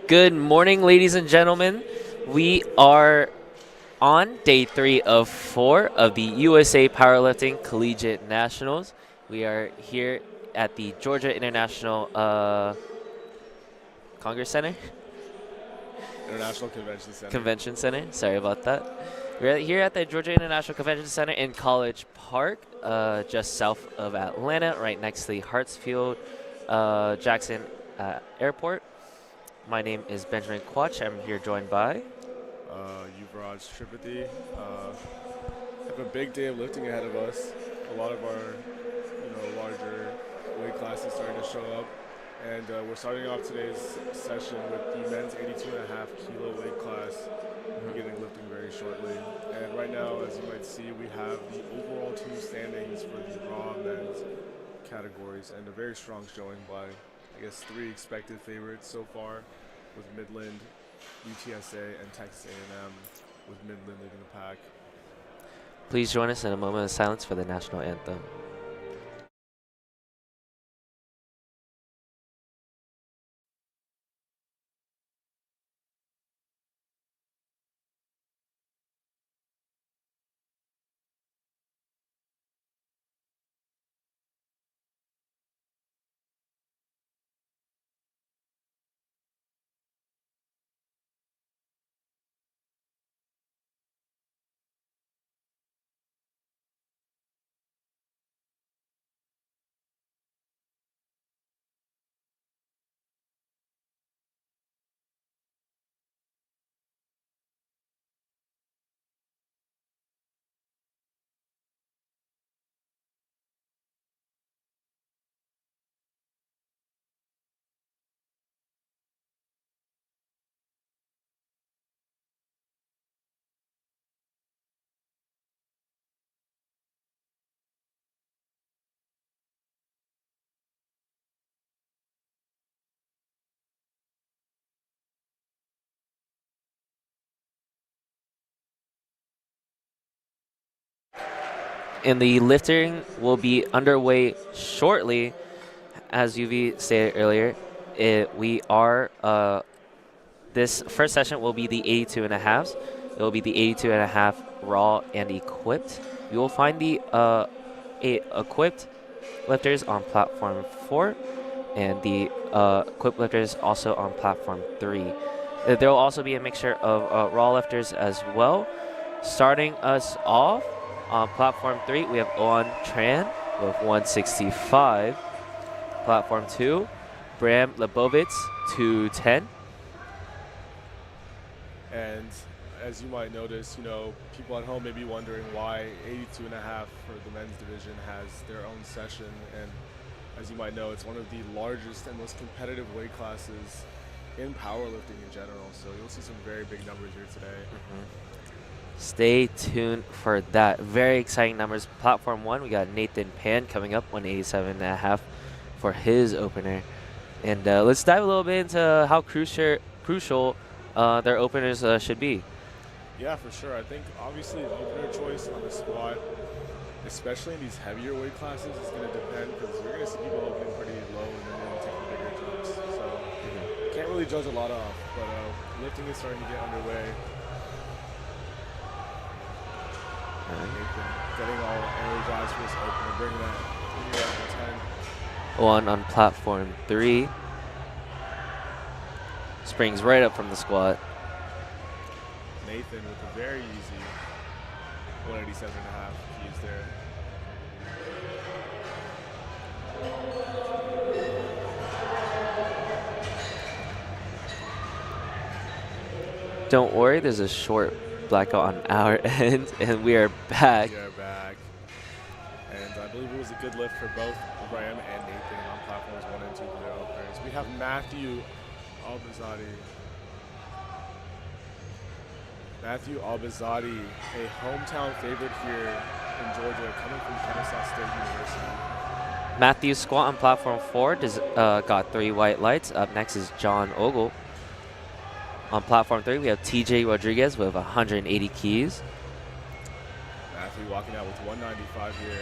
Good morning, ladies and gentlemen. We are on day 3 of 4 of the USA Powerlifting Collegiate Nationals. We are here at the Georgia International Congress Center? International Convention Center. Convention Center. Sorry about that. We're here at the Georgia International Convention Center in College Park, just south of Atlanta, right next to the Hartsfield Jackson Airport. My name is Benjamin Quach. I'm here joined by Yuvraj Tripathi. Have a big day of lifting ahead of us. A lot of our, larger weight classes starting to show up, and we're starting off today's session with the men's 82.5 kilo weight class, beginning lifting very shortly. And right now, as you might see, we have the overall team standings for the raw men's categories, and a very strong showing by, 3 expected favorites so far, with Midland, UTSA, and Texas A&M, with Midland leading the pack. Please join us in a moment of silence for the national anthem. And the lifting will be underway shortly. As UV stated earlier, this first session will be the 82.5s. It will be the 82.5 raw and equipped. You will find the equipped lifters on platform 4 and the equipped lifters also on platform 3. There will also be a mixture of raw lifters as well. Starting us off on platform 3, we have Oan Tran with 165. Platform 2, Bram Lebovitz, 210. And as you might notice, people at home may be wondering why 82.5 for the men's division has their own session. And as you might know, it's one of the largest and most competitive weight classes in powerlifting in general. So you'll see some very big numbers here today. Stay tuned for that. Very exciting numbers. Platform 1, we got Nathan Pan coming up, 187.5 for his opener. And let's dive a little bit into how crucial their openers should be. Yeah, for sure. I think obviously the opener choice on the squat, especially in these heavier weight classes, is going to depend, because we're going to see people opening pretty low and then taking bigger jumps. So can't really judge a lot off, but lifting is starting to get underway. Nathan getting all energized for his opener, bringing that to 10. One on platform 3. Springs right up from the squat. Nathan with a very easy 187.5 keys there. Don't worry, there's a short blackout on our end, and we are back. We are back. And I believe it was a good lift for both Graham and Nathan on platforms 1 and 2 for their openers. We have Matthew Albazadi, a hometown favorite here in Georgia, coming from Kennesaw State University. Matthew squat on platform 4, got 3 white lights. Up next is John Ogle. On platform 3, we have TJ Rodriguez with 180 keys. Matthew walking out with 195 here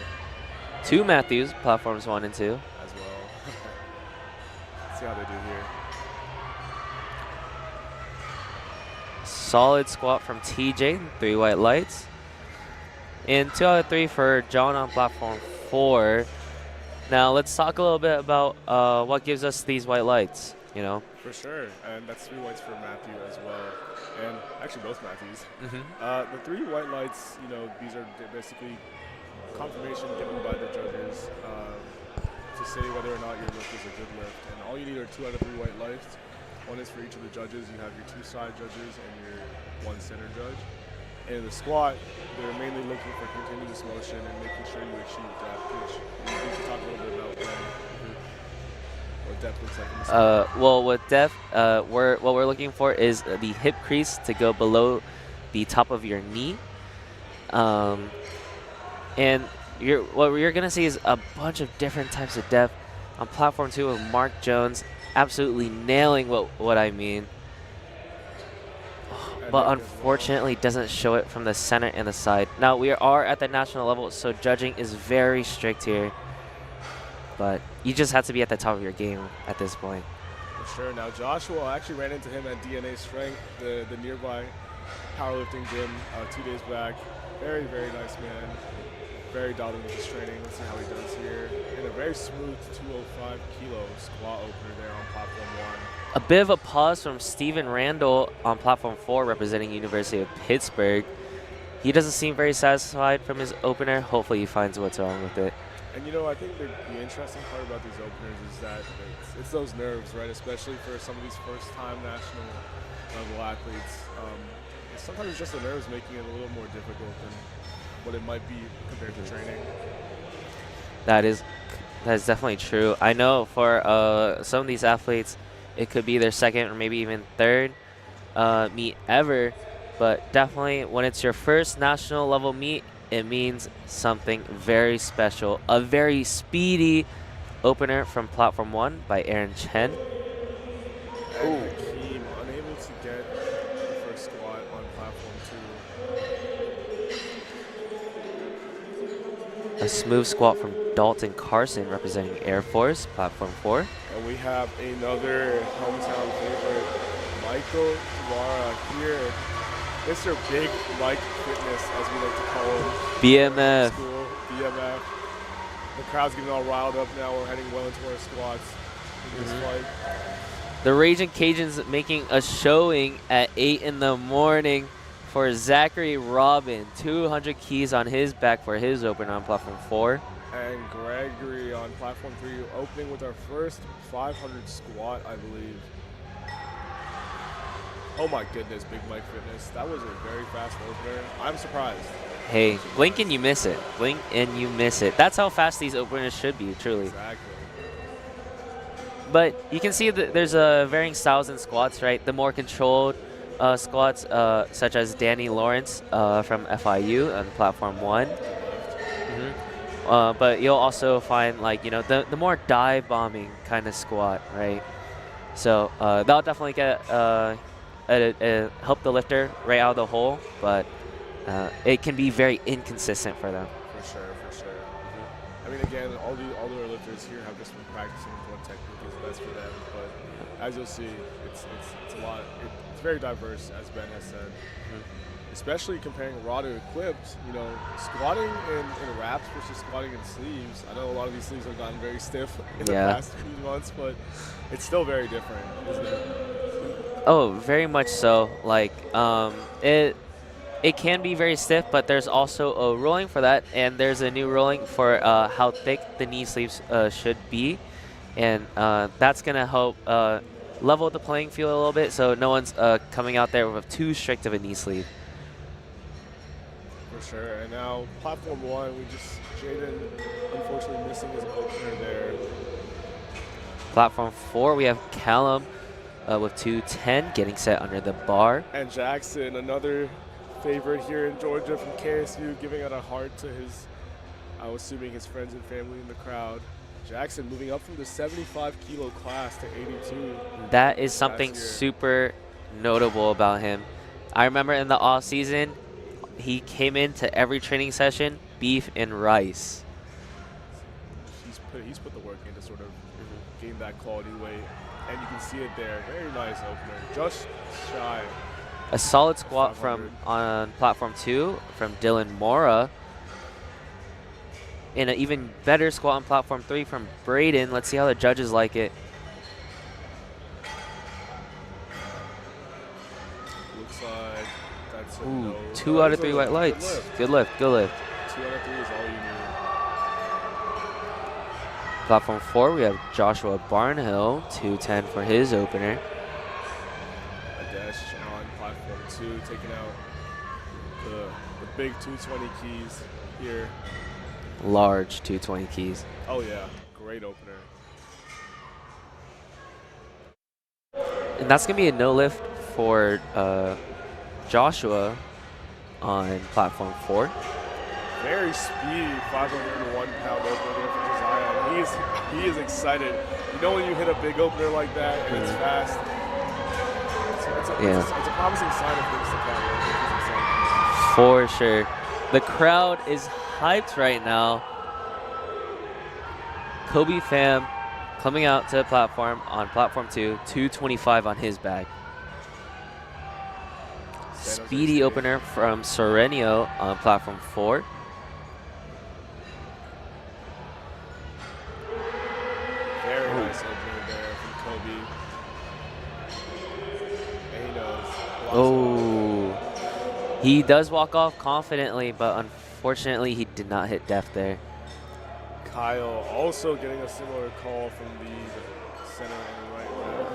2 Matthews, platforms 1 and 2. as well. Let's see how they do here. Solid squat from TJ, 3 white lights. And 2 out of 3 for John on platform 4. Now let's talk a little bit about what gives us these white lights, you know. For sure, and that's 3 whites for Matthew as well, and actually both Matthews. The 3 white lights, you know, these are basically confirmation given by the judges to say whether or not your lift is a good lift, and all you need are 2 out of 3 white lights. 1 is for each of the judges. You have your 2 side judges and your 1 center judge. And in the squat, they're mainly looking for continuous motion and making sure you achieve depth, which we need to talk a little bit about what depth looks like in the squat. Well, with depth, what we're looking for is the hip crease to go below the top of your knee. And what you're going to see is a bunch of different types of depth. On platform 2 with Mark Jones absolutely nailing what I mean. But unfortunately doesn't show it from the center and the side. Now we are at the national level, so judging is very strict here. But you just have to be at the top of your game at this point. For sure. Now Joshua, I actually ran into him at DNA Strength, the nearby powerlifting gym 2 days back. Very, very nice man. Very dialed in with his training. Let's see how he does here. And a very smooth 205 kilo squat opener there on platform 1. A bit of a pause from Steven Randall on platform 4 representing University of Pittsburgh. He doesn't seem very satisfied from his opener. Hopefully he finds what's wrong with it. And you know, I think the interesting part about these openers is that it's those nerves, right? Especially for some of these first-time national level athletes. Sometimes it's just the nerves making it a little more difficult than what it might be compared to training. That is definitely true. I know for some of these athletes, it could be their second or maybe even third meet ever, but definitely when it's your first national level meet, it means something very special. A very speedy opener from platform 1 by Aaron Chen. And Hakeem unable to get the first squat on platform 2. A smooth squat from Dalton Carson representing Air Force, platform 4. And we have another hometown favorite, Michael Tamara here. Mr. Big Mike Fitness, as we like to call him. BMF. School, BMF. The crowd's getting all riled up now. We're heading well into our squats in this fight. The Raging Cajuns making a showing at 8 in the morning for Zachary Robin. 200 keys on his back for his opener on platform 4. And Gregory on platform 3, opening with our first 500 squat, I believe. Oh my goodness, Big Mike Fitness. That was a very fast opener. I'm surprised. Hey, blink and you miss it. Blink and you miss it. That's how fast these openers should be, truly. Exactly. But you can see that there's varying styles in squats, right? The more controlled squats, such as Danny Lawrence from FIU on platform 1. But you'll also find, like, you know, the more dive bombing kind of squat, right? So that'll definitely get help the lifter right out of the hole, but it can be very inconsistent for them. For sure, for sure. I mean, again, all the lifters here have just been practicing with what technique is best for them, but as you'll see, it's a lot. It's very diverse, as Ben has said. Especially comparing raw to equipped, you know, squatting in wraps versus squatting in sleeves. I know a lot of these sleeves have gotten very stiff in the past few months, but it's still very different, isn't it? Oh, very much so. Like, it can be very stiff, but there's also a ruling for that, and there's a new ruling for how thick the knee sleeves should be, and that's gonna help level the playing field a little bit, so no one's coming out there with too strict of a knee sleeve. For sure. And now platform 1, Jaden unfortunately missing his opener there. Platform 4, we have Callum with 210 getting set under the bar. And Jackson, another favorite here in Georgia from KSU, giving out a heart to his, I'm assuming his friends and family in the crowd. Jackson moving up from the 75 kilo class to 82. That is something super notable about him. I remember in the off season, he came into every training session, beef and rice. He's put the work in to sort of gain that quality weight, and you can see it there. Very nice opener, just shy. A solid squat on platform 2 from Dylan Mora. And an even better squat on platform 3 from Braden. Let's see how the judges like it. Looks like that's a Ooh, no. 2 out of 3 white lights. Good lift, good lift. 2 out of 3 is all you need. Platform 4, we have Joshua Barnhill, 210 for his opener. A dash on platform 2, taking out the big 220 keys here. Large 220 keys. Oh yeah, great opener. And that's going to be a no lift for Joshua on platform 4. Very speedy 501-pound opener for Josiah. He is excited. You know when you hit a big opener like that and it's fast, it's a promising sign of things to come. For sure. The crowd is hyped right now. Kobe Pham coming out to the platform on platform 2, 225 on his bag. Speedy opener from Sorenio on platform 4. Very nice opener there from Kobe. And he knows. Oh, he does walk off confidently, but unfortunately he did not hit depth there. Kyle also getting a similar call from the center and right now.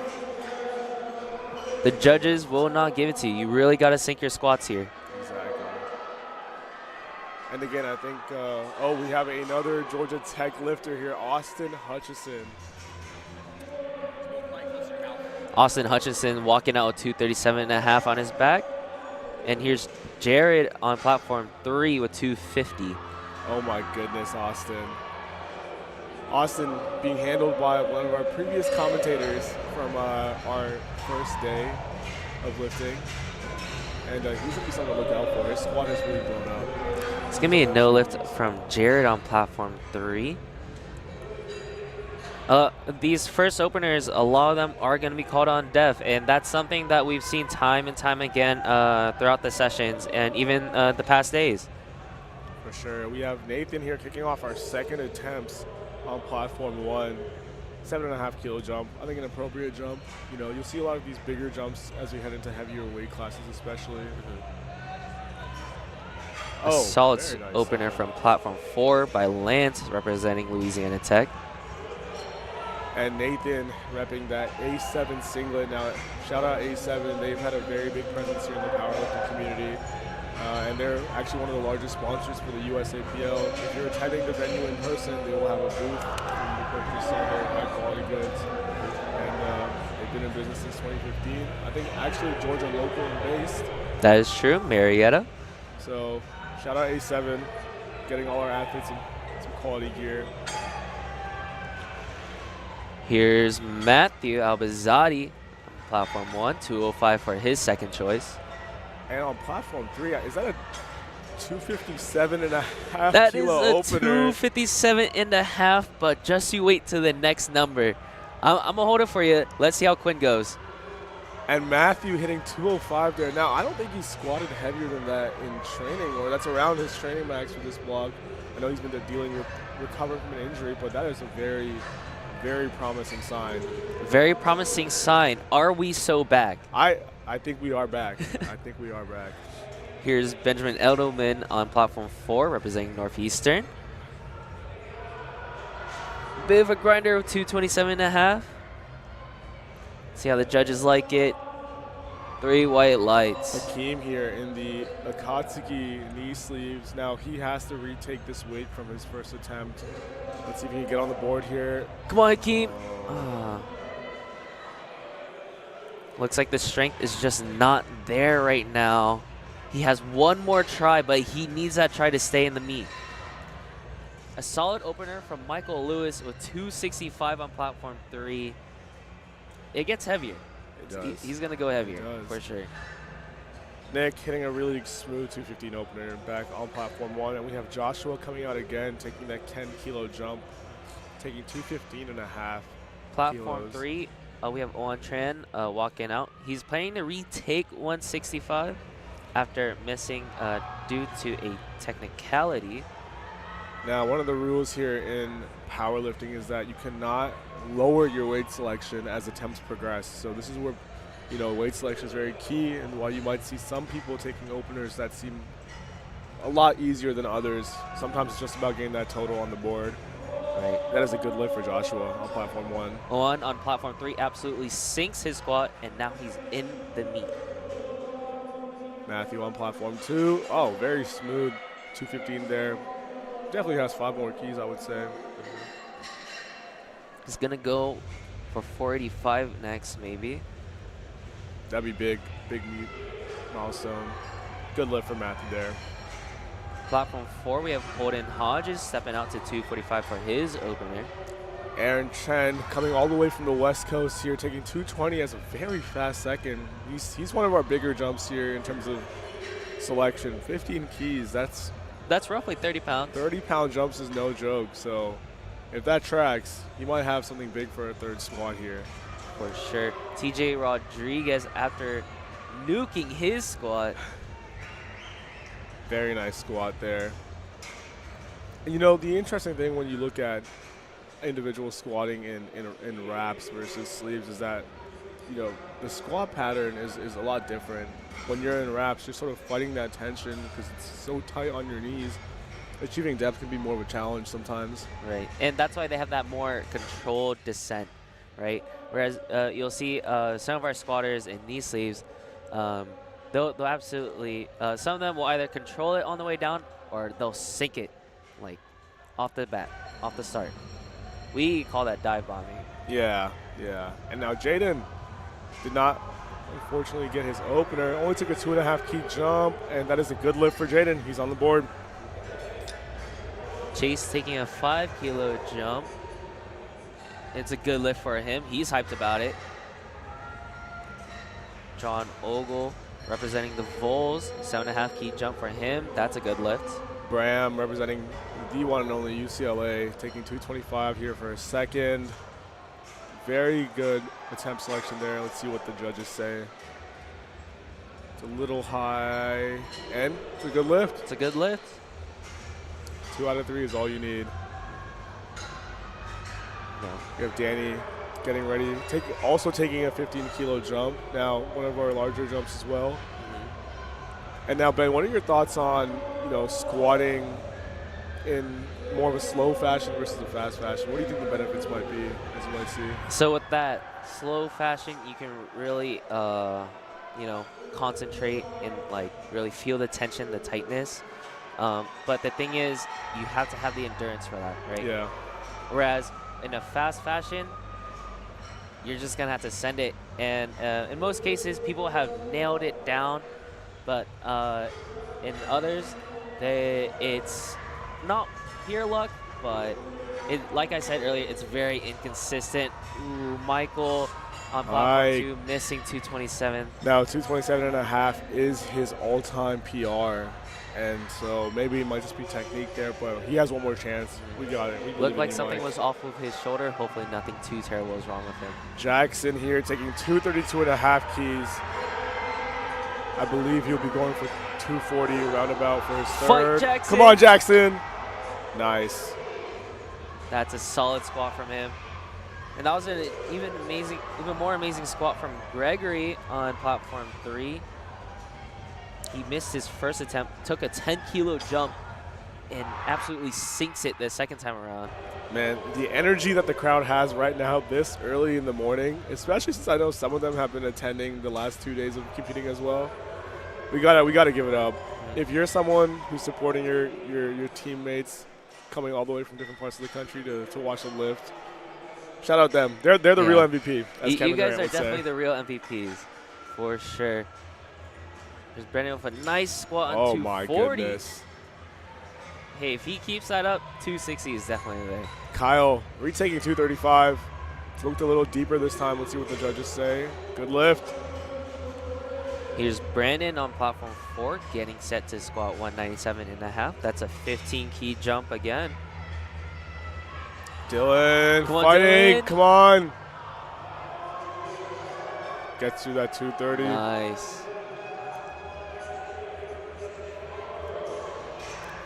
The judges will not give it to you. You really got to sink your squats here. Exactly. And again, I think, we have another Georgia Tech lifter here, Austin Hutchison. Austin Hutchinson walking out with 237.5 on his back. And here's Jared on platform 3 with 250. Oh my goodness, Austin. Austin being handled by one of our previous commentators from our first day of lifting. And he's going to be something to look out for. His squat has really blown up. It's going to be a no lift from Jared on platform 3. These first openers, a lot of them are going to be called on def, and that's something that we've seen time and time again throughout the sessions and even the past days. For sure. We have Nathan here kicking off our second attempts on platform 1. 7.5 kilo jump. I think an appropriate jump. You know, you'll see a lot of these bigger jumps as we head into heavier weight classes, especially. A solid nice opener from platform 4 by Lance, representing Louisiana Tech. And Nathan repping that A7 singlet. Now, shout out A7. They've had a very big presence here in the powerlifting community. And they're actually one of the largest sponsors for the USAPL. If you're attending the venue in person, they will have a booth for you to purchase all their high-quality goods. And they've been in business since 2015. I think actually Georgia local and based. That is true, Marietta. So shout out A7, getting all our athletes some quality gear. Here's Matthew Albazadi on platform 1, 205 for his second choice. And on platform 3, is that a 257.5 kilo that is a opener? 257.5, but just you wait till the next number. I'm going to hold it for you. Let's see how Quinn goes. And Matthew hitting 205 there. Now, I don't think he's squatted heavier than that in training, or that's around his training max for this block. I know he's been recovering from an injury, but that is a very, very promising sign. Very promising sign. Are we so back? I think we are back. I think we are back. Here's Benjamin Edelman on platform 4, representing Northeastern. Bit of a grinder with 227.5. See how the judges like it. 3 white lights. Hakeem here in the Akatsuki knee sleeves. Now he has to retake this weight from his first attempt. Let's see if he can get on the board here. Come on, Hakeem. Looks like the strength is just not there right now. He has one more try, but he needs that try to stay in the meet. A solid opener from Michael Lewis with 265 on platform 3. It gets heavier. It does. He's going to go heavier for sure. Nick hitting a really smooth 215 opener back on platform 1. And we have Joshua coming out again, taking that 10-kilo jump, taking 215 and a half. Platform 3, we have Owen Tran walking out. He's planning to retake 165 after missing due to a technicality. Now, one of the rules here in powerlifting is that you cannot lower your weight selection as attempts progress. So this is where, you know, weight selection is very key, and why you might see some people taking openers that seem a lot easier than others. Sometimes it's just about getting that total on the board. Right. That is a good lift for Joshua on platform 1. Owen on platform 3 absolutely sinks his squat, and now he's in the meat. Matthew on platform 2. Oh, very smooth 215 there. Definitely has 5 more keys, I would say. He's going to go for 485 next, maybe. That'd be big meet milestone. Good lift for Matthew there. Platform 4, we have Holden Hodges stepping out to 245 for his opener. Aaron Chen coming all the way from the West Coast here, taking 220 as a very fast second. He's one of our bigger jumps here in terms of selection. 15 keys, that's roughly 30 pounds. 30-pound jumps is no joke. So if that tracks, he might have something big for a third squat here. For sure. TJ Rodriguez, after nuking his squat. Very nice squat there. And you know, the interesting thing when you look at individual squatting in wraps versus sleeves is that, you know, the squat pattern is a lot different. When you're in wraps, you're sort of fighting that tension because it's so tight on your knees. Achieving depth can be more of a challenge sometimes. Right, and that's why they have that more controlled descent, right? Whereas you'll see some of our squatters in knee sleeves, they'll absolutely, some of them will either control it on the way down or they'll sink it, like, off the bat, off the start. We call that dive bombing. Yeah. And now Jaden did not, unfortunately, get his opener. Only took a 2.5 key jump, and that is a good lift for Jaden. He's on the board. Chase taking a 5-kilo jump. It's a good lift for him. He's hyped about it. John Ogle representing the Vols. 7.5 key jump for him. That's a good lift. Bram representing the one and only UCLA, taking 225 here for a second. Very good attempt selection there. Let's see what the judges say. It's a little high, and it's a good lift. It's a good lift. 2 out of 3 is all you need. No. We have Danny getting ready, also taking a 15-kilo jump. Now, one of our larger jumps as well. And now, Ben, what are your thoughts on, you know, squatting in more of a slow fashion versus a fast fashion? What do you think the benefits might be, as you might see? So with that slow fashion, you can really, you know, concentrate and like really feel the tension, the tightness. But the thing is, you have to have the endurance for that, right? Yeah. Whereas in a fast fashion, you're just gonna have to send it. And in most cases, people have nailed it down. But in others, it's not pure luck, but like I said earlier, it's very inconsistent. Ooh, Michael on platform 2 missing 227. Now 227.5 is his all-time PR, and so maybe it might just be technique there, but he has one more chance. We got it. Looked like something was off with his shoulder. Hopefully nothing too terrible is wrong with him. Jackson here taking 232.5 keys. I believe he'll be going for 240 roundabout for his third. Fight, Jackson. Come on, Jackson. Nice. That's a solid squat from him. And that was an even more amazing squat from Gregory on platform 3. He missed his first attempt, took a 10-kilo jump, and absolutely sinks it the second time around. Man, the energy that the crowd has right now this early in the morning, especially since I know some of them have been attending the last 2 days of competing as well. We gotta give it up. If you're someone who's supporting your teammates coming all the way from different parts of the country to watch them lift, shout out them. They're the real MVP. As You guys are definitely the real MVPs, for sure. There's Brendan with a nice squat on 240. My goodness. Hey, if he keeps that up, 260 is definitely there. Kyle retaking 235, Looked a little deeper this time. Let's see what the judges say. Good lift. Here's Brandon on platform 4, getting set to squat 197.5. That's a 15-key jump again. Dylan Come on, fighting. Dylan. Come on. Gets through that 230. Nice.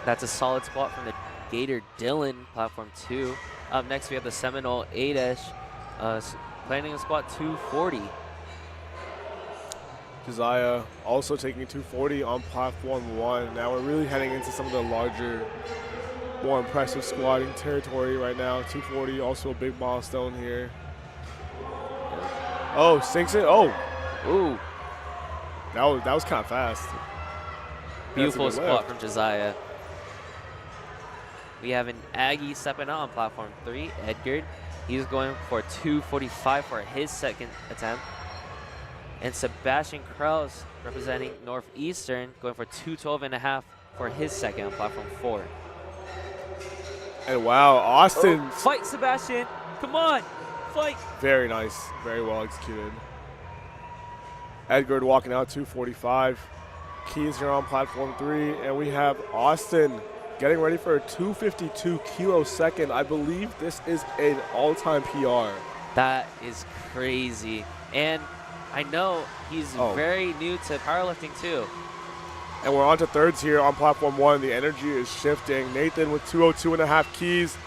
That's a solid squat from the Gator Dylan, platform 2. Up next, we have the Seminole 8-ish, planning a squat 240. Josiah also taking 240 on platform 1. Now we're really heading into some of the larger, more impressive squatting territory right now. 240, also a big milestone here. Oh, sinks it. Oh. Ooh. That was kind of fast. Beautiful squat from Josiah. We have an Aggie stepping out on platform 3, Edgar. He's going for 245 for his second attempt. And Sebastian Kraus, representing Northeastern, going for 212.5 for his second on platform 4. And wow, Austin. Oh, fight, Sebastian. Come on. Fight. Very nice. Very well executed. Edgar walking out 245. Keys here on platform 3. And we have Austin getting ready for a 252 kilosecond. I believe this is an all-time PR. That is crazy. And I know he's very new to powerlifting too. And we're on to thirds here on platform 1. The energy is shifting. Nathan with 202.5 keys.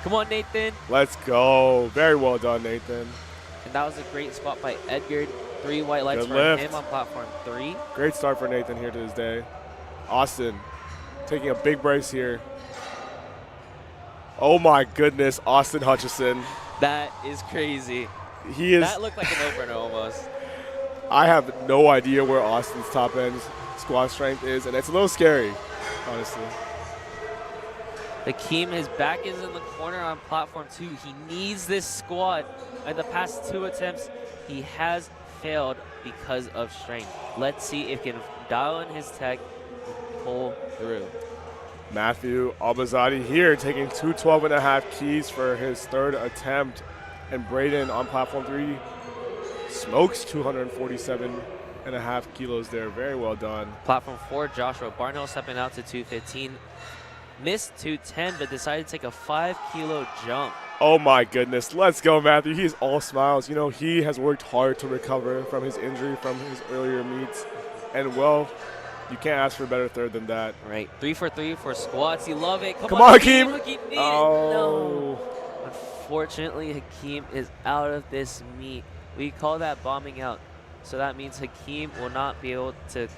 Come on, Nathan. Let's go. Very well done, Nathan. And that was a great squat by Edgar. 3 white lights Good for lift. him on platform 3. Great start for Nathan here to this day. Austin taking a big brace here. Oh my goodness, Austin Hutchison. That is crazy. He is. That looked like an opener almost. I have no idea where Austin's top end squat strength is, and it's a little scary, honestly. Hakeem, his back is in the corner on platform 2. He needs this squat. In the past 2 attempts, he has failed because of strength. Let's see if he can dial in his tech and pull through. Matthew Albazadi here taking 212.5 keys for his third attempt. And Braden on platform 3 smokes 247.5 kilos there. Very well done. Platform 4, Joshua Barnhill stepping out to 215. Missed 210, but decided to take a 5-kilo jump. Oh my goodness. Let's go, Matthew. He's all smiles. You know, he has worked hard to recover from his injury from his earlier meets. And, well, you can't ask for a better third than that. Right. 3 for 3 for squats. You love it. Come on, Hakeem. Hakeem need Oh. it. No. Unfortunately, Hakeem is out of this meet. We call that bombing out. So that means Hakeem will not be able to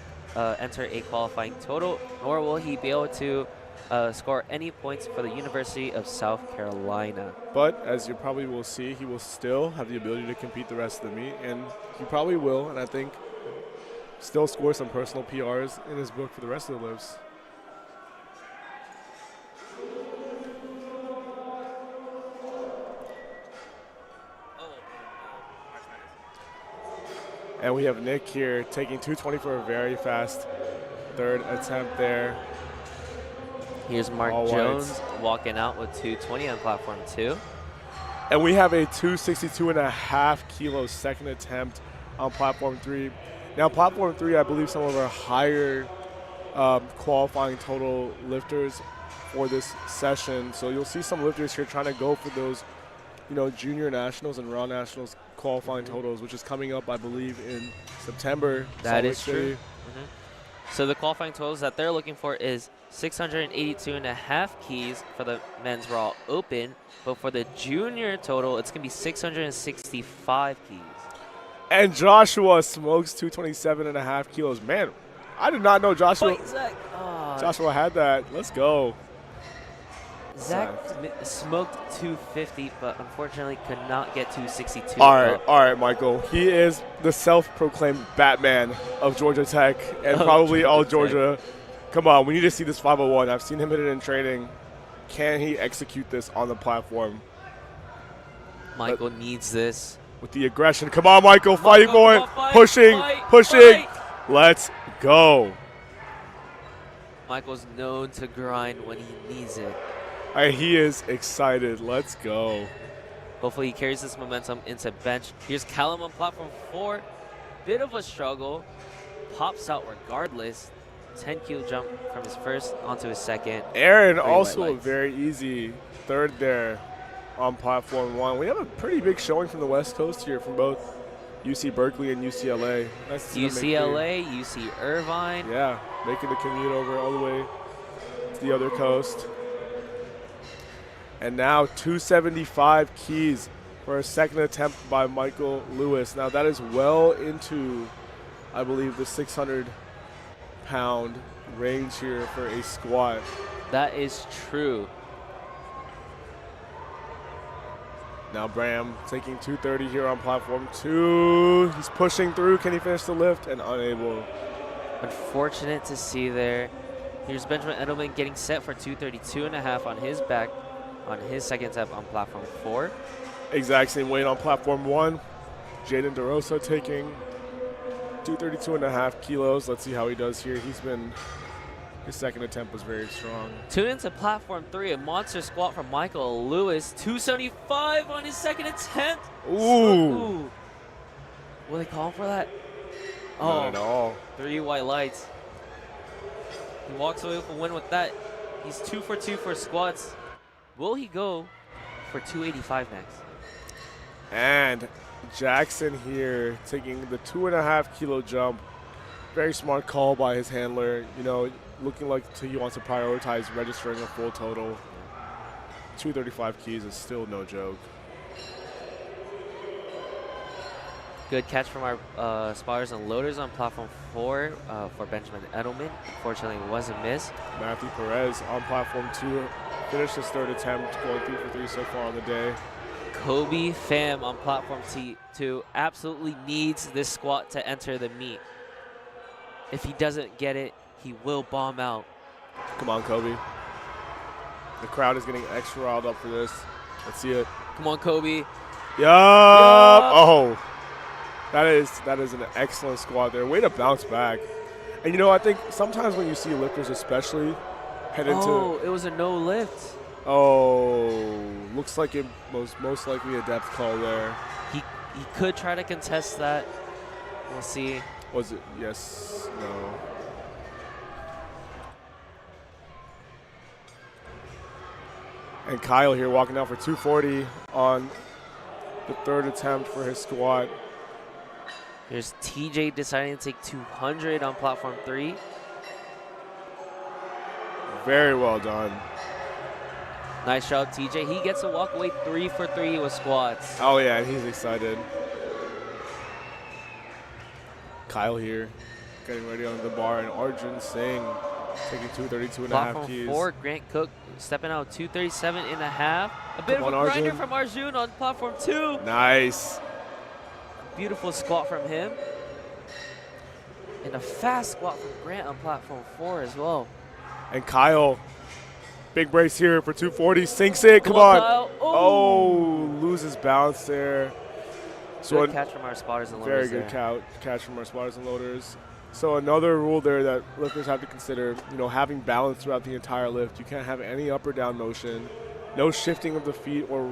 enter a qualifying total, nor will he be able to score any points for the University of South Carolina. But as you probably will see, he will still have the ability to compete the rest of the meet, and he probably will, and I think still score some personal PRs in his book for the rest of the lifts. And we have Nick here taking 220 for a very fast third attempt there. Here's Mark All Jones whites. walking out with 220 on platform 2. And we have a 262.5 kilo second attempt on platform 3. Now, platform 3, I believe some of our higher qualifying total lifters for this session. So you'll see some lifters here trying to go for those, you know, junior nationals and raw nationals qualifying totals, which is coming up, I believe, in September. That is true. So the qualifying totals that they're looking for is 682.5 keys for the men's raw open, but for the junior total, it's going to be 665 keys. And Joshua smokes 227.5 kilos. Man, I did not know Joshua. Fight, Zach. Joshua had that. Let's go. Zach smoked 250, but unfortunately could not get 262. All right, Michael. He is the self-proclaimed Batman of Georgia Tech and probably all Georgia. Come on, we need to see this 501. I've seen him hit it in training. Can he execute this on the platform? Michael needs this. With the aggression. Come on, Michael. Fight for it. Pushing. Let's go. Michael's known to grind when he needs it. He is excited. Let's go. Hopefully he carries this momentum into bench. Here's Callum on platform 4. Bit of a struggle. Pops out regardless. 10-kilo jump from his first onto his second. Aaron, 3 white also a lights. very easy third there on platform 1. We have a pretty big showing from the West Coast here from both UC Berkeley and UCLA. Nice to see them make UCLA, UC Irvine. yeah, making the commute over all the way to the other coast. And now 275 keys for a second attempt by Michael Lewis. Now that is well into, I believe, the 600-pound range here for a squat. That is true. Now Bram taking 230 here on platform 2. He's pushing through. Can he finish the lift? And unable. Unfortunate to see there. Here's Benjamin Edelman getting set for 232.5 on his back on his second step on platform 4. Exact same weight on platform 1. Jaden DeRosa taking 232.5 kilos. Let's see how he does here. His second attempt was very strong. Tune into platform 3, a monster squat from Michael Lewis. 275 on his second attempt. Ooh. Will they call for that? Not at all. 3 white lights. He walks away with a win with that. He's 2 for 2 for squats. Will he go for 285 next? And Jackson here taking the 2.5 kilo jump. Very smart call by his handler. You know, looking like he wants to prioritize registering a full total. 235 keys is still no joke. Good catch from our spotters and loaders on platform 4 for Benjamin Edelman. Unfortunately, it was a miss. Matthew Perez on platform 2 finished his third attempt, going 3 for 3 so far on the day. Kobe Pham on platform 2 absolutely needs this squat to enter the meet. If he doesn't get it, he will bomb out. Come on, Kobe. The crowd is getting extra riled up for this. Let's see it. Come on, Kobe. Yup. Oh, that is an excellent squat there. Way to bounce back. And you know, I think sometimes when you see lifters especially head into... Oh, it was a no lift. Oh, looks like it was most likely a depth call there. He could try to contest that. We'll see. Was it? Yes. No. And Kyle here walking out for 240 on the third attempt for his squat. Here's TJ deciding to take 200 on platform 3. Very well done. Nice job, TJ. He gets to walk away 3 for 3 with squats. Oh yeah, and he's excited. Kyle here, getting ready on the bar, and Arjun Singh taking 232.5 Platform keys. 4, Grant Cook stepping out 237.5. A bit Come of a on, grinder Arjun. from Arjun on platform 2. Nice. Beautiful squat from him. And a fast squat from Grant on platform 4 as well. And Kyle, big brace here for 240, sinks it. Come on, on. Kyle. Oh, loses balance there. So Good catch from our spotters and loaders. very good catch from our spotters and loaders. So another rule there that lifters have to consider, you know, having balance throughout the entire lift. You can't have any up or down motion, no shifting of the feet or,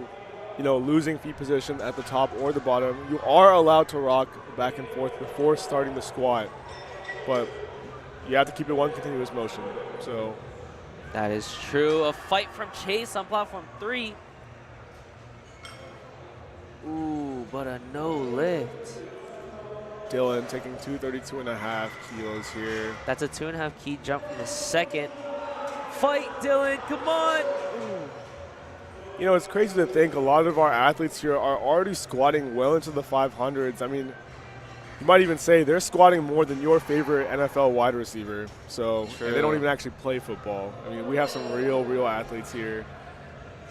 you know, losing feet position at the top or the bottom. You are allowed to rock back and forth before starting the squat, but you have to keep it one continuous motion. So That is true. A fight from Chase on platform 3. Ooh, but a no lift. Dylan taking 232.5 kilos here. That's a 2.5 key jump from the second. Fight, Dylan, come on. Ooh. You know, it's crazy to think a lot of our athletes here are already squatting well into the 500s. I mean, you might even say they're squatting more than your favorite NFL wide receiver. So, and they don't even actually play football. I mean, we have some real athletes here.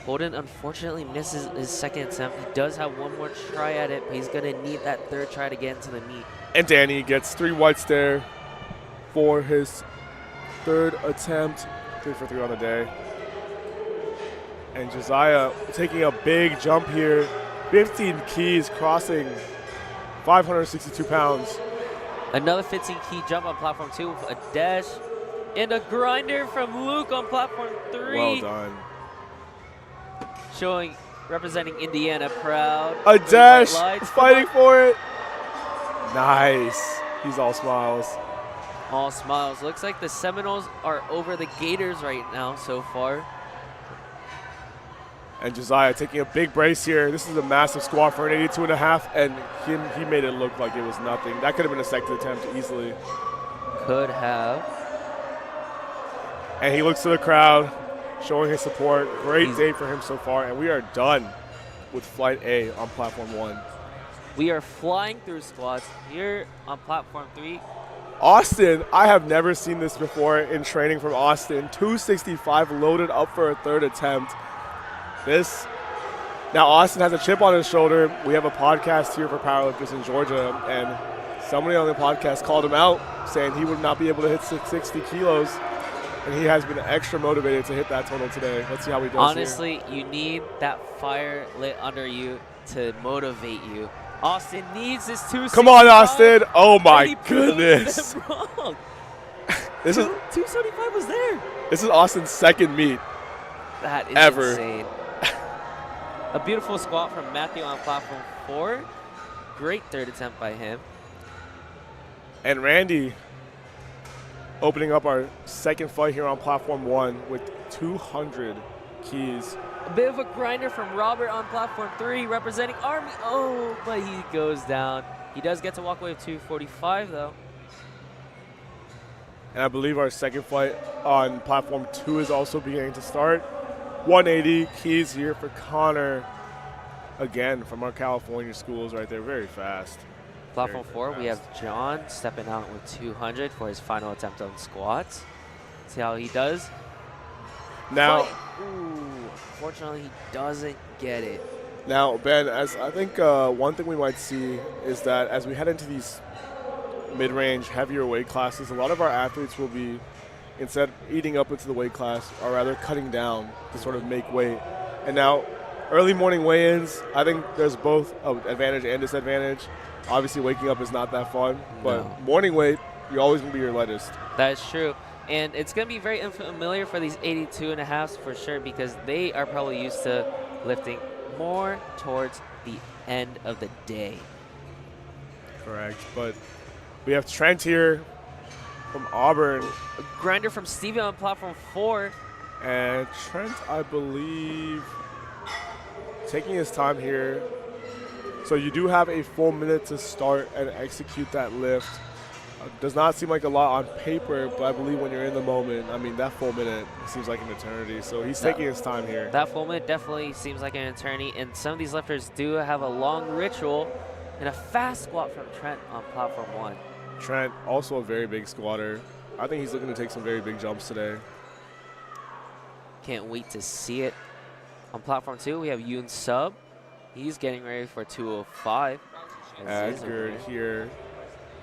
Holden unfortunately misses his second attempt. He does have one more try at it, but he's going to need that third try to get into the meet. And Danny gets 3 whites there for his third attempt. 3 for 3 on the day. And Josiah taking a big jump here. 15 keys, crossing 562 pounds. Another 15 key jump on platform 2 with a dash. And a grinder from Luke on platform 3. Well done. Showing representing Indiana proud. A Green dash, lights. fighting for it. Nice. He's all smiles. All smiles. Looks like the Seminoles are over the Gators right now so far. And Josiah taking a big brace here. This is a massive squat for an 82.5, and he made it look like it was nothing. That could have been a second attempt easily. Could have. And he looks to the crowd, showing his support. Great day for him so far, and we are done with Flight A on Platform 1. We are flying through squats here on Platform 3. Austin, I have never seen this before in training from Austin. 265 loaded up for a third attempt. Now Austin has a chip on his shoulder. We have a podcast here for powerlifters in Georgia, and somebody on the podcast called him out, saying he would not be able to hit 660 kilos, and he has been extra motivated to hit that total today. Let's see how he does. Honestly, you need that fire lit under you to motivate you. Austin needs this 265. Come on, Austin. Oh, my goodness. This 275 was there. This is Austin's second meet. That is ever. Insane. A beautiful squat from Matthew on Platform 4. Great third attempt by him. And Randy opening up our second fight here on Platform 1 with 200 keys. A bit of a grinder from Robert on Platform 3, representing Army. Oh, but he goes down. He does get to walk away with 245, though. And I believe our second fight on Platform 2 is also beginning to start. 180 keys here for Connor. Again, from our California schools right there, very fast. Platform 4, we have John stepping out with 200 for his final attempt on squats. See how he does. Now, unfortunately, he doesn't get it. Now, Ben, as I think one thing we might see is that as we head into these mid-range, heavier weight classes, a lot of our athletes will be, instead of eating up into the weight class, or rather cutting down to sort of make weight. And now, early morning weigh-ins, I think there's both an advantage and disadvantage. Obviously, waking up is not that fun, but morning weight, you're always going to be your lightest. That is true. And it's going to be very unfamiliar for these 82.5s for sure, because they are probably used to lifting more towards the end of the day. Correct. But we have Trent here from Auburn. A grinder from Steven on Platform 4. And Trent, I believe, taking his time here. So you do have a full minute to start and execute that lift. Does not seem like a lot on paper, but I believe when you're in the moment, I mean, that full minute seems like an eternity. So he's taking his time here. That full minute definitely seems like an eternity, and some of these lifters do have a long ritual and a fast squat from Trent on Platform 1. Trent, also a very big squatter. I think he's looking to take some very big jumps today. Can't wait to see it. On Platform 2, we have Yoon Sub. He's getting ready for 205. Edgar here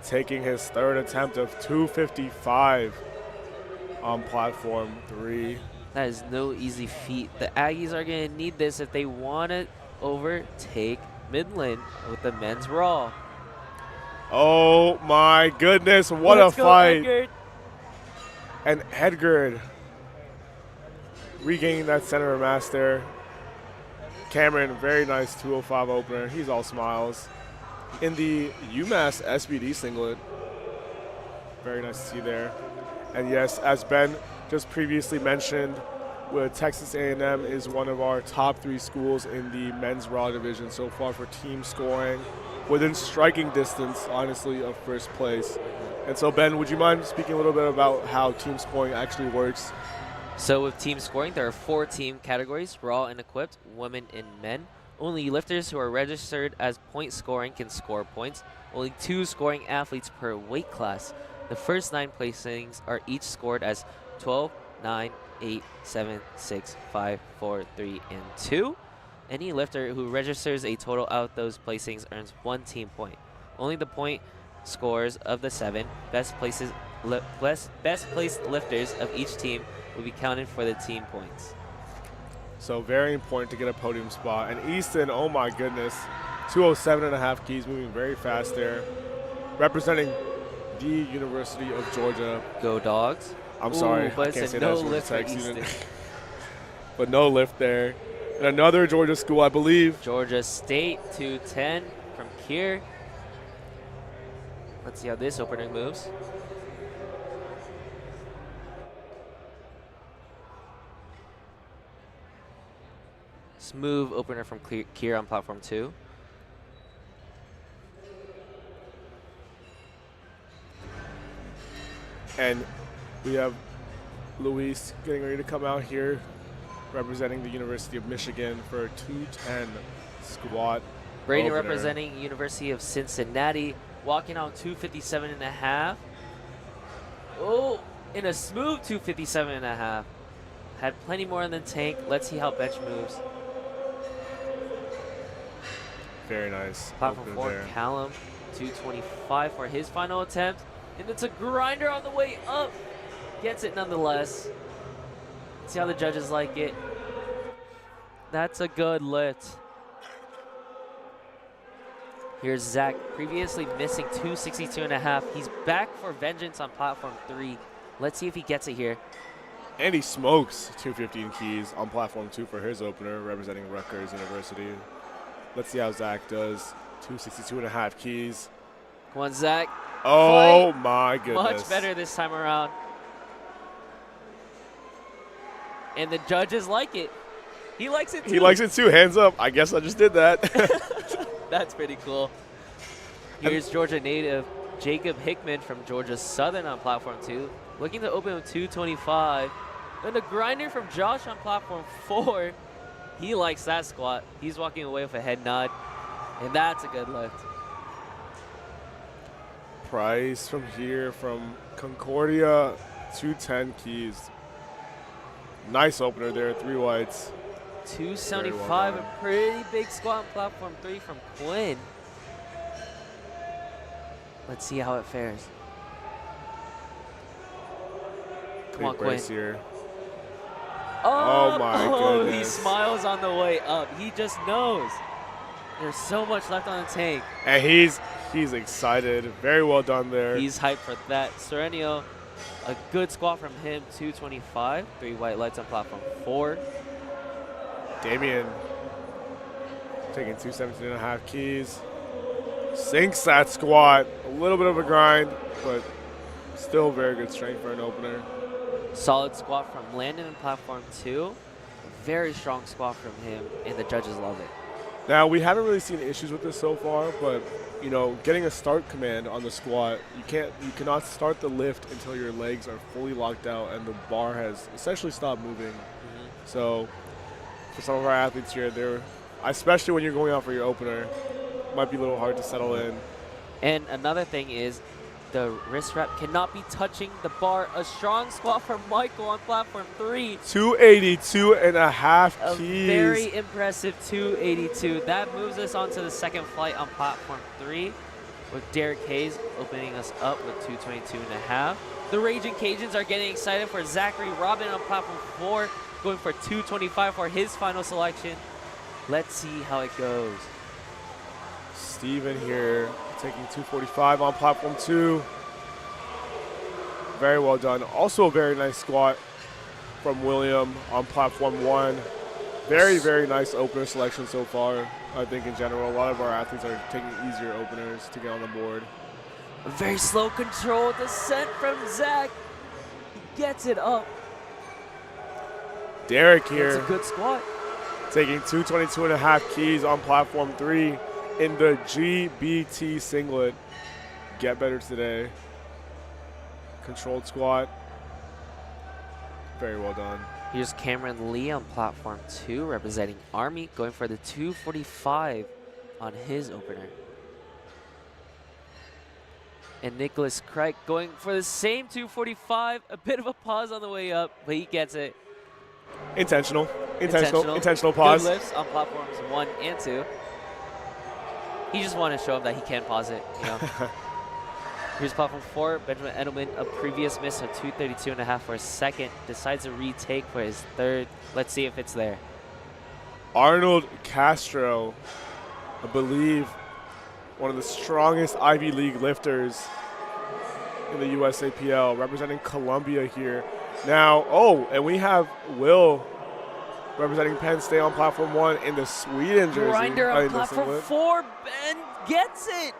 taking his third attempt of 255 on Platform 3. That is no easy feat. The Aggies are going to need this if they want to overtake Midland with the men's Raw. Oh my goodness, what a fight. Edgard. And Edgar regaining that center of mass there. Cameron, very nice 205 opener. He's all smiles. In the UMass SBD singlet. Very nice to see there. And yes, as Ben just previously mentioned, Texas A&M is one of our top 3 schools in the men's Raw division so far for team scoring, within striking distance, honestly, of first place. And so, Ben, would you mind speaking a little bit about how team scoring actually works? So with team scoring, there are 4 team categories: Raw and Equipped, Women and Men. Only lifters who are registered as point scoring can score points. Only 2 scoring athletes per weight class. The first 9 placings are each scored as 12, 9, 8, 7, 6, 5, 4, 3, and 2. Any lifter who registers a total out of those placings earns 1 team point. Only the point scores of the 7 best placed lifters of each team will be counted for the team points. So very important to get a podium spot. And Easton, oh my goodness, 207.5 keys, moving very fast there. Representing the University of Georgia. Go Dogs. I'm sorry, but I can't it's say no that. lift for Easton. But no lift there. And another Georgia school, I believe. Georgia State, 210 from Kier. Let's see how this opener moves. Smooth opener from Kier on platform 2. And we have Luis getting ready to come out here, representing the University of Michigan for a 210 squat. Brady opener. representing University of Cincinnati, walking on 257.5. Oh, in a smooth 257.5. Had plenty more in the tank. Let's see how bench moves. Very nice. Platform 4, there. Callum, 225 for his final attempt. And it's a grinder on the way up. Gets it nonetheless. See how the judges like it. That's a good lift. Here's Zach, previously missing 262.5. He's back for vengeance on platform 3. Let's see if he gets it here. And he smokes 215 keys on platform 2 for his opener, representing Rutgers University. Let's see how Zach does. 262.5 keys. Come on, Zach. Oh, Fight. my goodness. Much better this time around. And the judges like it. He likes it too. He likes it too. Hands up. I guess I just did that. That's pretty cool. Here's Georgia native Jacob Hickman from Georgia Southern on platform 2. Looking to open with 225. And a grinder from Josh on platform 4. He likes that squat. He's walking away with a head nod. And that's a good lift. Price from here from Concordia, 210 keys. Nice opener there, 3 whites. 275, well a pretty big squat on platform 3 from Quinn. Let's see how it fares. Come on, Quinn. Here. Oh, my oh, goodness. he smiles on the way up. He just knows. There's so much left on the tank. And he's excited. Very well done there. He's hyped for that. Serenio, a good squat from him, 225. 3 white lights on platform 4. Damien taking 217.5 keys. Sinks that squat. A little bit of a grind, but still very good strength for an opener. Solid squat from Landon in platform 2. Very strong squat from him, and the judges love it. Now, we haven't really seen issues with this so far, but you know, getting a start command on the squat, you cannot start the lift until your legs are fully locked out and the bar has essentially stopped moving. So for some of our athletes here, especially when you're going out for your opener, it might be a little hard to settle in. And another thing is the wrist wrap cannot be touching the bar. A strong squat from Michael on platform 3. 282.5 A keys. very impressive 282. That moves us on to the second flight on platform 3 with Derek Hayes opening us up with 222.5. The Raging Cajuns are getting excited for Zachary Robin on platform 4, going for 225 for his final selection. Let's see how it goes. Steven here taking 245 on platform 2. Very well done. Also a very nice squat from William on platform 1. Very, very nice opener selection so far. I think in general, a lot of our athletes are taking easier openers to get on the board. A very slow control descent from Zach. He gets it up. Derek here. That's a good squat. Taking 222.5 keys on platform 3 in the GBT singlet. Get better today. Controlled squat. Very well done. Here's Cameron Lee on platform 2, representing Army, going for the 245 on his opener. And Nicholas Craig going for the same 245. A bit of a pause on the way up, but he gets it. Intentional pause. Good lifts on platforms 1 and 2. He just wanted to show him that he can pause it, you know. Here's platform 4, Benjamin Edelman, a previous miss of 232.5 for a second, decides to retake for his third. Let's see if it's there. Arnold Castro, I believe one of the strongest Ivy League lifters in the USAPL, representing Columbia here. Now, and we have Will representing Penn State on platform 1 in the Sweden jersey. Grinder on the platform singlet. 4. Ben gets it.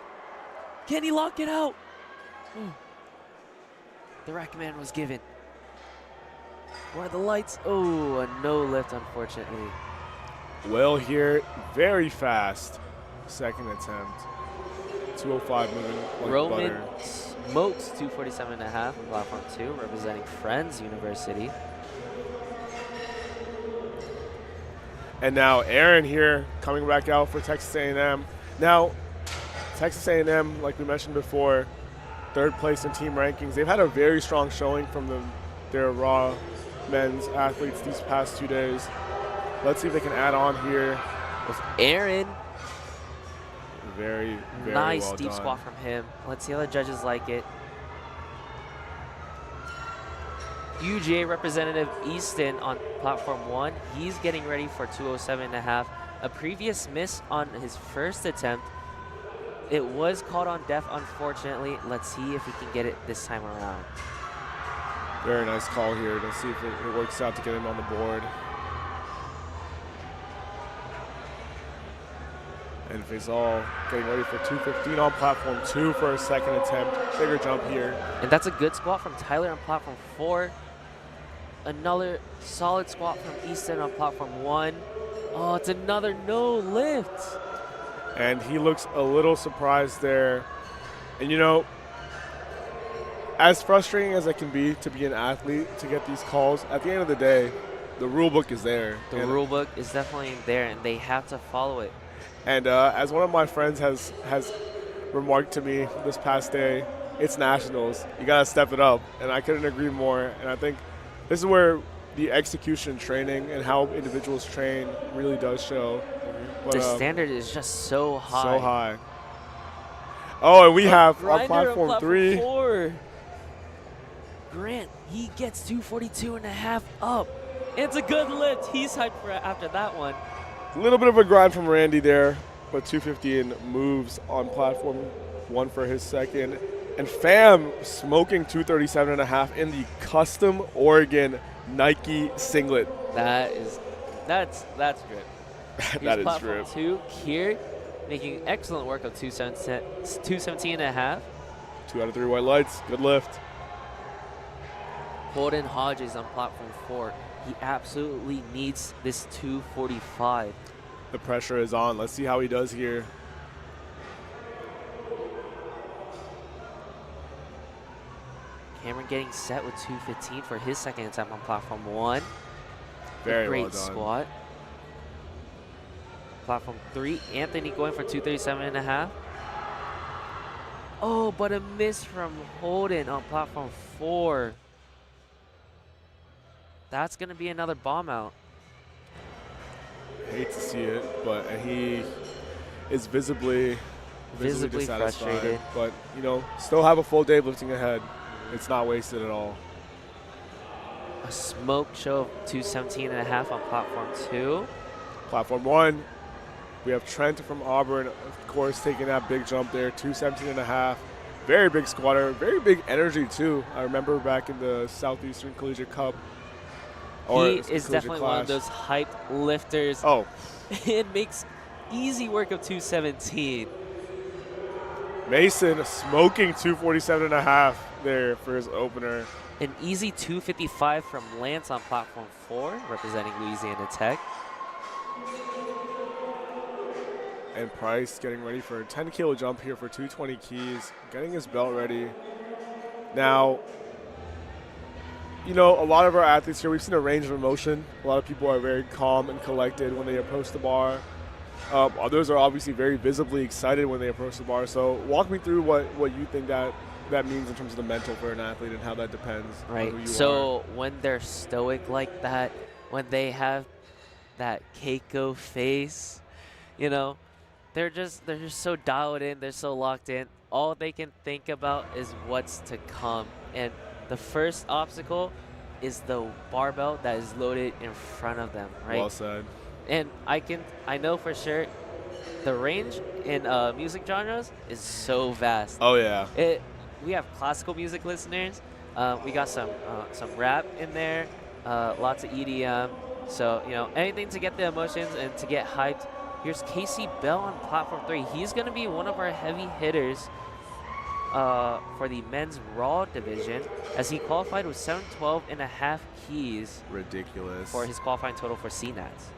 Can he lock it out? The rack command was given. Where are the lights? Oh, a no lift, unfortunately. Will here, very fast. Second attempt. 205 moving like Roman butter. smokes 247.5 on platform 2, representing Friends University. And now Aaron here coming back out for Texas A&M. Now, Texas A&M, like we mentioned before, 3rd place in team rankings. They've had a very strong showing from their raw men's athletes these past 2 days. Let's see if they can add on here. With Aaron. Very, very nice well deep done. squat from him. Let's see how the judges like it. UGA representative Easton on platform 1. He's getting ready for 207.5. A previous miss on his first attempt. It was called on deaf, unfortunately. Let's see if he can get it this time around. Very nice call here. Let's see if it works out to get him on the board. And Faisal getting ready for 215 on platform 2 for a second attempt. Bigger jump here. And that's a good squat from Tyler on platform 4. Another solid squat from Easton on platform 1. Oh, it's another no lift. And he looks a little surprised there. And you know, as frustrating as it can be to be an athlete, to get these calls, at the end of the day, the rule book is there. The rule book is definitely there, and they have to follow it. And as one of my friends has remarked to me this past day, it's nationals. You got to step it up. And I couldn't agree more. And I think this is where the execution training and how individuals train really does show. But, the standard is just so high. So high. Oh, and we have on Grinder platform 3. 4. Grant, he gets 242.5 up. It's a good lift. He's hyped for after that one. A little bit of a grind from Randy there, but 215 moves on platform 1 for his second. And Fam smoking 237.5 in the custom Oregon Nike singlet. That's drip. That is platform drip. 2, Kier, making excellent work of 217.5. 2 out of 3 white lights. Good lift. Holden Hodges on platform 4. He absolutely needs this 245. The pressure is on. Let's see how he does here. Cameron getting set with 215 for his second attempt on platform 1. Very great well done. squat. Platform 3, Anthony going for 237.5. Oh, but a miss from Holden on platform 4. That's going to be another bomb out. Hate to see it, but he is visibly dissatisfied. Frustrated. But, you know, still have a full day of lifting ahead. It's not wasted at all. A smoke show of 217.5 on platform 2. Platform 1, we have Trent from Auburn, of course, taking that big jump there, 217.5. Very big squatter, very big energy too. I remember back in the Southeastern Collegiate Cup. He is definitely one of those hyped lifters. Oh. It makes easy work of 217. Mason smoking 247.5 there for his opener. An easy 255 from Lance on platform 4, representing Louisiana Tech. And Price getting ready for a 10-kilo jump here for 220 keys, getting his belt ready. Now, you know, a lot of our athletes here, we've seen a range of emotion. A lot of people are very calm and collected when they approach the bar. Others are obviously very visibly excited when they approach the bar. So walk me through what you think that means in terms of the mental for an athlete and how that depends on who you so are. when they're stoic like that, when they have that Keiko face, you know, they're just so dialed in, they're so locked in. All they can think about is what's to come. And the first obstacle is the barbell that is loaded in front of them, right? Well said. And I know for sure the range in music genres is so vast. Oh yeah. We have classical music listeners. We got some rap in there, lots of EDM, So, anything to get the emotions and to get hyped. Here's Casey Bell on platform 3. He's going to be one of our heavy hitters for the men's Raw division, as he qualified with 712.5 keys. Ridiculous. For his qualifying total for CNATs.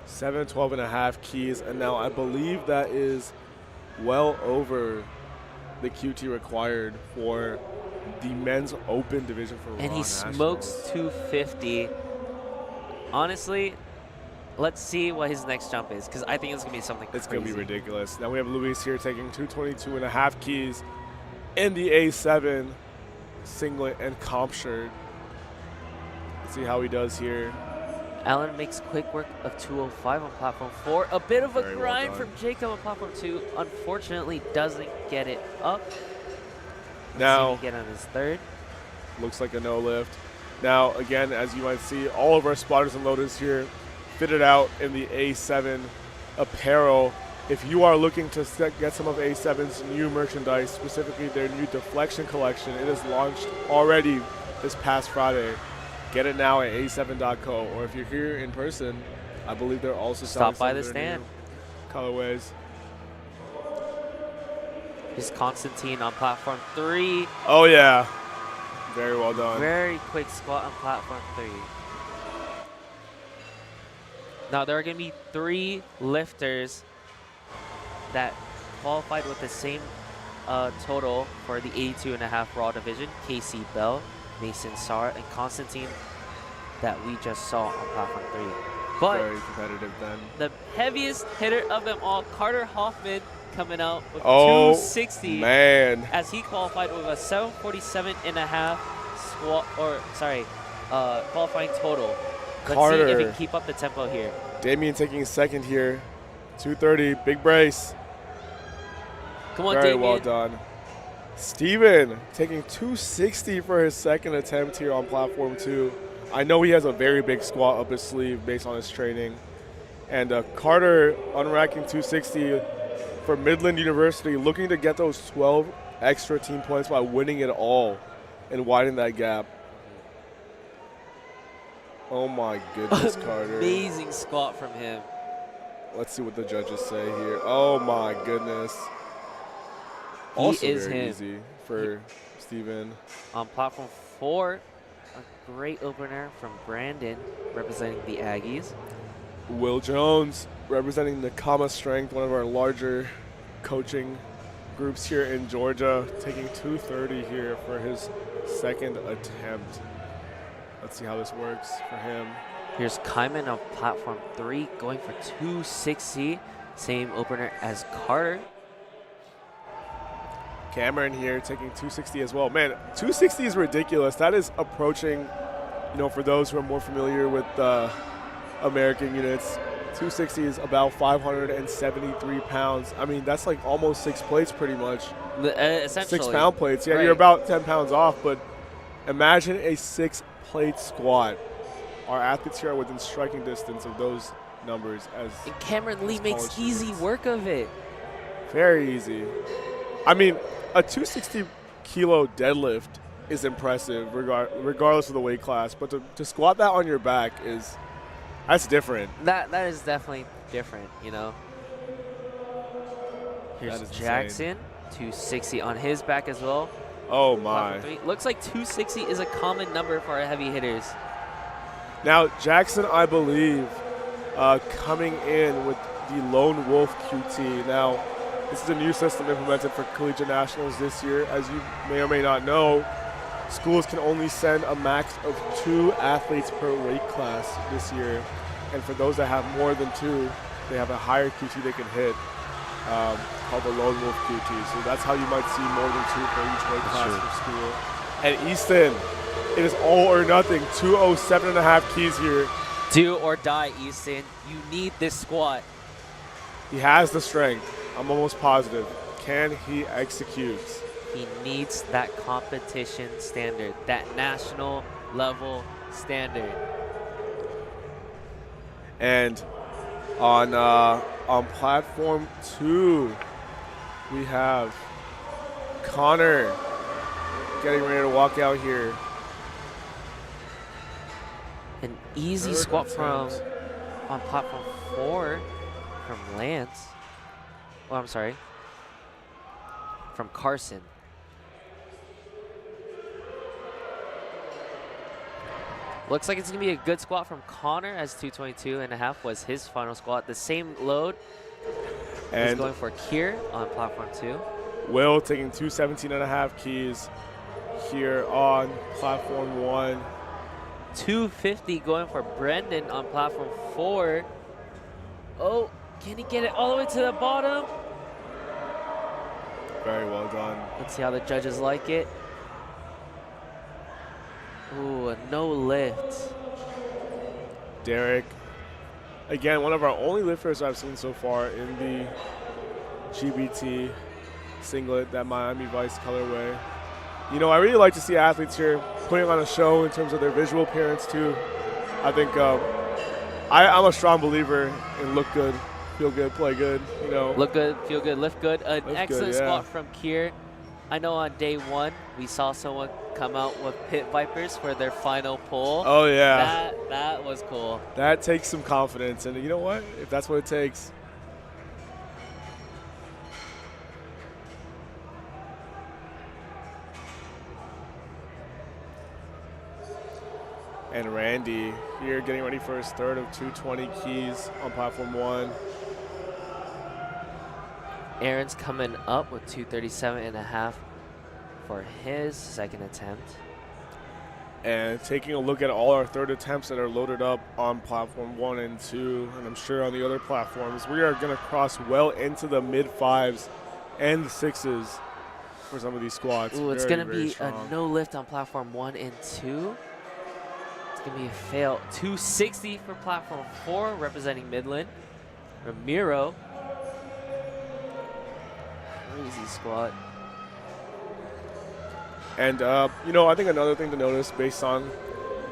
712.5 keys, and now I believe that is well over the QT required for the men's open division for Raw And he Nationals. smokes 250. Honestly, let's see what his next jump is, because I think it's going to be something It's crazy. going to be ridiculous. Now we have Luis here taking 222.5 keys in the A7 singlet and comp shirt. Let's see how he does here. Allen makes quick work of 205 on platform 4. A bit of a Very well grind done. from Jacob on platform 2. Unfortunately, doesn't get it up. Now, see if he get on his third. looks like a no lift. Now, again, as you might see, all of our spotters and loaders here fitted out in the A7 apparel. If you are looking to get some of A7's new merchandise, specifically their new deflection collection, it is launched already this past Friday. Get it now at a7.co, or if you're here in person, I believe they're also selling Stop by some the of their stand. new colorways. Here's Constantine on platform 3. Oh yeah, very well done. Very quick squat on platform 3. Now there are going to be 3 lifters that qualified with the same total for the 82.5 Raw division. Casey Bell, Mason Sarr, and Constantine that we just saw on platform 3. But Very competitive then. the heaviest hitter of them all, Carter Hoffman, coming out with Oh 260 man, as he qualified with a 747.5 squat, or sorry, qualifying total. Let's Carter. see if he can keep up the tempo here. Damien taking second here, 230, big brace. Come on, Very Damien. well done. Steven taking 260 for his second attempt here on platform 2. I know he has a very big squat up his sleeve based on his training. And Carter unracking 260 for Midland University, looking to get those 12 extra team points by winning it all and widen that gap. Oh my goodness, Carter. Amazing squat from him. Let's see what the judges say here. Oh my goodness. He Also is very him. easy for Steven. On platform 4, a great opener from Brandon, representing the Aggies. Will Jones representing Nakama Strength, one of our larger coaching groups here in Georgia, taking 230 here for his second attempt. Let's see how this works for him. Here's Kyman on platform 3, going for 260. Same opener as Carter. Cameron here taking 260 as well. Man, 260 is ridiculous. That is approaching, for those who are more familiar with American units, 260 is about 573 pounds. I mean, that's like almost 6 plates pretty much. Essentially. 6 pound plates. Yeah, Right. You're about 10 pounds off, but imagine a 6 plate squat. Our athletes here are within striking distance of those numbers. And Cameron Lee as makes college easy students. work of it. Very easy. I mean, a 260 kilo deadlift is impressive regardless of the weight class, but to squat that on your back that's different. That is definitely different, Here's That is Jackson, 260 on his back as well. Oh Platform my. 3. Looks like 260 is a common number for our heavy hitters. Now, Jackson, I believe, coming in with the Lone Wolf QT. Now, this is a new system implemented for Collegiate Nationals this year. As you may or may not know, schools can only send a max of 2 athletes per weight class this year. And for those that have more than 2, they have a higher QT they can hit, called the Lone Wolf QT. So that's how you might see more than 2 for each weight class for school. And Easton, it is all or nothing. 207.5 keys here. Do or die, Easton. You need this squat. He has the strength. I'm almost positive. Can he execute? He needs that competition standard, that national level standard. And on platform 2, we have Connor getting ready to walk out here. An easy Third squat from attempt. on platform 4 from Lance. Oh, I'm sorry. From Carson. Looks like it's going to be a good squat from Connor, as 222.5 was his final squat. The same load is And going for Kier on platform 2. Will taking 217.5 keys here on platform 1. 250 going for Brendan on platform 4. Oh, can he get it all the way to the bottom? Very well done. Let's see how the judges like it. Ooh, a no lift. Derek, again, one of our only lifters I've seen so far in the GBT singlet, that Miami Vice colorway. You know, I really like to see athletes here putting on a show in terms of their visual appearance too. I think I'm a strong believer in look good, feel good, play good, you know. Look good, feel good, lift good. An Lift excellent good, yeah. squat from Kier. I know on day 1, we saw someone come out with Pit Vipers for their final pull. Oh, yeah. That was cool. That takes some confidence, and you know what? If that's what it takes. And Randy here getting ready for his third of 220 keys on platform 1. Aaron's coming up with 237.5 for his second attempt. And taking a look at all our third attempts that are loaded up on platform 1 and 2, and I'm sure on the other platforms, we are going to cross well into the mid-5s and the 6s for some of these squats. Ooh, it's going to be strong. a no lift on platform 1 and 2. It's going to be a fail. 260 for platform 4, representing Midland. Ramiro. Crazy squat. And, you know, I think another thing to notice based on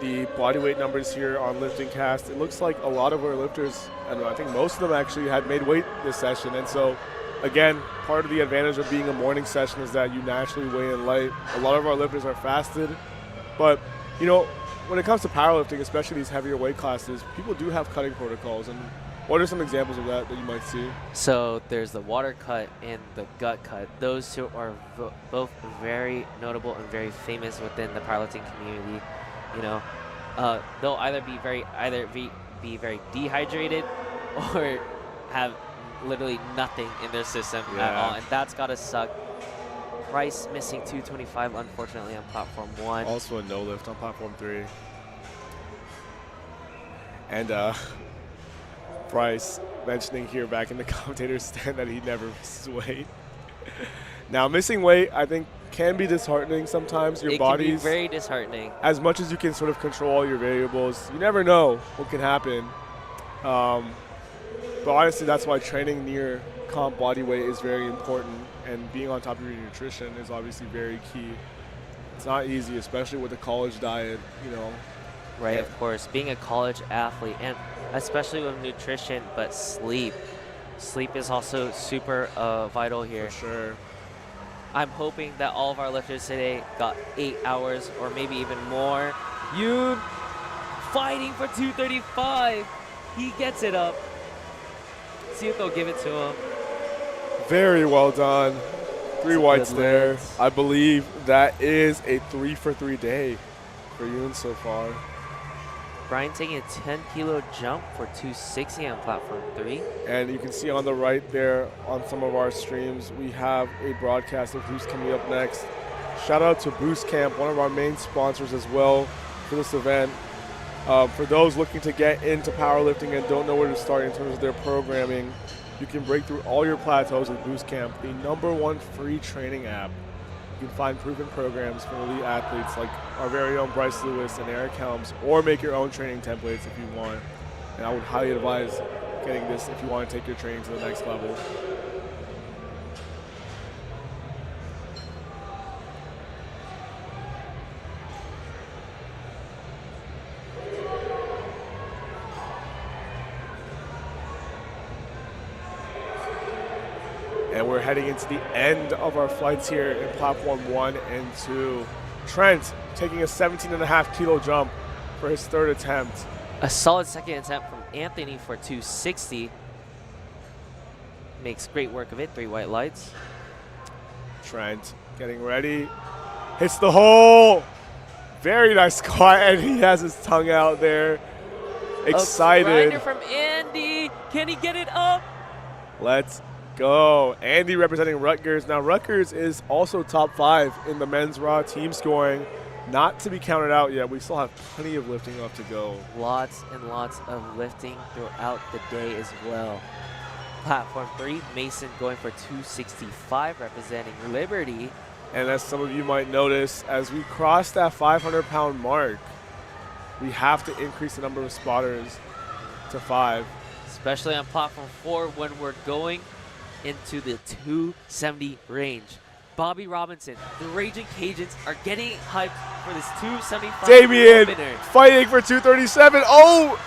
the body weight numbers here on LiftingCast, it looks like a lot of our lifters, and I think most of them actually had made weight this session. And so, again, part of the advantage of being a morning session is that you naturally weigh in light. A lot of our lifters are fasted. But, you know, when it comes to powerlifting, especially these heavier weight classes, people do have cutting protocols. And what are some examples of that you might see? So there's the water cut and the gut cut. Those two are both very notable and very famous within the powerlifting community. You know, they'll either be very dehydrated or have literally nothing in their system at all, and that's gotta suck. Price missing 225, unfortunately, on platform 1. Also a no lift on platform 3. And Bryce mentioning here back in the commentator's stand that he never misses weight. Now, missing weight, I think, can be disheartening sometimes. Your body's can be very disheartening. As much as you can sort of control all your variables, you never know what can happen. But honestly, that's why training near comp body weight is very important, and being on top of your nutrition is obviously very key. It's not easy, especially with the college diet, you know. Right, of course. Being a college athlete, and especially with nutrition, but sleep. Sleep is also super vital here. For sure. I'm hoping that all of our lifters today got 8 hours or maybe even more. Yoon fighting for 235. He gets it up. See if they'll give it to him. Very well done. 3 whites there. Lifts. I believe that is a 3-for-3 day for Yoon so far. Brian taking a 10-kilo jump for 260 on platform 3. And you can see on the right there on some of our streams, we have a broadcast of who's coming up next. Shout out to Boostcamp, one of our main sponsors as well for this event. For those looking to get into powerlifting and don't know where to start in terms of their programming, you can break through all your plateaus with Boostcamp, the #1 free training app. You can find proven programs from elite athletes like our very own Bryce Lewis and Eric Helms, or make your own training templates if you want. And I would highly advise getting this if you want to take your training to the next level. And we're heading into the end of our flights here in platform 1 and 2. Trent taking a 17.5 kilo jump for his third attempt. A solid second attempt from Anthony for 260. Makes great work of it. 3 white lights. Trent getting ready. Hits the hole. Very nice squat, and he has his tongue out there. Excited. A grinder from Andy. Can he get it up? Let's go. Andy representing Rutgers. Now, Rutgers is also top 5 in the men's raw team scoring. Not to be counted out yet. We still have plenty of lifting left to go. Lots and lots of lifting throughout the day as well. Platform 3, Mason going for 265, representing Liberty. And as some of you might notice, as we cross that 500-pound mark, we have to increase the number of spotters to 5. Especially on platform 4 when we're going into the 270 range. Bobby Robinson, the Raging Cajuns are getting hyped for this 275 Damien opener. fighting for 237. Oh!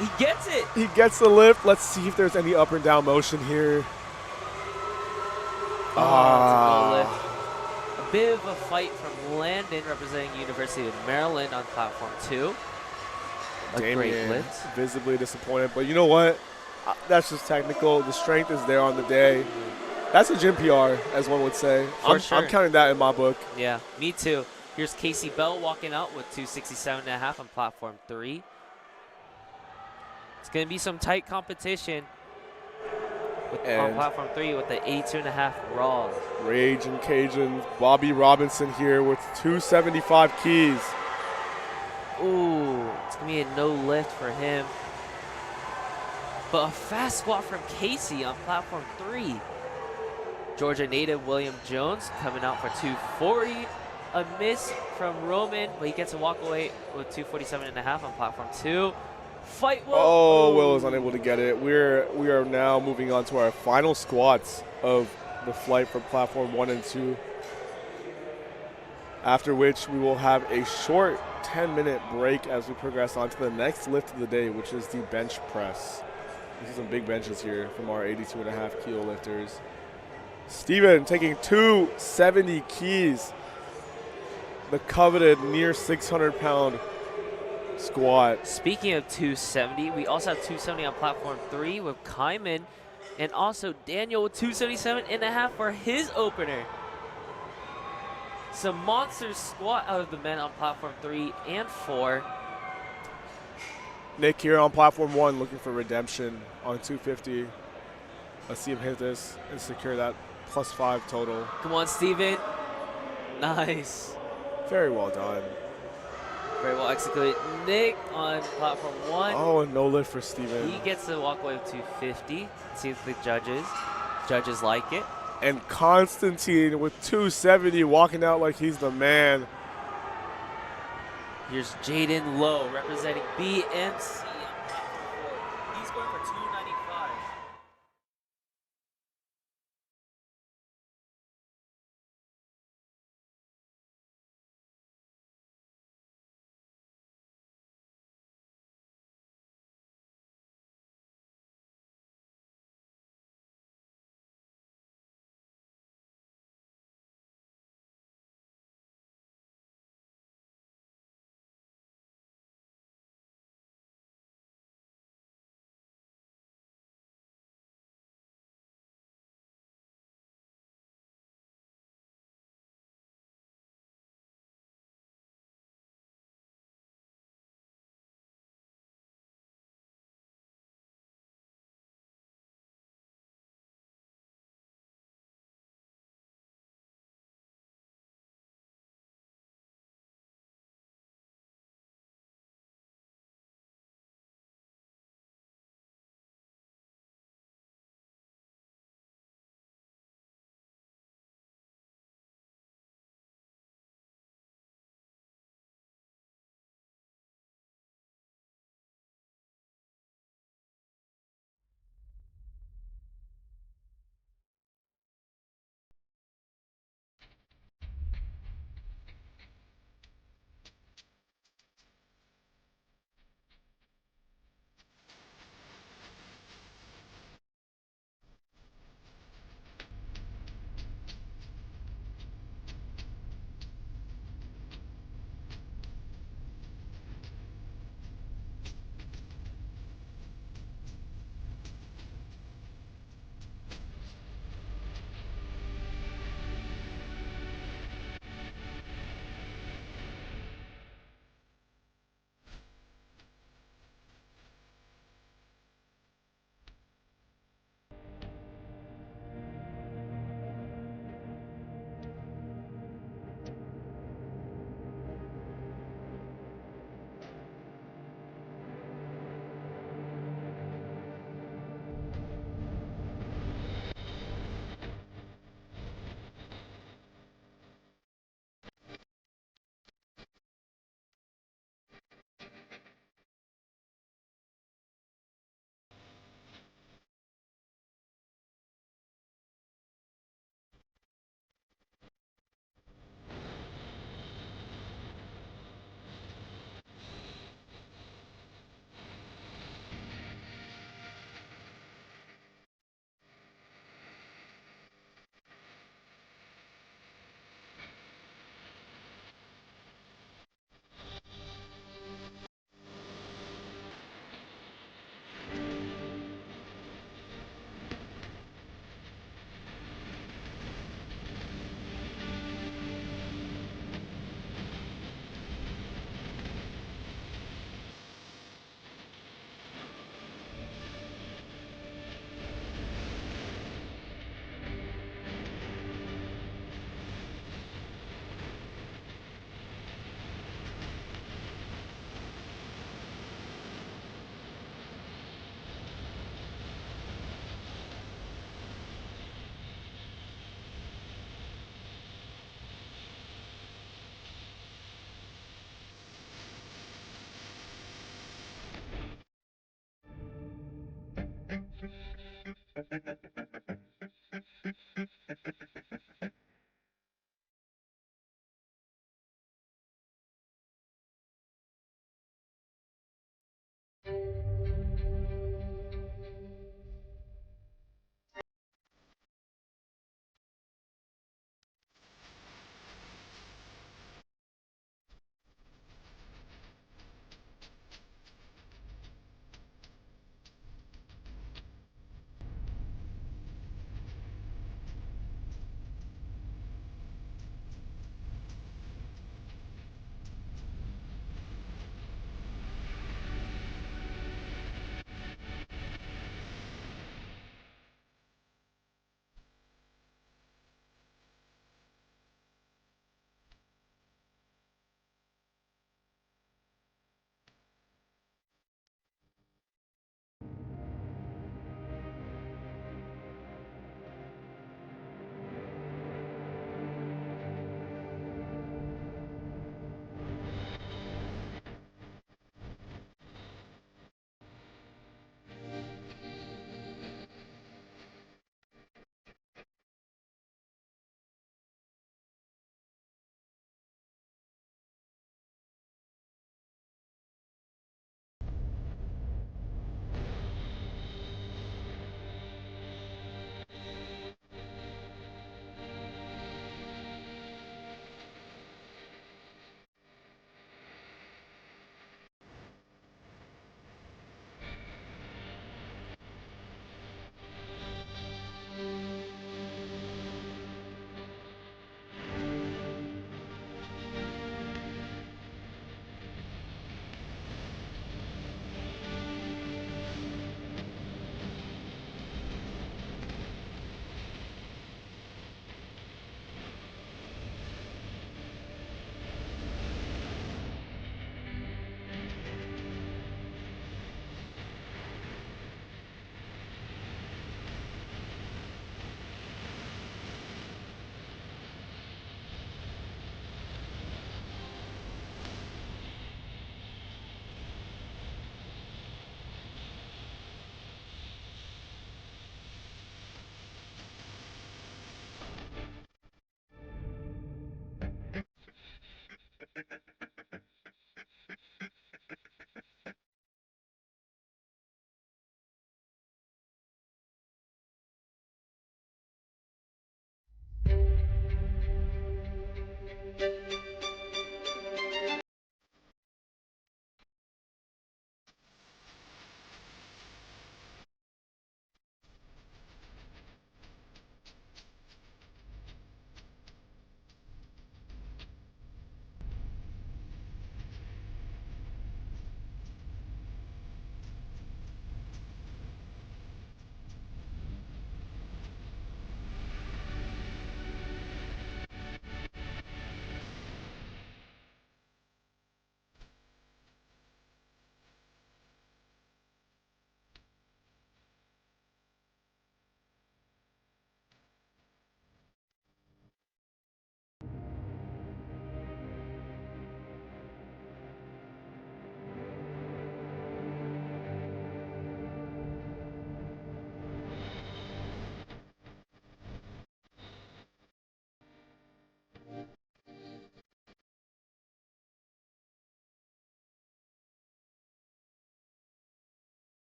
He gets it. He gets the lift. Let's see if there's any up and down motion here. That's a no lift. A bit of a fight from Landon, representing University of Maryland on platform 2. A Damien, great lift. visibly disappointed, but you know what? That's just technical. The strength is there on the day. That's a gym PR, as one would say. For sure. I'm counting that in my book. Yeah, me too. Here's Casey Bell walking out with 267.5 on platform 3. It's going to be some tight competition on platform 3 with the 82.5 raws. Rage and Cajuns. Bobby Robinson here with 275 keys. Ooh, it's going to be a no lift for him. But a fast squat from Casey on platform 3. Georgia native William Jones coming out for 240. A miss from Roman, but he gets a walk away with 247.5 on platform 2. Fight Will. Oh, Will is unable to get it. We are now moving on to our final squats of the flight from platform 1 and 2. After which we will have a short 10-minute break as we progress on to the next lift of the day, which is the bench press. You see some big benches here from our 82.5 kilo lifters. Steven taking 270 keys. The coveted near 600-pound squat. Speaking of 270, we also have 270 on platform 3 with Kyman, and also Daniel with 277.5 for his opener. Some monster squat out of the men on platform 3 and 4. Nick here on platform 1 looking for redemption on 250. Let's see him hit this and secure that +5 total. Come on, Steven. Nice. Very well done. Very well executed. Nick on platform 1. Oh, and no lift for Steven. He gets to walk away with 250. See if the judges like it. And Constantine with 270 walking out like he's the man. Here's Jaden Lowe representing BMC. He's going for 295.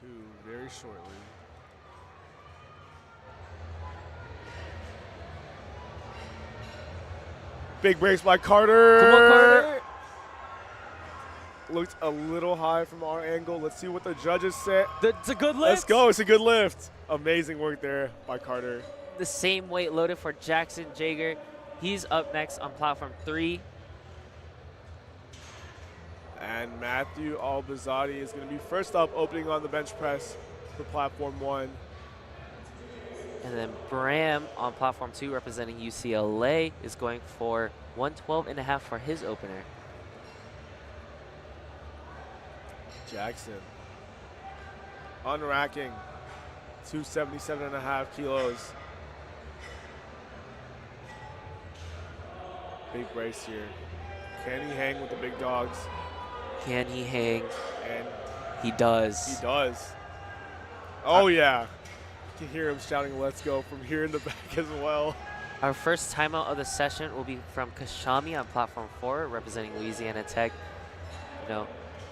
2 very shortly. Big brace by Carter. Come on, Carter. Looked a little high from our angle. Let's see what the judges say. It's a good lift. Let's go. It's a good lift. Amazing work there by Carter. The same weight loaded for Jackson Jager. He's up next on platform 3. And Matthew Albazadi is going to be first up, opening on the bench press for platform 1. And then Bram on platform 2, representing UCLA, is going for 112.5 for his opener. Jackson unracking 277.5 kilos. Big brace here. Can he hang with the big dogs? Can he hang? And he does. He does. Oh yeah. You can hear him shouting "Let's go" from here in the back as well. Our first timeout of the session will be from Kashami on platform 4, representing Louisiana Tech. You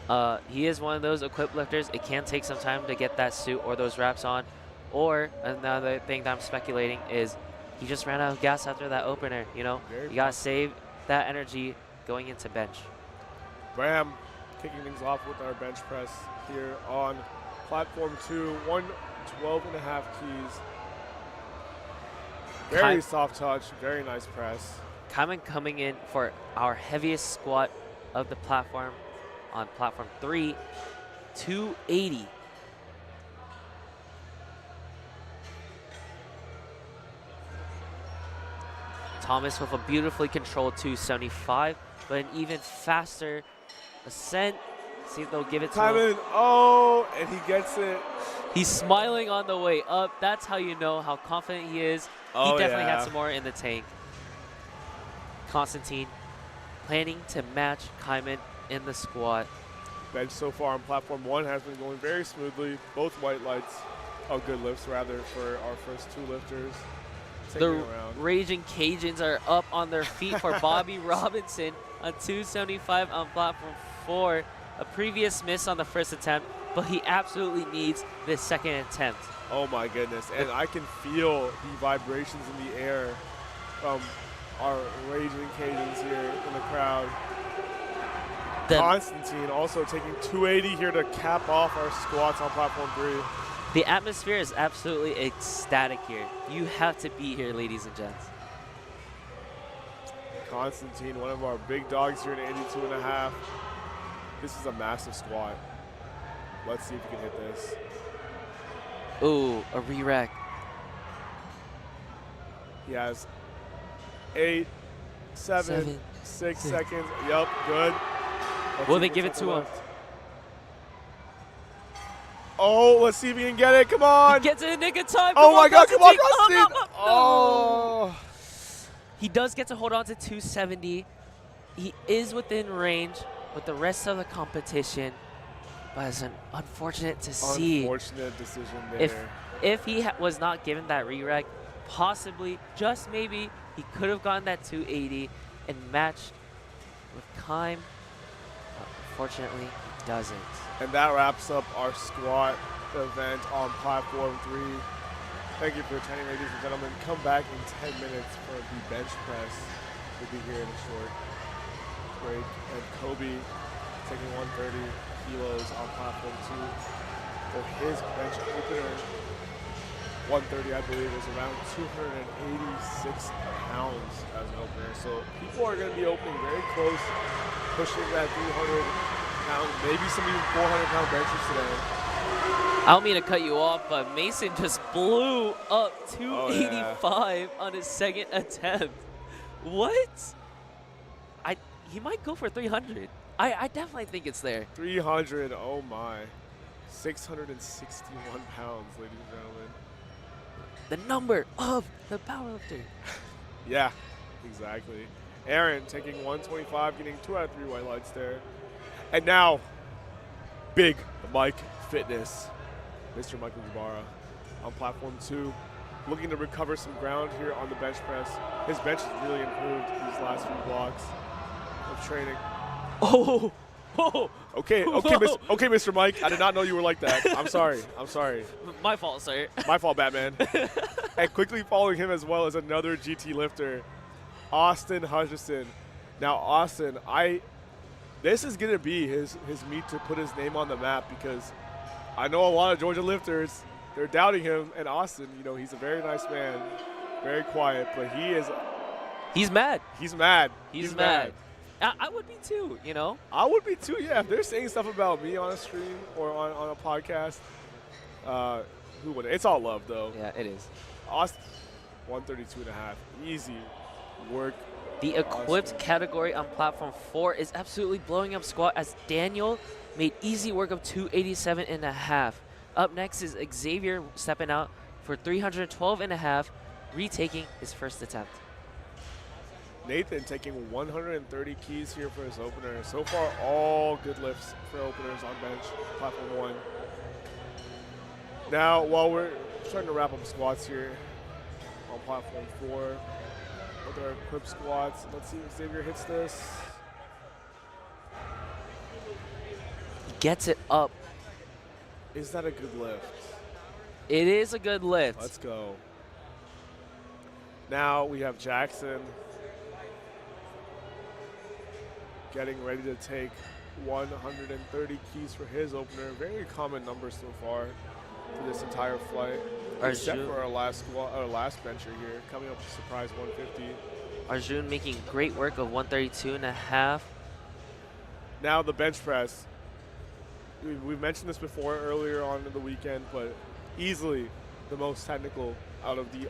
know, he is one of those equipped lifters. It can take some time to get that suit or those wraps on. Or another thing that I'm speculating is he just ran out of gas after that opener. You know, you gotta save that energy going into bench. Bram kicking things off with our bench press here on platform 2, 112.5 keys. Very soft touch, very nice press. Kyman coming in for our heaviest squat of the platform on platform 3, 280. Thomas with a beautifully controlled 275, but an even faster ascent. See if they'll give it to him. Oh, and he gets it. He's smiling on the way up. That's how you know how confident he is. Oh, he definitely had some more in the tank. Constantine planning to match Kyman in the squat. Bench so far on platform 1 has been going very smoothly. Both white lights, good lifts rather, for our first 2 lifters. The Raging Cajuns are up on their feet for Bobby Robinson on 275 on platform 4. A previous miss on the first attempt, but he absolutely needs this second attempt. Oh my goodness, and I can feel the vibrations in the air from our Raging Cajuns here in the crowd. Constantine also taking 280 here to cap off our squats on platform 3. The atmosphere is absolutely ecstatic here. You have to be here, ladies and gents. Constantine, one of our big dogs here at 82.5. This is a massive squat. Let's see if we can hit this. Ooh, a re-rack. He has 8, 7, 6 seconds. Yup, good. Will they give it to him? Oh, let's see if he can get it. Come on. He gets it in nick of time. Oh my God, come on, Constantine. Oh. He does get to hold on to 270. He is within range with the rest of the competition, but it's unfortunate to see. Unfortunate decision there. If he was not given that re-rack, possibly, just maybe, he could have gotten that 280 and matched with Kym. Unfortunately, he doesn't. And that wraps up our squat event on platform 3. Thank you for attending, ladies and gentlemen. Come back in 10 minutes for the bench press. We'll be here in a short break. And Kobe taking 130 kilos on platform 2 for his bench opener. 130, I believe, is around 286 pounds as an opener. So people are going to be opening very close, pushing that 300-pound, maybe some even 400-pound benches today. I don't mean to cut you off, but Mason just blew up 285 on his second attempt. What? He might go for 300. I definitely think it's there. 300, oh my. 661 pounds, ladies and gentlemen. The number of the powerlifter. Yeah, exactly. Aaron taking 125, getting 2 out of 3 white lights there. And now, Big Mike Fitness, Mr. Michael Guevara on platform 2, looking to recover some ground here on the bench press. His bench has really improved these last few blocks of training. Oh, Whoa. Okay, Mr. Mike. I did not know you were like that. I'm sorry. My fault, sir. My fault, Batman. And quickly following him as well is another GT lifter, Austin Hutchison. Now, Austin, this is going to be his meet to put his name on the map, because I know a lot of Georgia lifters, they're doubting him. And Austin, he's a very nice man, very quiet, but He's mad. He's mad. He's mad. I would be too, I would be too, yeah. If they're saying stuff about me on a stream or on a podcast, who would? It's all love, though. Yeah, it is. Austin, 132.5. Easy work. The equipped category on platform 4 is absolutely blowing up squat, as Daniel made easy work of 287.5. Up next is Xavier stepping out for 312.5, retaking his first attempt. Nathan taking 130 keys here for his opener. So far, all good lifts for openers on bench, platform 1. Now, while we're starting to wrap up squats here on platform 4 with our equipped squats, let's see if Xavier hits this. He gets it up. Is that a good lift? It is a good lift. Let's go. Now we have Jackson getting ready to take 130 keys for his opener. Very common number so far for this entire flight, except for our last bencher here, coming up to surprise 150. Arjun making great work of 132.5. Now the bench press. We've mentioned this before earlier on in the weekend, but easily the most technical out of the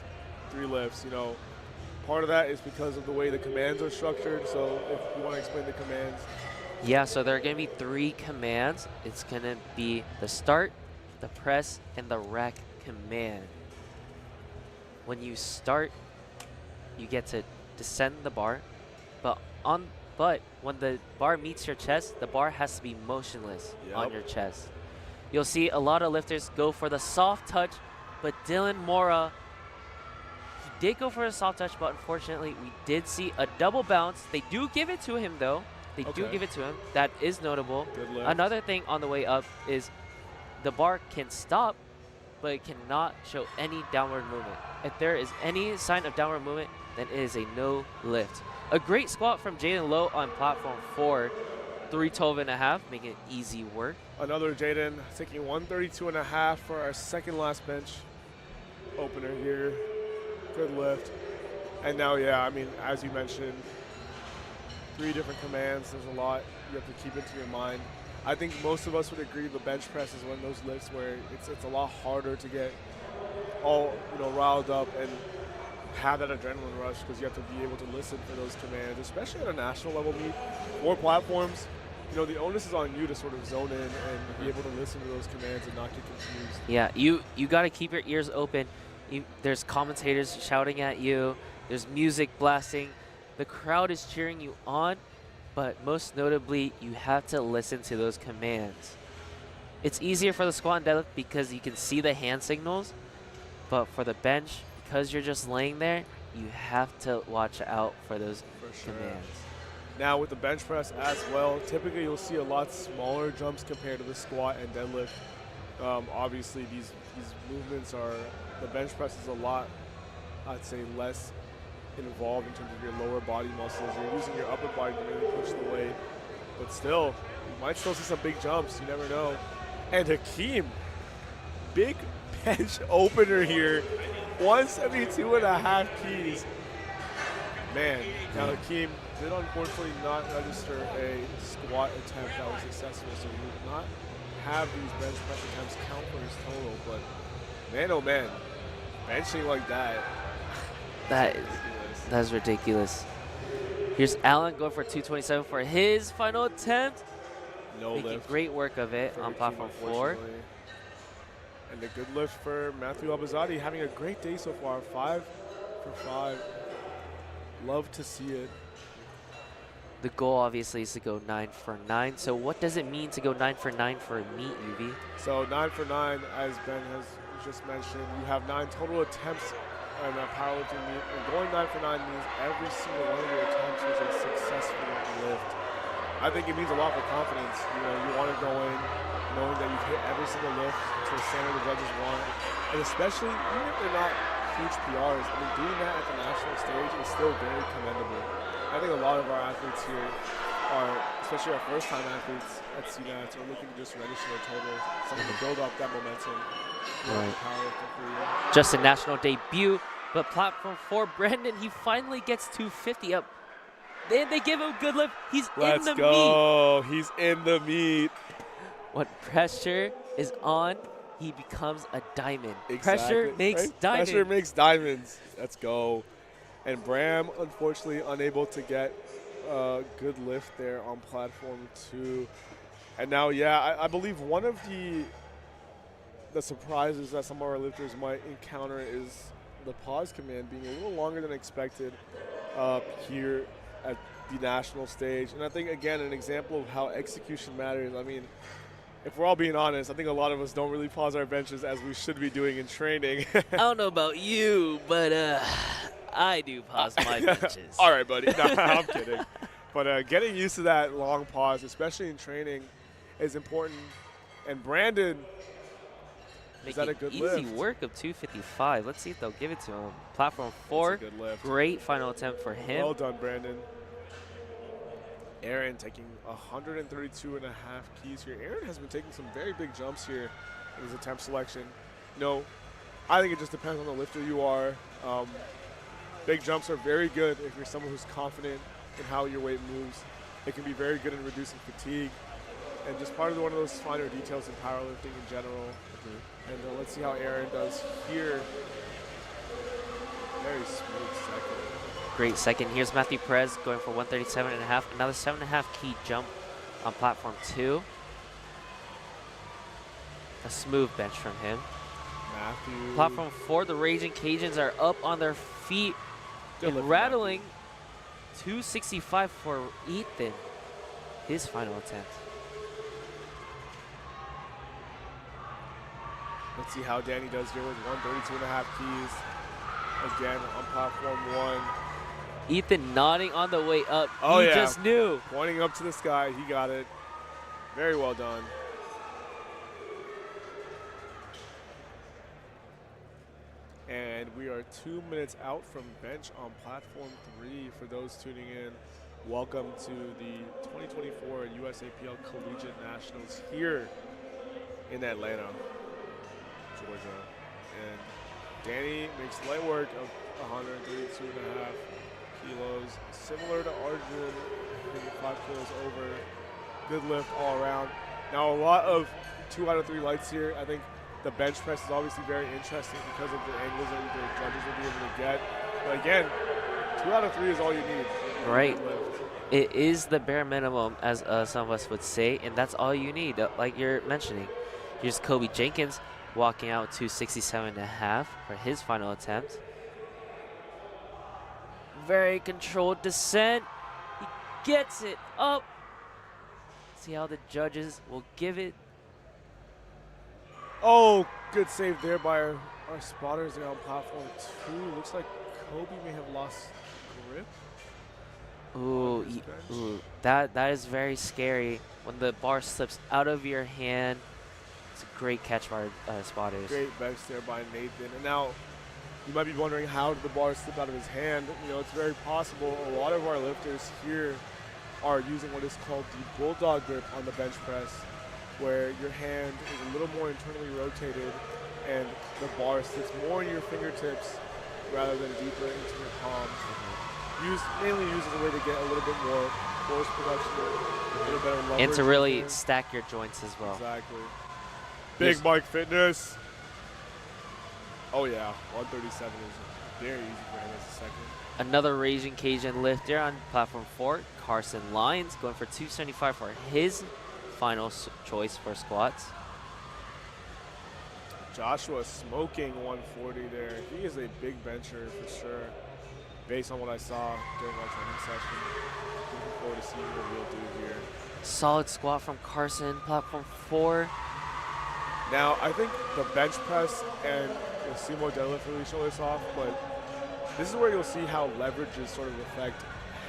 3 lifts. Part of that is because of the way the commands are structured. So if you want to explain the commands. Yeah, so there are going to be 3 commands. It's going to be the start, the press, and the rack command. When you start, you get to descend the bar, but when the bar meets your chest, the bar has to be motionless on your chest. You'll see a lot of lifters go for the soft touch, but Dylan Mora, he did go for a soft touch, but unfortunately we did see a double bounce. They do give it to him, though. They do give it to him. That is notable. Another thing on the way up is the bar can stop, but it cannot show any downward movement. If there is any sign of downward movement, then it is a no lift. A great squat from Jaden Lowe on platform 4, 312.5, making it easy work. Another Jaden taking 132.5 for our second last bench opener here. Good lift. And now, as you mentioned, 3 different commands. There's a lot you have to keep into your mind. I think most of us would agree the bench press is one of those lifts where it's a lot harder to get all riled up and have that adrenaline rush, because you have to be able to listen for those commands, especially at a national level meet or platforms. The onus is on you to sort of zone in and be able to listen to those commands and not get confused. Yeah, you got to keep your ears open. There's commentators shouting at you. There's music blasting. The crowd is cheering you on, but most notably, you have to listen to those commands. It's easier for the squat and deadlift because you can see the hand signals, but for the bench, because you're just laying there, you have to watch out for those commands. Now with the bench press as well, typically you'll see a lot smaller jumps compared to the squat and deadlift. Obviously these movements the bench press is a lot, I'd say, less involved in terms of your lower body muscles. You're using your upper body to really push the weight, but still, you might still see some big jumps, you never know. And Hakeem, big bench opener here, 172.5 keys. Man, now Hakeem did unfortunately not register a squat attempt that was successful, so he would not have these bench press attempts count for his total, but man, oh man, benching like that. That's ridiculous. Here's Alan going for 227 for his final attempt. No making lift. Great work of it on platform 4. And a good lift for Matthew Abazadi, having a great day so far. 5 for 5. Love to see it. The goal obviously is to go 9 for 9. So what does it mean to go 9 for 9 for a meet, UV? So 9 for 9, as Ben has just mentioned, you have 9 total attempts in a powerlifting meet. And going 9 for 9 means every single one of your attempts was a successful lift. I think it means a lot for confidence. You know, you want to go in knowing that you've hit every single lift to a standard the judges want, and especially even if they're not huge PRs. I mean, doing that at the national stage is still very commendable. I think a lot of our athletes here are, especially our first-time athletes at CNATs, are looking to just register their totals, something to build up that momentum. Right. Powerlifting career. Just a national debut, but platform 4, Brandon, he finally gets 250 up. Then they give him a good lift. He's in the meat. Let's go. He's in the meat. When pressure is on, he becomes a diamond. Exactly. Pressure makes diamonds. Pressure makes diamonds. Let's go. And Bram, unfortunately, unable to get a good lift there on platform 2. And now, yeah, I believe one of the surprises that some of our lifters might encounter is the pause command being a little longer than expected here at the national stage. And I think, again, an example of how execution matters. I mean, if we're all being honest, I think a lot of us don't really pause our benches as we should be doing in training. I don't know about you, but I do pause my benches. All right, buddy. No, I'm kidding. But getting used to that long pause, especially in training, is important. And Brandon, is that a good easy lift? work of 255. Let's see if they'll give it to him. Platform 4, That's a good lift. great final attempt for him. Well done, Brandon. Aaron taking 132.5 keys here. Aaron has been taking some very big jumps here in his attempt selection. No, I think it just depends on the lifter you are. Big jumps are very good if you're someone who's confident in how your weight moves. It can be very good in reducing fatigue and just part of one of those finer details in powerlifting in general. And let's see how Aaron does here. Very smooth second. Great second. Here's Matthew Perez going for 137.5. Another 7.5 key jump on platform 2. A smooth bench from him. Matthew. Platform 4, the Raging Cajuns are up on their feet Good lift and from rattling. 265 for Ethan. His final attempt. Let's see how Danny does here with 132.5 keys. Again, on platform 1. Ethan nodding on the way up. Oh, he yeah. just knew. Pointing up to the sky. He got it. Very well done. And we are 2 minutes out from bench on platform 3. For those tuning in, welcome to the 2024 USAPL Collegiate Nationals here in Atlanta, Georgia. And Danny makes light work of 132.5 kilos, similar to Arjun, maybe 5 kilos over. Good lift all around. Now a lot of 2 out of 3 lights here. I think the bench press is obviously very interesting because of the angles that the judges will be able to get. But again, 2 out of 3 is all you need. Right. It is the bare minimum, as some of us would say, and that's all you need, like you're mentioning. Here's Kobe Jenkins walking out to 67.5 for his final attempt. Very controlled descent. He gets it up. See how the judges will give it. Oh, good save there by our spotters there on platform 2. Looks like Kobe may have lost grip. Ooh, that is very scary when the bar slips out of your hand. It's a great catch by our spotters. Great bench there by Nathan. And now you might be wondering, how did the bar slip out of his hand? You know, it's very possible. A lot of our lifters here are using what is called the bulldog grip on the bench press, where your hand is a little more internally rotated and the bar sits more in your fingertips rather than deeper into your palm. Mainly used as a way to get a little bit more force production, a little better leverage. And to really stack your joints as well. Exactly. Big Mike Fitness. Oh yeah, 137 is very easy for him as a second. Another Raging Cajun lifter on platform 4, Carson Lyons, going for 275 for his final choice for squats. Joshua smoking 140 there. He is a big bencher for sure, based on what I saw during our training session. Looking forward to seeing what he'll do here. Solid squat from Carson, platform 4. Now, I think the bench press and the sumo deadlift really show this off, but this is where you'll see how leverages sort of affect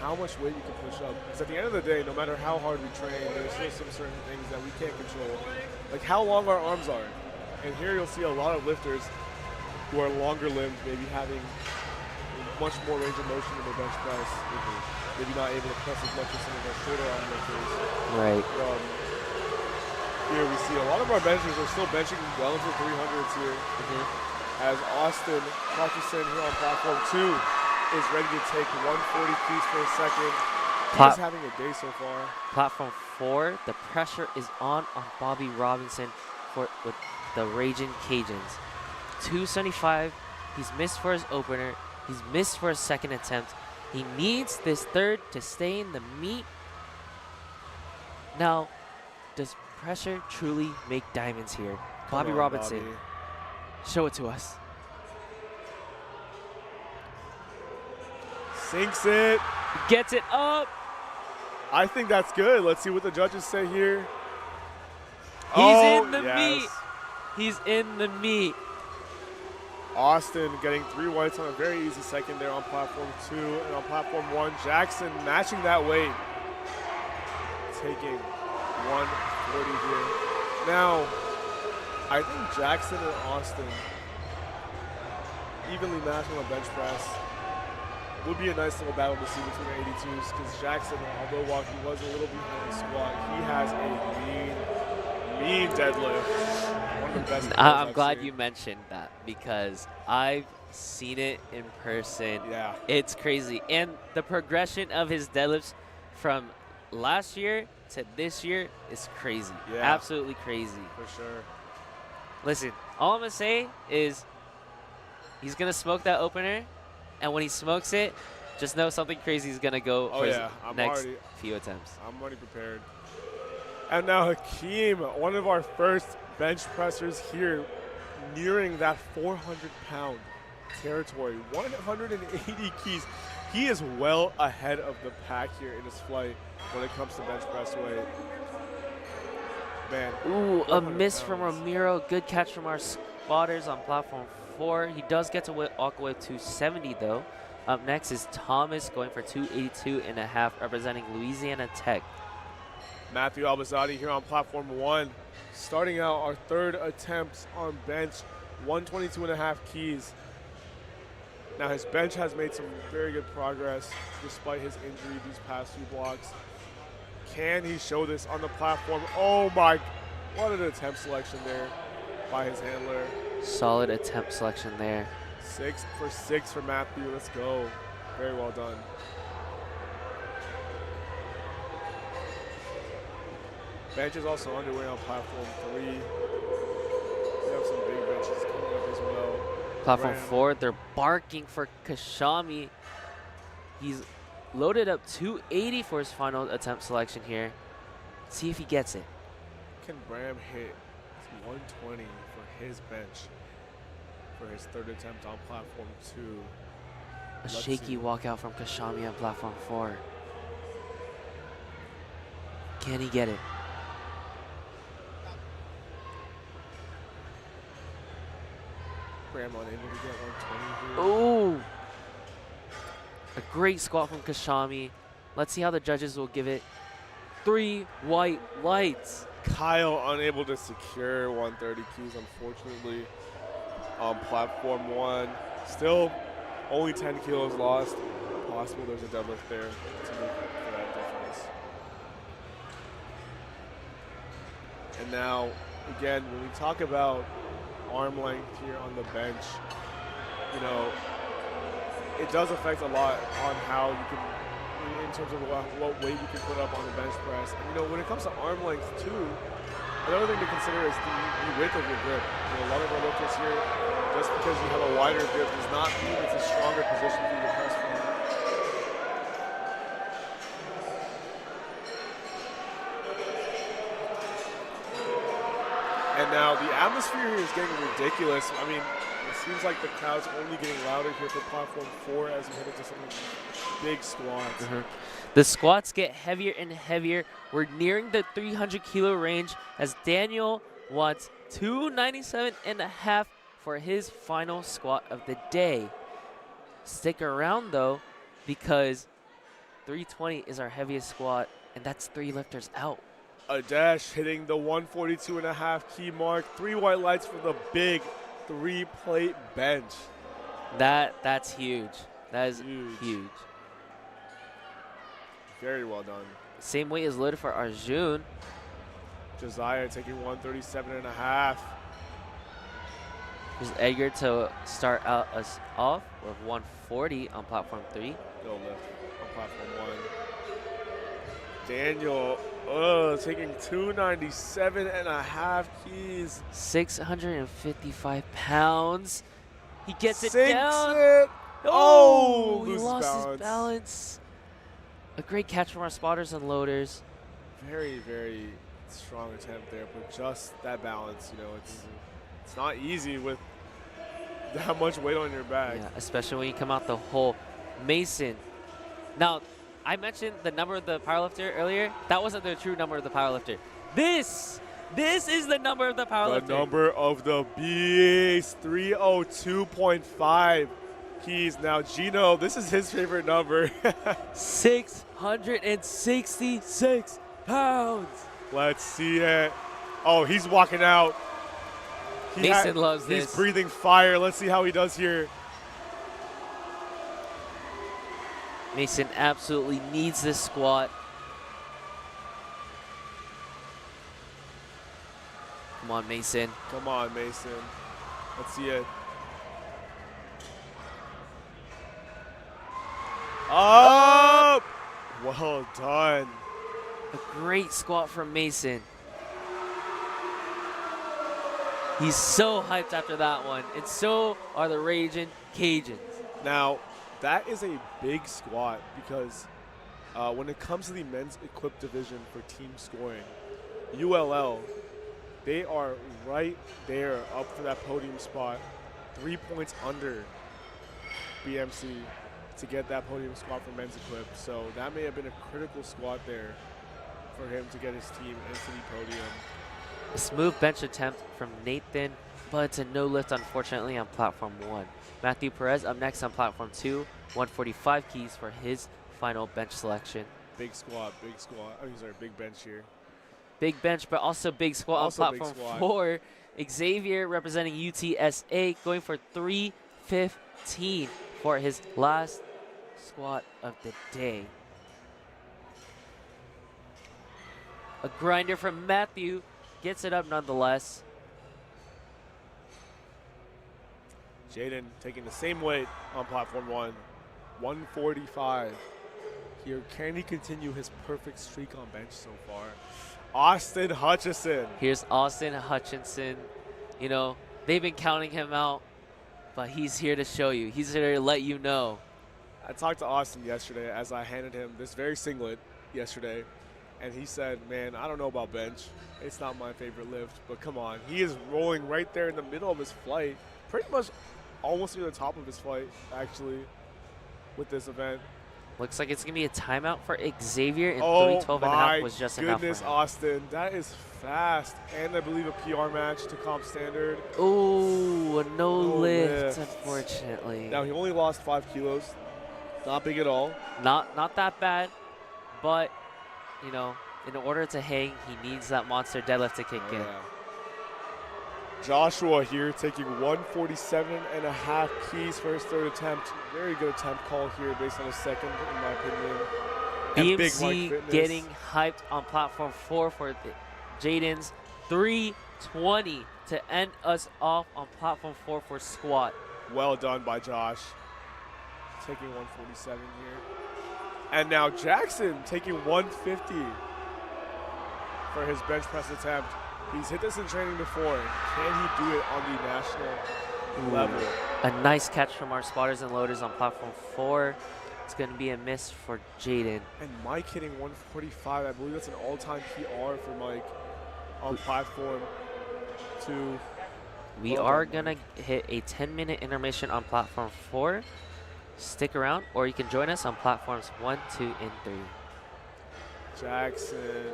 how much weight you can push up. Because at the end of the day, no matter how hard we train, there's still some certain things that we can't control, like how long our arms are. And here you'll see a lot of lifters who are longer limbed, maybe having much more range of motion in their bench press. Maybe not able to press as much as some of our shorter arm lifters. Right. Here we see a lot of our benchers are still benching well into the 300s here. As Austin Hutchison here on platform 2 is ready to take 140 keys for a second. He's having a day so far. Platform 4, the pressure is on Bobby Robinson with the Raging Cajuns. 275, he's missed for his opener. He's missed for his second attempt. He needs this third to stay in the meet. Now, does pressure truly make diamonds here? Bobby Robinson, show it to us. Sinks it. Gets it up. I think that's good. Let's see what the judges say here. He's in the meet. He's in the meet. Austin getting 3 whites on a very easy second there on platform 2. And on platform 1, Jackson matching that weight. Taking 140 here. Now, I think Jackson and Austin evenly matched on the bench press. Would be a nice little battle to see between the 82s, because Jackson, although while he was a little behind the squat, he has a mean deadlift. One of the best. I'm glad you mentioned that, because I've seen it in person. Yeah. It's crazy. And the progression of his deadlifts from last year to this year is crazy. Yeah. Absolutely crazy. For sure. Listen, all I'm going to say is he's going to smoke that opener, and when he smokes it, just know something crazy is going to go for his next few attempts. I'm already prepared. And now Hakeem, one of our first bench pressers here, nearing that 400-pound territory. 180 keys. He is well ahead of the pack here in his flight when it comes to bench press weight. Man. Ooh, a miss from Ramiro. Good catch from our spotters on platform 4. He does get to walk away with 270 though. Up next is Thomas going for 282.5, representing Louisiana Tech. Matthew Albazadi here on platform 1, starting out our third attempt on bench, 122.5 keys. Now his bench has made some very good progress despite his injury these past few blocks. Can he show this on the platform? Oh my, what an attempt selection there by his handler. Solid attempt selection there. 6 for 6 for Matthew, let's go. Very well done. Bench is also underway on platform 3. We have some big benches coming up as well. Platform 4, they're barking for Kashami. He's loaded up 280 for his final attempt selection here. See if he gets it. Can Bram hit 120 for his bench for his third attempt on platform 2? A shaky walkout from Kashami on platform 4. Can he get it? Bram unable to get 120 here. Ooh! A great squat from Kashami. Let's see how the judges will give it. 3 white lights. Kyle unable to secure 130 keys, unfortunately, on platform 1. Still only 10 kilos lost. Possible there's a deadlift there to make up for that difference. And now, again, when we talk about arm length here on the bench, you know, it does affect a lot on how you can, in terms of what weight you can put up on the bench press. And, you know, when it comes to arm length too, another thing to consider is the width of your grip. You know, a lot of our lifters here, just because you have a wider grip does not mean it's a stronger position for you to press from. And now the atmosphere here is getting ridiculous. I mean, it seems like the crowd's only getting louder here for platform 4 as we head into some big squats. The squats get heavier and heavier. We're nearing the 300 kilo range as Daniel wants 297.5 for his final squat of the day. Stick around though, because 320 is our heaviest squat, and that's 3 lifters out. Adesh hitting the 142.5 key mark. 3 white lights for the big 3-plate bench. That's huge. That is huge. Very well done. Same weight is loaded for Arjun. Josiah taking 137.5. Here's Edgar to start us off with 140 on platform 3. Go lift on platform 1. Daniel taking 297.5 keys. 655 pounds. He gets it Sinks down. It. Oh, he loses lost his balance. A great catch from our spotters and loaders. Very, very strong attempt there, but just that balance, you know, it's not easy with that much weight on your back. Yeah, especially when you come out the hole. Mason. Now, I mentioned the number of the powerlifter earlier. That wasn't the true number of the powerlifter. This is the number of the powerlifter. The number of the beast, 302.5 keys. Now, Gino, this is his favorite number. 666 pounds. Let's see it. Oh, he's walking out. Mason loves this. He's breathing fire. Let's see how he does here. Mason absolutely needs this squat. Come on, Mason. Come on, Mason. Let's see it. Up! Well done. A great squat from Mason. He's so hyped after that one, and so are the Raging Cajuns. Now, that is a big squat because when it comes to the men's equipped division for team scoring, ULL, they are right there up for that podium spot, 3 points under BMC to get that podium spot for men's equipped. So that may have been a critical squat there for him to get his team into the podium. A smooth bench attempt from Nathan, but it's a no lift, unfortunately, on platform 1. Matthew Perez up next on platform 2, 145 keys for his final bench selection. Big squat, big squat. Oh, sorry, big bench here. Big bench, but also big squat also on platform 4. Xavier representing UTSA going for 315 for his last squat of the day. A grinder from Matthew gets it up nonetheless. Jaden taking the same weight on platform 1, 145. Here, can he continue his perfect streak on bench so far? Austin Hutchison. Here's Austin Hutchinson. You know, they've been counting him out, but he's here to show you. He's here to let you know. I talked to Austin yesterday as I handed him this very singlet yesterday, and he said, man, I don't know about bench. It's not my favorite lift, but come on. He is rolling right there in the middle of his flight, pretty much almost near the top of his flight, actually, with this event. Looks like it's going to be a timeout for Xavier, and 312.5 was just enough for him. Goodness, Austin. That is fast. And I believe a PR match to comp standard. Ooh, a no lift, unfortunately. Now, he only lost 5 kilos. Not big at all. Not that bad, but, you know, in order to hang, he needs that monster deadlift to kick in. Yeah. Joshua here taking 147.5 keys for his 3rd attempt. Very good attempt call here based on his 2nd, in my opinion. BMC getting hyped on platform 4 for Jaden's 320 to end us off on platform 4 for squat. Well done by Josh. Taking 147 here. And now Jackson taking 150 for his bench press attempt. He's hit this in training before. Can he do it on the national level? A nice catch from our spotters and loaders on platform 4. It's going to be a miss for Jaden. And Mike hitting 145. I believe that's an all-time PR for Mike on platform 2. We are going to hit a 10-minute intermission on platform 4. Stick around, or you can join us on platforms 1, 2, and 3. Jackson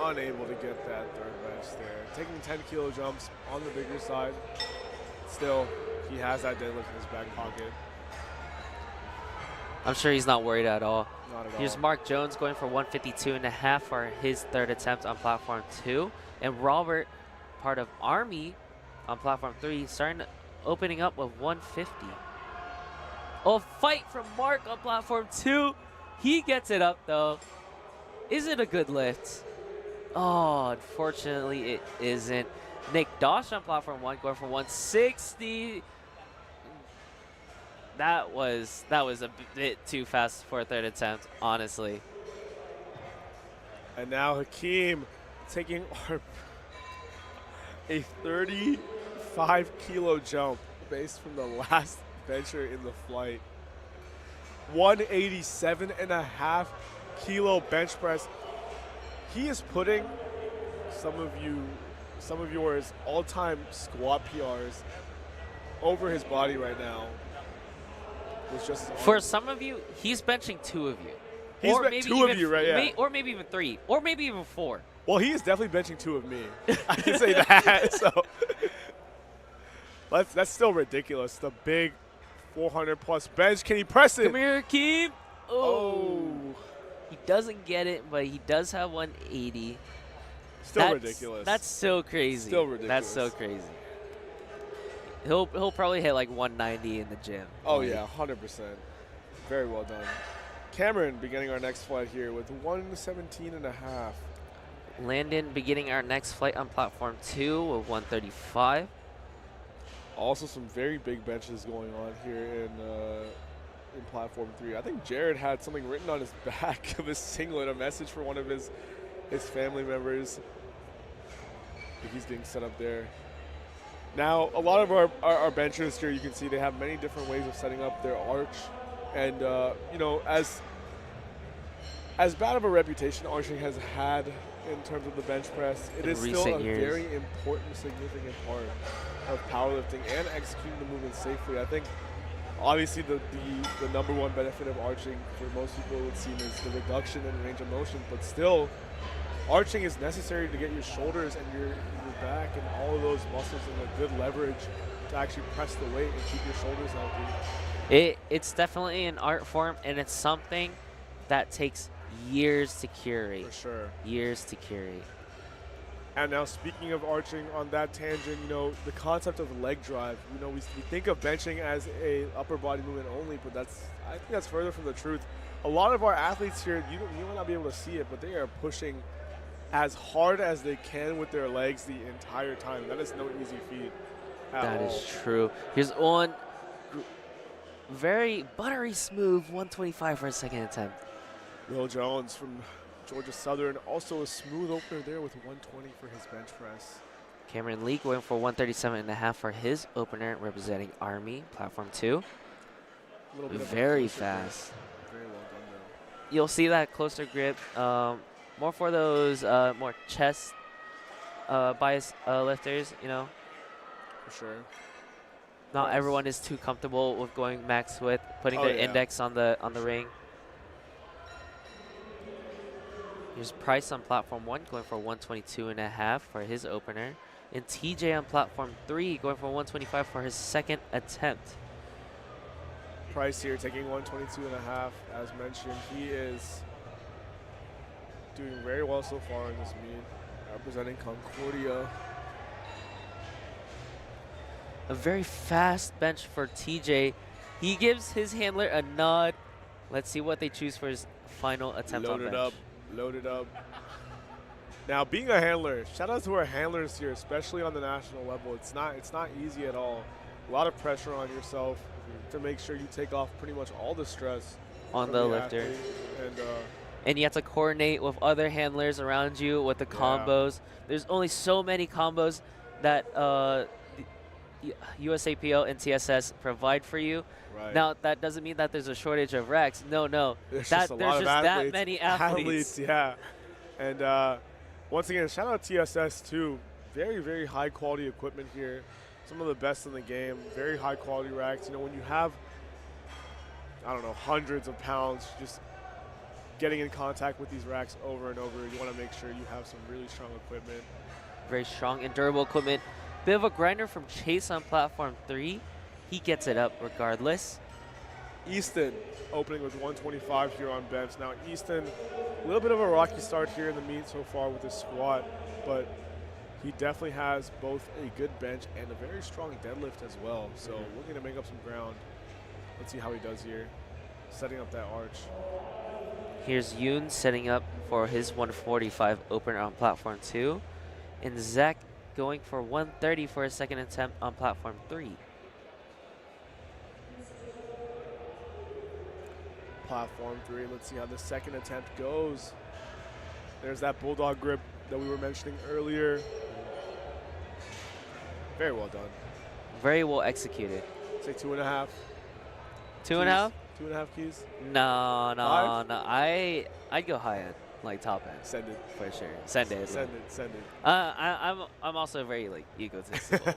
unable to get that 3rd bench there. Taking 10 kilo jumps on the bigger side. Still, he has that deadlift in his back pocket. I'm sure he's not worried at all. Not at all. Here's Mark Jones going for 152.5 for his third attempt on platform 2. And Robert, part of Army on platform 3, opening up with 150. Oh, fight from Mark on platform 2. He gets it up, though. Is it a good lift? Oh, unfortunately, it isn't. Nick Dosh on platform 1 going for 160. That was a bit too fast for a third attempt, honestly. And now Hakeem taking a 35-kilo jump based from the last venture in the flight. 187.5 kilo bench press. He is putting some of yours all-time squat PRs over his body right now. For some of you, he's benching 2 of you. He's two of you, right? Yeah. Or maybe even 3, or maybe even 4. Well, he is definitely benching 2 of me. I can say that. So that's still ridiculous. The big 400-plus bench. Can he press it? Come here, Keem. Oh. He doesn't get it, but he does have 180. Still ridiculous. That's so crazy. Still ridiculous. That's so crazy. He'll probably hit like 190 in the gym. Oh, yeah, 100%. Very well done. Cameron beginning our next flight here with 117.5. Landon beginning our next flight on platform 2 with 135. Also some very big benches going on here in platform 3. I think Jared had something written on his back of his singlet, a message for one of his family members. I think he's getting set up there. Now, a lot of our benchers here, you can see they have many different ways of setting up their arch. And, you know, as bad of a reputation arching has had in terms of the bench press, it is still a very important, significant part of powerlifting and executing the movement safely. I think, obviously, the number one benefit of arching for most people would seem is the reduction in range of motion, but still, arching is necessary to get your shoulders and your back and all of those muscles in a good leverage to actually press the weight and keep your shoulders healthy. It's definitely an art form, and it's something that takes years to curate. For sure. Years to curate. And now, speaking of arching on that tangent, you know, the concept of leg drive, you know, we think of benching as a upper body movement only, but I think that's further from the truth. A lot of our athletes here, you might not be able to see it, but they are pushing as hard as they can with their legs the entire time. That is no easy feat at all. That is true. Here's one very buttery smooth 125 for a second attempt. Will Jones from Georgia Southern, also a smooth opener there with 120 for his bench press. Cameron Lee going for 137.5 for his opener, representing Army, platform 2. Very fast. Very well done there. You'll see that closer grip. More for those more chest bias lifters, you know. For sure. Not everyone is too comfortable with going max width, putting their index on the ring. Here's Price on platform 1 going for 122.5 for his opener. And TJ on platform 3 going for 125 for his second attempt. Price here taking 122.5. As mentioned, he is doing very well so far in this meet, representing Concordia. A very fast bench for TJ. He gives his handler a nod. Let's see what they choose for his final attempt on bench. Loaded up. Now, being a handler, shout out to our handlers here, especially on the national level. It's not easy at all. A lot of pressure on yourself to make sure you take off pretty much all the stress on the lifter. And you have to coordinate with other handlers around you with the combos. There's only so many combos that USAPL and TSS provide for you. Right. Now, that doesn't mean that there's a shortage of racks. No. There's just that many athletes. Yeah. And once again, shout out TSS too. Very, very high quality equipment here. Some of the best in the game. Very high quality racks. You know, when you have, I don't know, hundreds of pounds just getting in contact with these racks over and over, you want to make sure you have some really strong equipment. Very strong and durable equipment. Bit of a grinder from Chase on platform 3. He gets it up regardless. Easton opening with 125 here on bench. Now Easton, a little bit of a rocky start here in the meet so far with his squat, but he definitely has both a good bench and a very strong deadlift as well. So looking to make up some ground. Let's see how he does here, setting up that arch. Here's Yoon setting up for his 145 opener on platform 2. And Zach going for 130 for his second attempt on platform 3. Platform 3, let's see how the second attempt goes. There's that bulldog grip that we were mentioning earlier. Very well done. Very well executed. Say 2.5. 2.5? 2.5 keys. No, no, Five? no. I'd go high end, like top end. Send it. For sure. Send it. Send it. Send it. I'm also very like egotistical.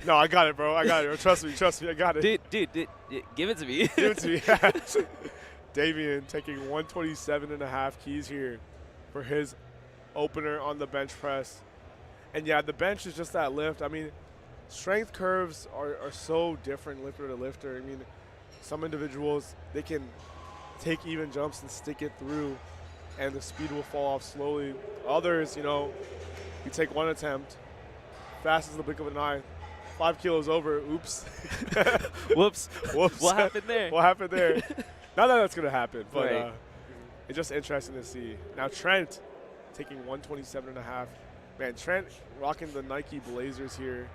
No, I got it, bro. I got it. Trust me. I got it. Dude, give it to me. Give it to me. Damian taking 127.5 keys here for his opener on the bench press. And yeah, the bench is just that lift. I mean, strength curves are so different lifter to lifter. I mean, some individuals, they can take even jumps and stick it through, and the speed will fall off slowly. Others, you know, you take one attempt, fast as the blink of an eye, 5 kilos over, oops. Whoops. Whoops. What happened there? What happened there? Not that that's going to happen, but Right. it's just interesting to see. Now Trent taking 127.5. Man, Trent rocking the Nike Blazers here.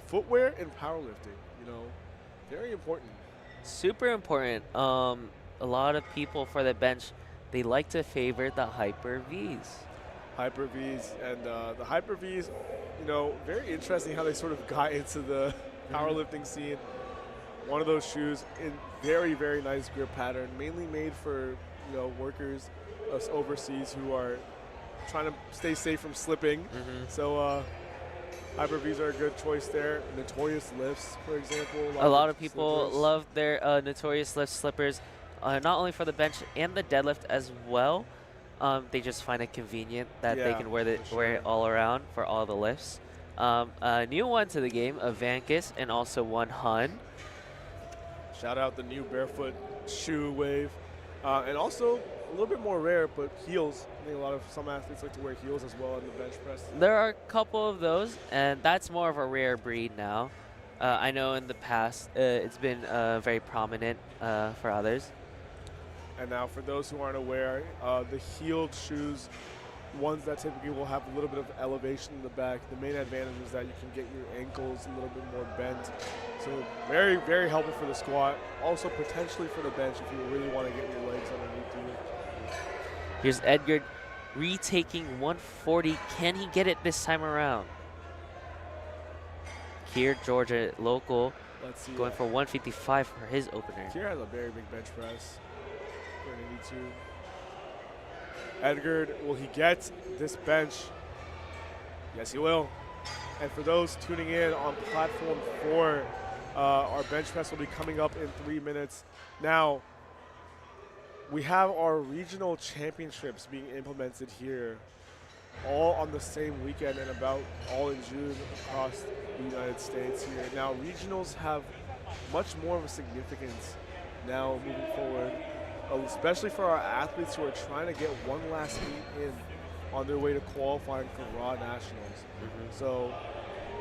Footwear and powerlifting, you know, very important. Super important. A lot of people for the bench, they like to favor the Hyper Vs. Hyper Vs, and the Hyper Vs, you know, very interesting how they sort of got into the powerlifting scene. One of those shoes in very, very nice grip pattern, mainly made for, you know, workers us overseas who are trying to stay safe from slipping. So Hyper Vs are a good choice there. Notorious lifts, for example. A lot of people slippers. love their Notorious Lift slippers, not only for the bench and the deadlift as well. They just find it convenient that they can wear it all around for all the lifts. A new one to the game, a Vankis, and also one Hun. Shout out the new barefoot shoe wave. And also a little bit more rare, but heels. I think some athletes like to wear heels as well on the bench press. There are a couple of those, and that's more of a rare breed now. I know in the past it's been very prominent for others. And now for those who aren't aware, the heeled shoes, ones that typically will have a little bit of elevation in the back, the main advantage is that you can get your ankles a little bit more bent. So very, very helpful for the squat. Also potentially for the bench if you really want to get your legs underneath you. Here's Edgar retaking 140. Can he get it this time around? Here, Georgia local, Let's see. going for 155 for his opener. Kier has a very big bench press. 182. Edgar, will he get this bench? Yes, he will. And for those tuning in on platform 4, our bench press will be coming up in 3 minutes. Now, we have our regional championships being implemented here, all on the same weekend and about all in June across the United States here. Now, regionals have much more of a significance now moving forward, especially for our athletes who are trying to get one last meet in on their way to qualifying for Raw Nationals. So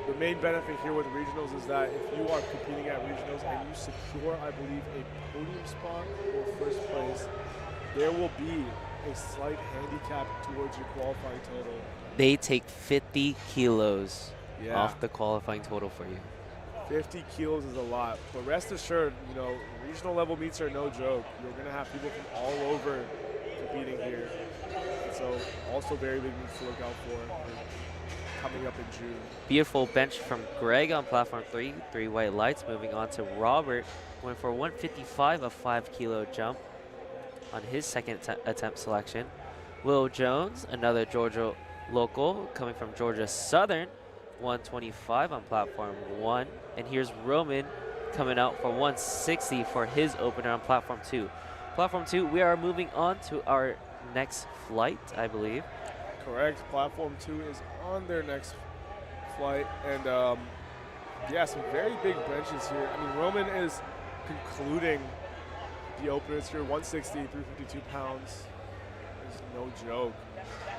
the main benefit here with regionals is that if you are competing at regionals and you secure, I believe, a podium spot or first place, there will be a slight handicap towards your qualifying total. They take 50 kilos off the qualifying total for you. 50 kilos is a lot, but rest assured, you know, regional level meets are no joke. You're going to have people from all over competing here. So also very big meets to look out for coming up in June. Beautiful bench from Greg on platform 3, 3 white lights. Moving on to Robert, went for 155, a 5-kilo jump on his second attempt selection. Will Jones, another Georgia local, coming from Georgia Southern, 125 on platform 1. And here's Roman coming out for 160 for his opener on platform 2. Platform 2, we are moving on to our next flight, I believe. Correct. Platform 2 is on their next flight. And yeah, some very big benches here. I mean, Roman is concluding the openers here. 160, 352 pounds is no joke.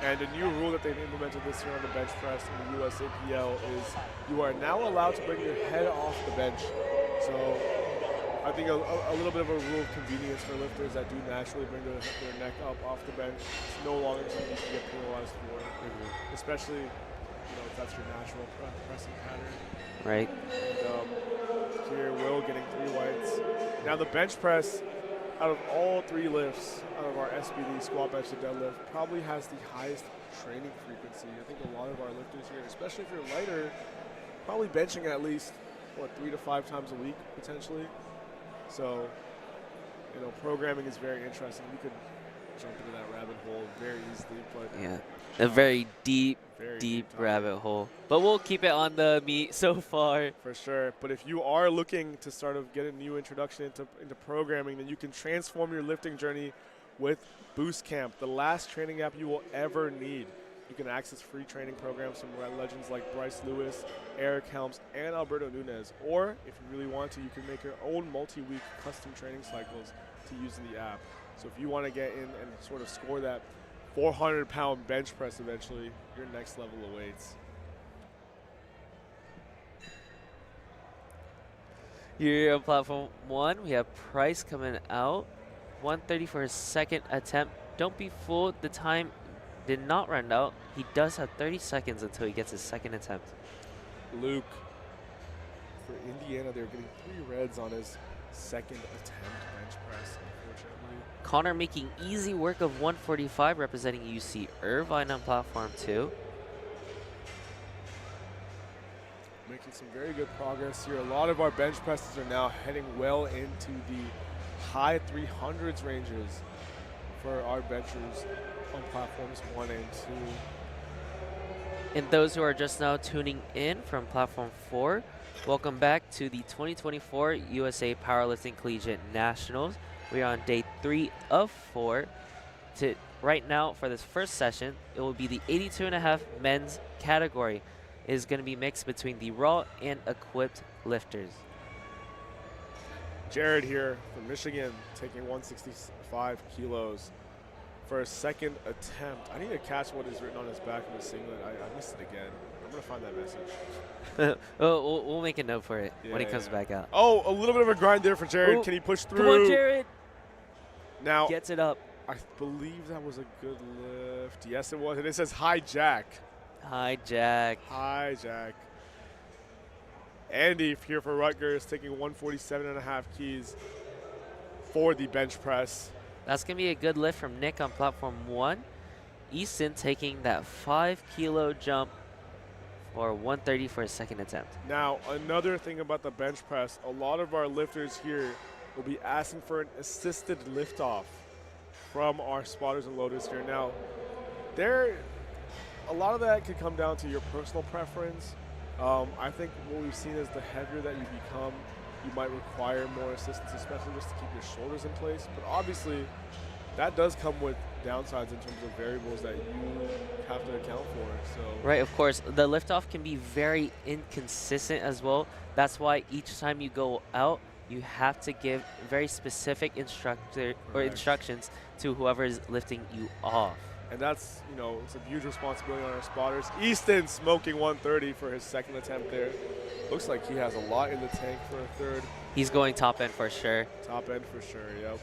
And a new rule that they've implemented this year on the bench press in the USAPL is you are now allowed to bring your head off the bench. So I think a little bit of a rule of convenience for lifters that do naturally bring their neck up off the bench. It's no longer something you can get penalized for, especially if that's your natural pressing pattern. Right. And, here, Will getting 3 whites. Now the bench press, out of all 3 lifts, out of our SBD, squat, bench, and deadlift, probably has the highest training frequency. I think a lot of our lifters here, especially if you're lighter, probably benching at least, 3 to 5 times a week, potentially. So, programming is very interesting. We could jump into that rabbit hole very easily, but yeah, a very deep rabbit hole. But we'll keep it on the meat so far. For sure. But if you are looking to get a new introduction into programming, then you can transform your lifting journey with Boostcamp, the last training app you will ever need. You can access free training programs from legends like Bryce Lewis, Eric Helms, and Alberto Nunez. Or, if you really want to, you can make your own multi-week custom training cycles to use in the app. So if you want to get in and sort of score that 400-pound bench press eventually, your next level awaits. Here on platform 1, we have Price coming out. 130 for his second attempt. Don't be fooled, the time did not run out. He does have 30 seconds until he gets his second attempt. Luke, for Indiana, they're getting 3 reds on his second attempt bench press, unfortunately. Connor making easy work of 145, representing UC Irvine on platform 2. Making some very good progress here. A lot of our bench presses are now heading well into the high 300s ranges for our benchers on platforms 1 and 2. And those who are just now tuning in from platform 4, welcome back to the 2024 USA Powerlifting Collegiate Nationals. We are on day 3 of 4. Right now, for this first session, it will be the 82.5 men's category. It is going to be mixed between the raw and equipped lifters. Jared here from Michigan, taking 165 kilos for a second attempt. I need to catch what is written on his back of his singlet. I missed it again. I'm going to find that message. we'll make a note for it when he comes back out. Oh, a little bit of a grind there for Jared. Ooh, can he push through? Come on, Jared. Now, gets it up. I believe that was a good lift. Yes, it was. And it says hi, Jack. Hi, Jack. Hi, Jack. Andy here for Rutgers, taking 147.5 keys for the bench press. That's going to be a good lift from Nick on platform 1. Easton taking that 5-kilo jump for 130 for his second attempt. Now, another thing about the bench press, a lot of our lifters here will be asking for an assisted liftoff from our spotters and loaders here. Now, a lot of that could come down to your personal preference. I think what we've seen is the heavier that you become, you might require more assistance, especially just to keep your shoulders in place. But obviously, that does come with downsides in terms of variables that you have to account for. So right, of course. The liftoff can be very inconsistent as well. That's why each time you go out, you have to give very specific instructions to whoever is lifting you off. And that's, it's a huge responsibility on our spotters. Easton smoking 130 for his second attempt there. Looks like he has a lot in the tank for a third. He's going top end for sure. Top end for sure, yep.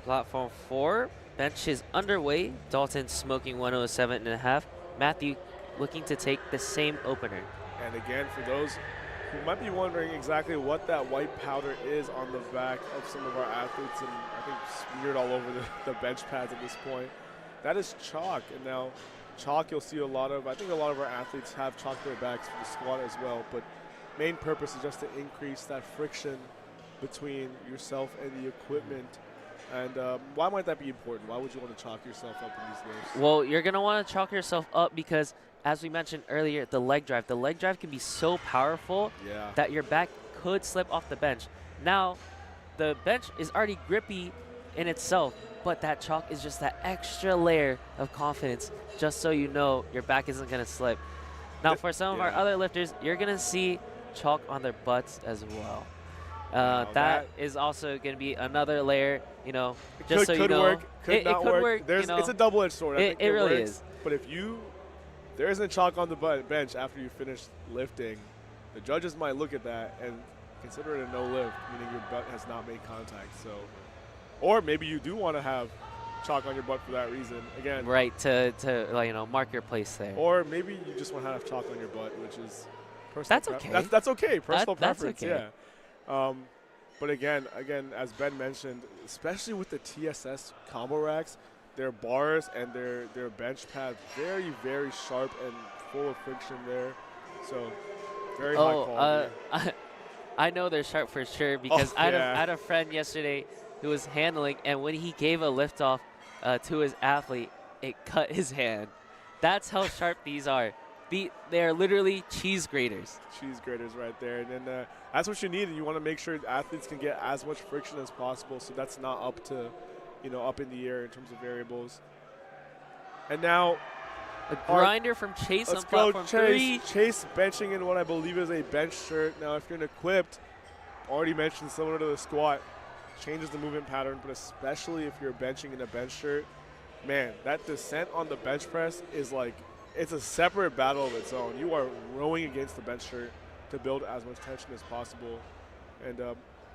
Platform 4, bench is underway. Dalton smoking 107.5. Matthew looking to take the same opener. And again, for those who might be wondering exactly what that white powder is on the back of some of our athletes, and I think smeared all over the bench pads at this point, that is chalk. And now chalk you'll see I think a lot of our athletes have chalk their backs for the squat as well, but main purpose is just to increase that friction between yourself and the equipment. And why might that be important? Why would you want to chalk yourself up in these lifts? Well, you're going to want to chalk yourself up because, as we mentioned earlier, the leg drive can be so powerful that your back could slip off the bench. Now, the bench is already grippy in itself, but that chalk is just that extra layer of confidence, just so you know your back isn't going to slip. Now, for some of our other lifters, you're going to see chalk on their butts as well. Now That is also going to be another layer, you know, it just so you could know. work, could not could work. work, you know. It's a double-edged sword. I think It really works, is. but if there isn't chalk on the bench after you finish lifting, the judges might look at that and consider it a no lift, meaning your butt has not made contact. So, or maybe you do want to have chalk on your butt for that reason. Again, Right, to like, you know, mark your place there. or maybe you just want to have chalk on your butt, which is personal. That's okay. That's okay. Personal That's preference. okay. Yeah. But again, as Ben mentioned, especially with the TSS combo racks, their bars and their bench pad very, very sharp and full of friction there. So very high quality. I know they're sharp for sure because I yeah. had a friend yesterday who was handling, and when he gave a lift off to his athlete, it cut his hand. That's how sharp these are. They're literally cheese graters. Cheese graters right there. And then that's what you need. You want to make sure athletes can get as much friction as possible, so that's not up to, up in the air in terms of variables. And now a grinder from Chase on platform 3. Chase benching in what I believe is a bench shirt. Now, if you're an equipped, already mentioned similar to the squat, changes the movement pattern, but especially if you're benching in a bench shirt, man, that descent on the bench press is like, it's a separate battle of its own. You are rowing against the bench shirt to build as much tension as possible. And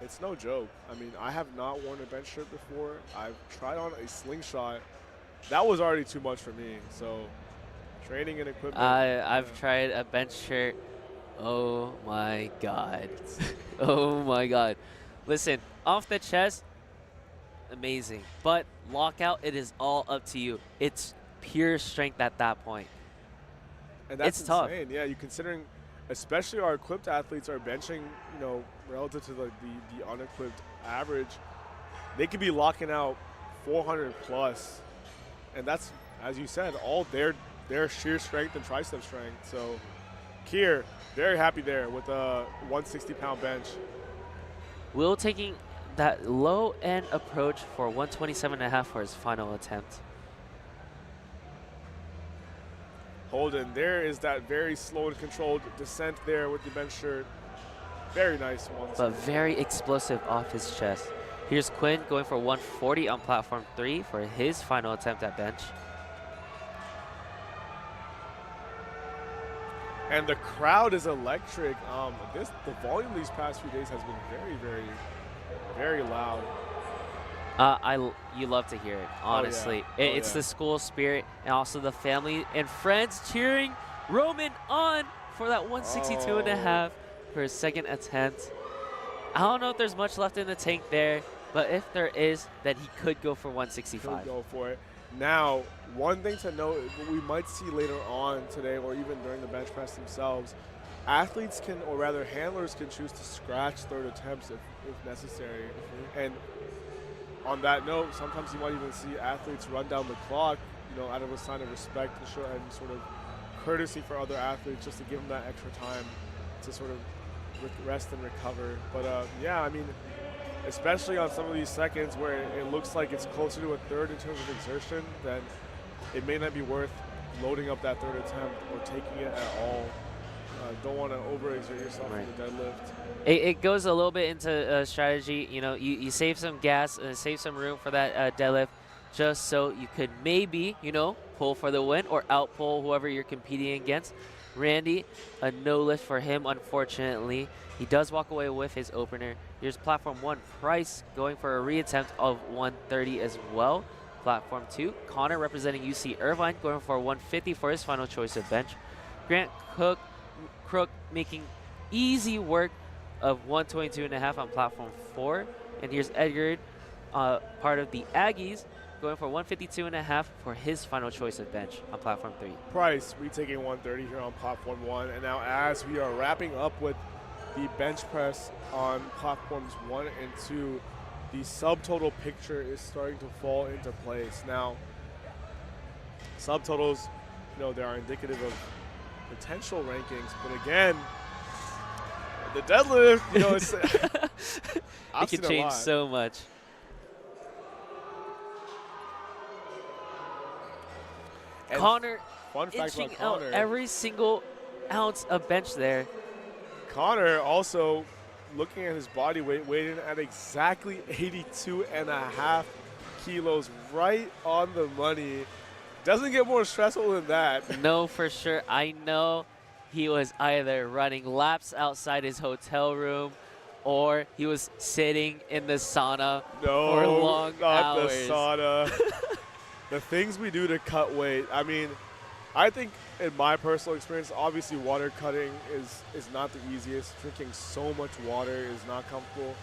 it's no joke. I mean, I have not worn a bench shirt before. I've tried on a slingshot. That was already too much for me. So training and equipment. I've tried a bench shirt. Oh, my God. Oh, my God. Listen, off the chest, amazing. But lockout, it is all up to you. It's pure strength at that point. And that's it's tough. insane. Yeah, you considering, especially our equipped athletes are benching, relative to the unequipped average, they could be locking out 400 plus, and that's, as you said, all their sheer strength and tricep strength. So, Kier, very happy there with a 160-pound bench. Will taking that low-end approach for 127.5 for his final attempt. Holden, there is that very slow and controlled descent there with the bench shirt. Very nice one. But very explosive off his chest. Here's Quinn going for 140 on platform 3 for his final attempt at bench. And the crowd is electric. The volume these past few days has been very, very, very loud. You love to hear it, honestly. Oh, yeah. It's the school spirit and also the family and friends cheering Roman on for that 162.5 for his second attempt. I don't know if there's much left in the tank there, but if there is, then he could go for 165. Could go for it. Now, one thing to note, what we might see later on today or even during the bench press themselves, athletes can, or rather handlers can choose to scratch third attempts if necessary. And on that note, sometimes you might even see athletes run down the clock, out of a sign of respect and show and sort of courtesy for other athletes, just to give them that extra time to sort of rest and recover. But yeah, I mean, especially on some of these seconds where it looks like it's closer to a third in terms of exertion, then it may not be worth loading up that third attempt or taking it at all. Don't want to overexert yourself in the deadlift. It goes a little bit into strategy. You save some gas and save some room for that deadlift just so you could maybe, pull for the win or outpull whoever you're competing against. Randy, a no lift for him, unfortunately. He does walk away with his opener. Here's platform 1, Price going for a reattempt of 130 as well. Platform 2, Connor representing UC Irvine going for 150 for his final choice of bench. Grant Crook making easy work of 122.5 on platform 4. And here's Edgar, part of the Aggies, going for 152.5 for his final choice of bench on platform 3. Price retaking 130 here on platform 1. And now as we are wrapping up with the bench press on platforms 1 and 2, the subtotal picture is starting to fall into place. Now, subtotals, they are indicative of potential rankings, but again, the deadlift, it's it can change so much. And Connor inching out every single ounce of bench there. Connor also looking at his body weight, weighed in at exactly 82.5 kilos, right on the money. Doesn't get more stressful than that. No, for sure. I know he was either running laps outside his hotel room or he was sitting in the sauna for long not hours. the sauna. The things we do to cut weight. I mean, I think in my personal experience, obviously water cutting is not the easiest. Drinking so much water is not comfortable.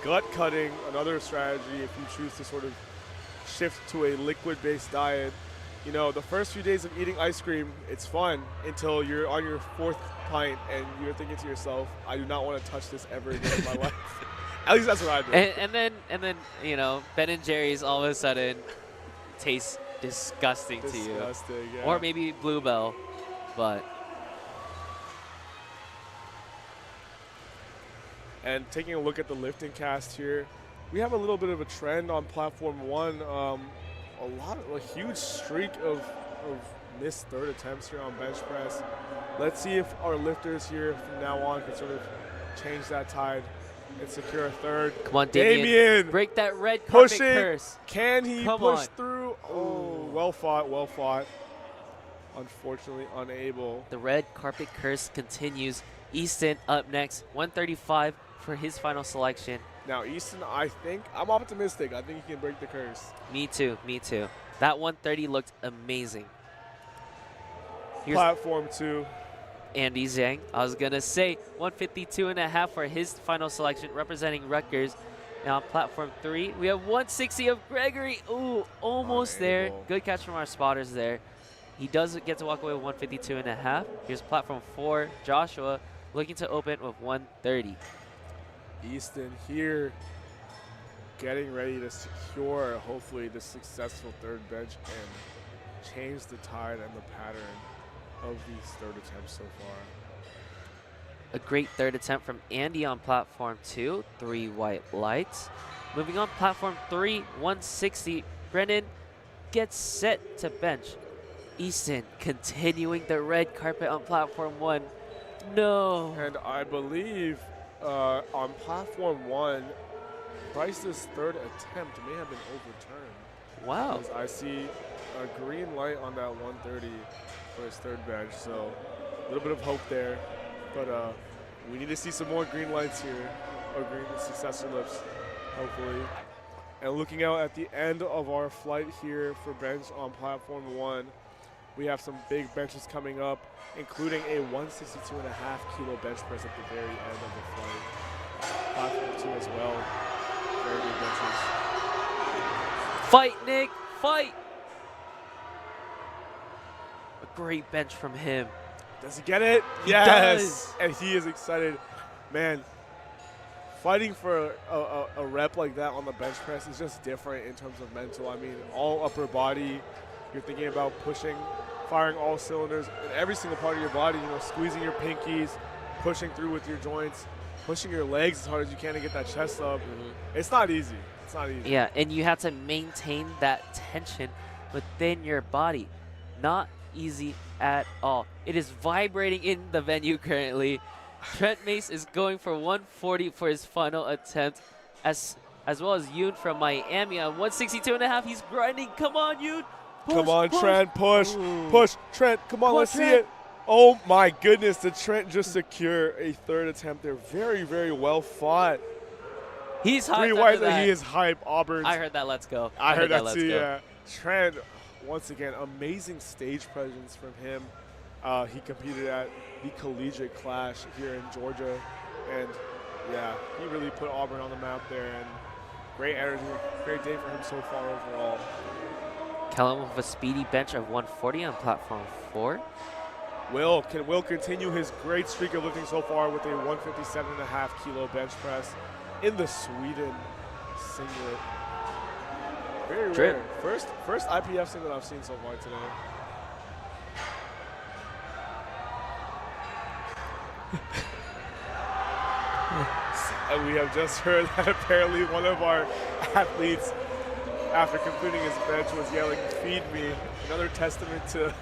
Gut cutting, another strategy if you choose to sort of shift to a liquid-based diet. You know, the first few days of eating ice cream, it's fun until you're on your 4th pint and you're thinking to yourself, I do not want to touch this ever again in my life. At least that's what I do. And then you know, Ben and Jerry's all of a sudden tastes disgusting to you. Yeah. Or maybe Bluebell, but. And taking a look at the LiftingCast here, we have a little bit of a trend on Platform 1. A huge streak of missed third attempts here on bench press. Let's see if our lifters here from now on can sort of change that tide and secure a third. Come on, Damien. Break that red carpet curse. Can he push through? Oh, well fought, well fought. Unfortunately, unable. The red carpet curse continues. Easton up next, 135 for his final selection. Now, Easton, I'm optimistic. I think he can break the curse. Me too. That 130 looked amazing. Platform 2. Andy Zhang. I was going to say 152.5 for his final selection, representing Rutgers. Now, on Platform 3, we have 160 of Gregory. Ooh, almost there. Good catch from our spotters there. He does get to walk away with 152.5. Here's Platform 4, Joshua, looking to open with 130. Easton here getting ready to secure, hopefully, the successful third bench and change the tide and the pattern of these third attempts so far. A great third attempt from Andy on Platform 2, 3 white lights. Moving on, Platform 3, 160. Brennan gets set to bench. Easton continuing the red carpet on Platform 1. No. And I believe on Platform 1, Price's third attempt may have been overturned. Wow. I see a green light on that 130 for his third bench, so a little bit of hope there. But we need to see some more green lights here, or green successor lifts, hopefully. And looking out at the end of our flight here for bench on Platform 1, we have some big benches coming up, including a 162.5 kilo bench press at the very end of the flight. Platform 2 as well. Very big benches. Fight, Nick, fight! A great bench from him. Does he get it? Yes! And he is excited. Man, fighting for a rep like that on the bench press is just different in terms of mental. I mean, all upper body, you're thinking about pushing, firing all cylinders in every single part of your body, you know, squeezing your pinkies, pushing through with your joints, pushing your legs as hard as you can to get that chest up. It's not easy. It's not easy. Yeah, and you have to maintain that tension within your body. Not easy at all. It is vibrating in the venue currently. Trent Mace is going for 140 for his final attempt, as well as Yoon from Miami on 162.5. He's grinding. Come on, Yoon. Push, come on, push. Trent, push, Ooh. push. Trent, come on, let's see it. Oh my goodness, did Trent just secure a third attempt there? Very, very well fought. He's hyped. 3 white, he is hype. Auburn. I heard that. Let's go. I heard that too. Yeah. Trent, once again, amazing stage presence from him. He competed at the Collegiate Clash here in Georgia, and yeah, he really put Auburn on the map there. And great energy, great day for him so far overall. Kellen with a speedy bench of 140 on Platform 4. Will continue his great streak of lifting so far with a 157.5 kilo bench press in the Sweden singlet. Very rare. First IPF singlet I've seen so far today. And we have just heard that apparently one of our athletes, after completing his bench, was yelling, "Feed me." Another testament to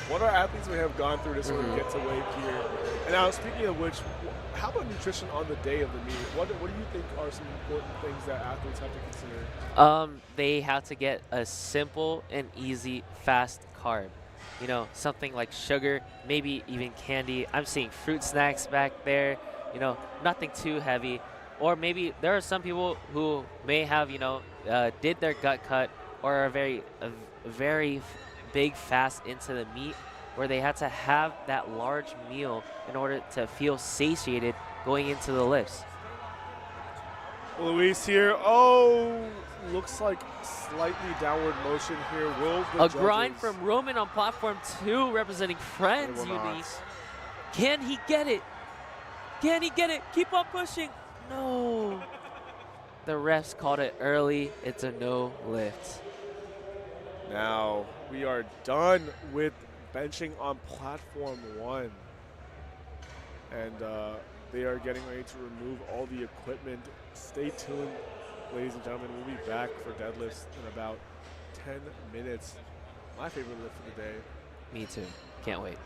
what our athletes may have gone through to sort of get to weight here. And now, speaking of which, how about nutrition on the day of the meet? What do you think are some important things that athletes have to consider? They have to get a simple and easy fast carb. You know, something like sugar, maybe even candy. I'm seeing fruit snacks back there. You know, nothing too heavy. Or maybe there are some people who may have, did their gut cut or are very big fast into the meat, where they had to have that large meal in order to feel satiated going into the lifts. Luis here. Oh, looks like slightly downward motion here. Will the grind from Roman on platform 2 representing Friends Unique. Can he get it? Can he get it? Keep on pushing. No. The refs called it early. It's a no lift. Now we are done with benching on platform 1. And they are getting ready to remove all the equipment. Stay tuned, ladies and gentlemen. We'll be back for deadlifts in about 10 minutes. My favorite lift of the day. Me too. Can't wait.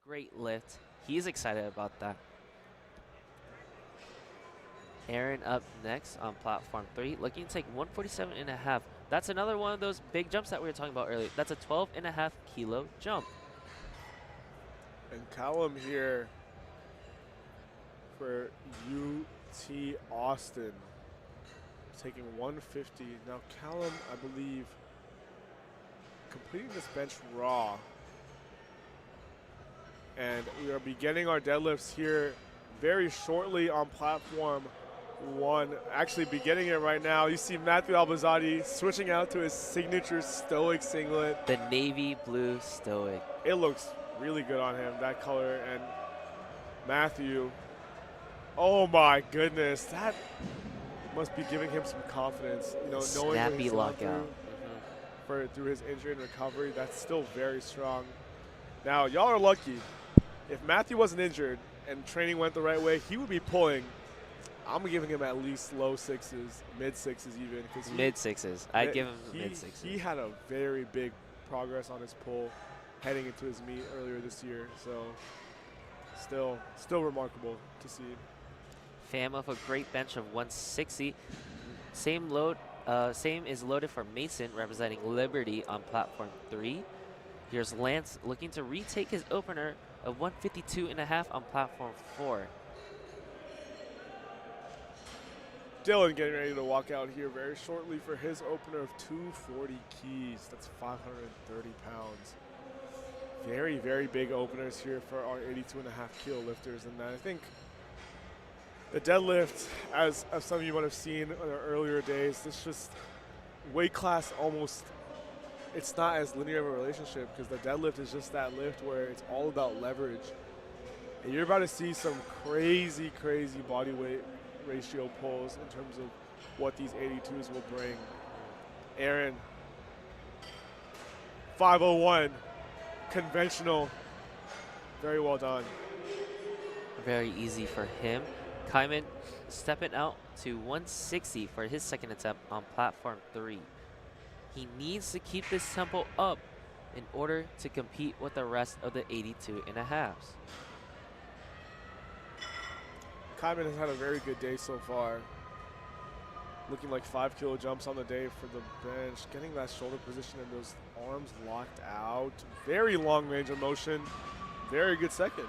Great lift. He's excited about that. Aaron up next on platform 3, looking to take 147.5. That's another one of those big jumps that we were talking about earlier. That's a 12.5 kilo jump. And Callum here for UT Austin, taking 150. Now Callum, I believe, completing this bench raw. And we are beginning our deadlifts here very shortly on platform 1. Actually beginning it right now. You see Matthew Albazadi switching out to his signature Stoic singlet. The navy blue Stoic. It looks really good on him, that color. And Matthew, oh my goodness, that must be giving him some confidence. You know, knowing what Snappy he's gone lockout. through his injury and recovery. That's still very strong. Now, y'all are lucky. If Matthew wasn't injured and training went the right way, he would be pulling. I'm giving him at least low 6s, mid 6s even. Mid 6s. I'd give him mid 6s. He had a very big progress on his pull heading into his meet earlier this year. So still remarkable to see. Fam of a great bench of 160. Same load, same is loaded for Mason, representing Liberty on platform 3. Here's Lance looking to retake his opener of 152.5 on platform 4. Dylan getting ready to walk out here very shortly for his opener of 240 keys. That's 530 pounds. Very, very big openers here for our 82.5 kilo lifters. And I think the deadlift, as some of you might have seen in our earlier days, this just weight class almost, it's not as linear of a relationship because the deadlift is just that lift where it's all about leverage. And you're about to see some crazy, crazy body weight ratio pulls in terms of what these 82s will bring. Aaron, 501, conventional, very well done. Very easy for him. Kyman stepping out to 160 for his second attempt on platform 3. He needs to keep this tempo up in order to compete with the rest of the 82.5s. Kyman has had a very good day so far. Looking like 5 kilo jumps on the day for the bench. Getting that shoulder position and those arms locked out. Very long range of motion. Very good second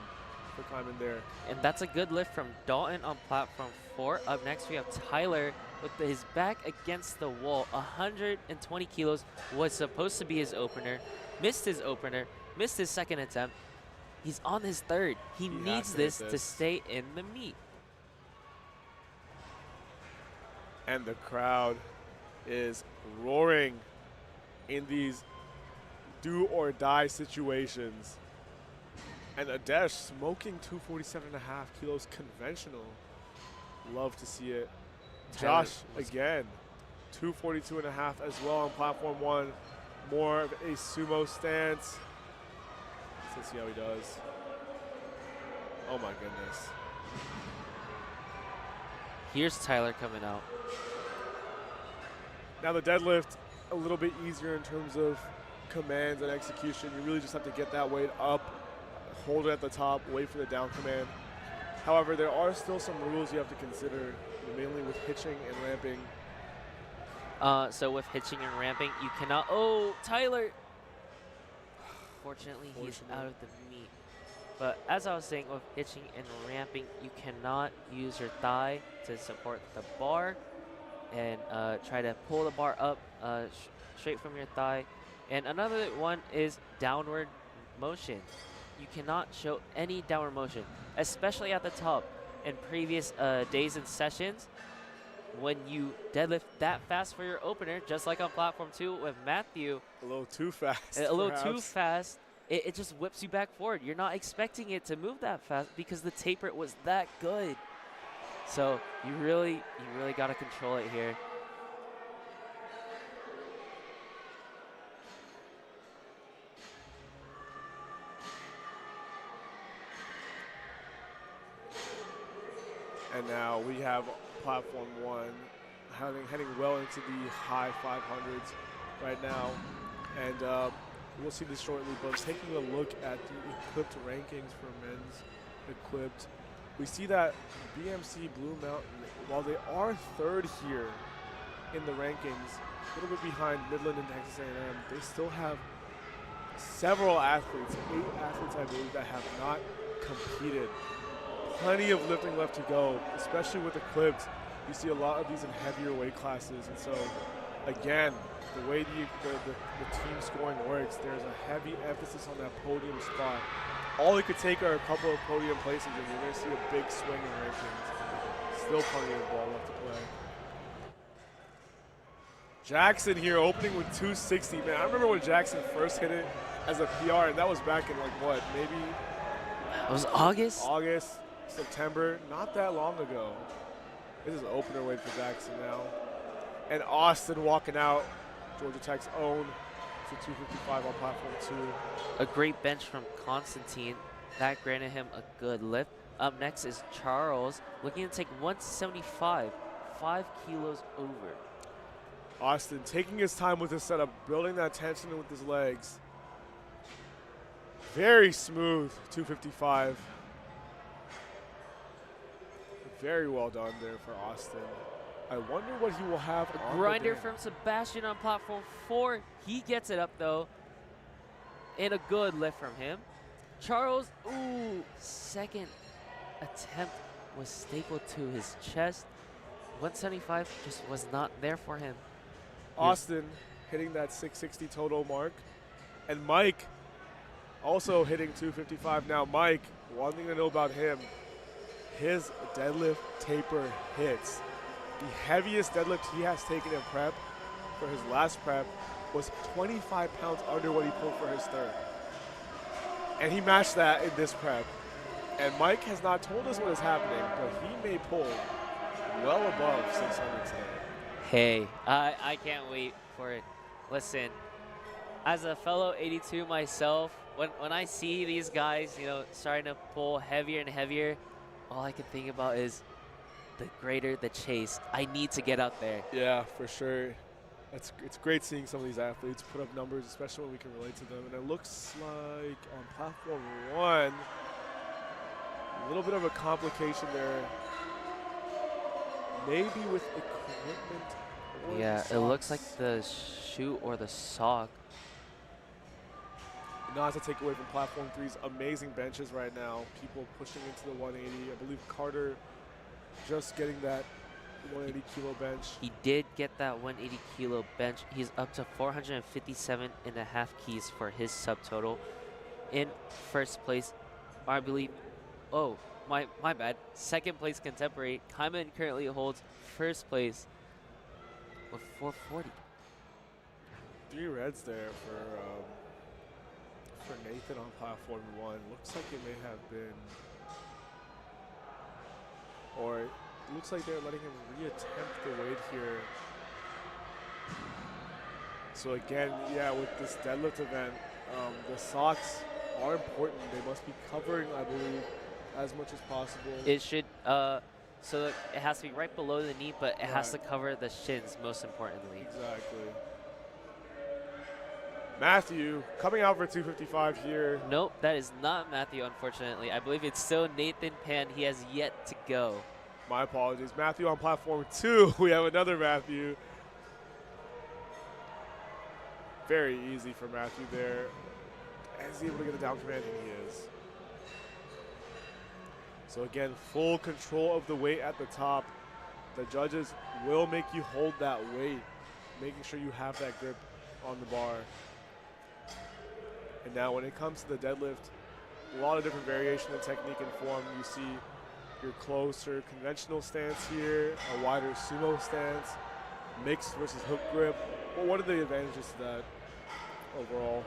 for Kyman there. And that's a good lift from Dalton on platform 4. Up next, we have Tyler with his back against the wall. 120 kilos was supposed to be his opener. Missed his opener. Missed his second attempt. He's on his third. He needs this to stay in the meet. And the crowd is roaring in these do or die situations. And Adesh smoking 247.5 kilos conventional. Love to see it. Josh, again, 242.5 as well on platform 1. More of a sumo stance. Let's see how he does. Oh my goodness. Here's Tyler coming out. Now the deadlift, a little bit easier in terms of commands and execution. You really just have to get that weight up, hold it at the top, wait for the down command. However, there are still some rules you have to consider, mainly with hitching and ramping. So with hitching and ramping, you cannot. Oh, Tyler! Fortunately, he's out of the meet. But as I was saying, with hitching and ramping, you cannot use your thigh to support the bar and try to pull the bar up straight from your thigh. And another one is downward motion. You cannot show any downward motion, especially at the top. In previous days and sessions, when you deadlift that fast for your opener, just like on platform 2 with Matthew. A little too fast. A little too fast. It just whips you back forward. You're not expecting it to move that fast because the taper was that good. So you really got to control it here. And now we have platform 1 heading well into the high 500s right now. And we'll see this shortly, but taking a look at the equipped rankings for men's equipped, we see that BMC Blue Mountain, while they are third here in the rankings, a little bit behind Midland and Texas A&M, they still have several athletes, 8 athletes I believe, that have not competed. Plenty of lifting left to go, especially with equipped. You see a lot of these in heavier weight classes, and so again, the way the team scoring works, there's a heavy emphasis on that podium spot. All it could take are a couple of podium places, and you're going to see a big swing in rankings. Still plenty of ball left to play. Jackson here opening with 260. Man, I remember when Jackson first hit it as a PR, and that was back in like what, maybe? It was August? August, September, not that long ago. This is an opener weight for Jackson now. And Austin walking out, Georgia Tech's own, to 255 on platform 2. A great bench from Constantine. That granted him a good lift. Up next is Charles, looking to take 175, 5 kilos over. Austin taking his time with his setup, building that tension with his legs. Very smooth, 255. Very well done there for Austin. I wonder what he will have. A grinder from Sebastian on platform 4. He gets it up though. And a good lift from him. Charles, ooh, second attempt was stapled to his chest. 175 just was not there for him. Austin hitting that 660 total mark. And Mike also hitting 255. Now Mike, one thing to know about him, his deadlift taper hits. The heaviest deadlift he has taken in prep for his last prep was 25 pounds under what he pulled for his third. And he matched that in this prep. And Mike has not told us what is happening, but he may pull well above 600 today. Hey, I can't wait for it. Listen, as a fellow 82 myself, when I see these guys, you know, starting to pull heavier and heavier, all I can think about is the greater the chase. I need to get out there. Yeah, for sure. It's great seeing some of these athletes put up numbers, especially when we can relate to them. And it looks like on platform 1, a little bit of a complication there. Maybe with equipment. Or Yeah, it looks like the shoe or the sock. Not to take away from platform 3's amazing benches right now. People pushing into the 180. I believe Carter just getting that 180 kilo bench. He did get that 180 kilo bench. He's up to 457 and a half keys for his subtotal. In first place, I believe, oh, my bad. Second place contemporary. Hyman currently holds first place with 440. 3 reds there for Nathan on platform 1. Looks like it may have been, or it looks like they're letting him reattempt the weight here. So again, yeah, with this deadlift event, the socks are important. They must be covering, I believe, as much as possible. It should, so it has to be right below the knee, but it has to cover the shins, most importantly. Exactly. Matthew coming out for 255 here. Nope, that is not Matthew, unfortunately. I believe it's still Nathan Pan. He has yet to go. My apologies. Matthew on platform 2. We have another Matthew. Very easy for Matthew there. Is he able to get a down commanding? He is. So again, full control of the weight at the top. The judges will make you hold that weight, making sure you have that grip on the bar. And now when it comes to the deadlift, a lot of different variation in technique and form. You see your closer conventional stance here, a wider sumo stance, mixed versus hook grip. Well, what are the advantages to that overall?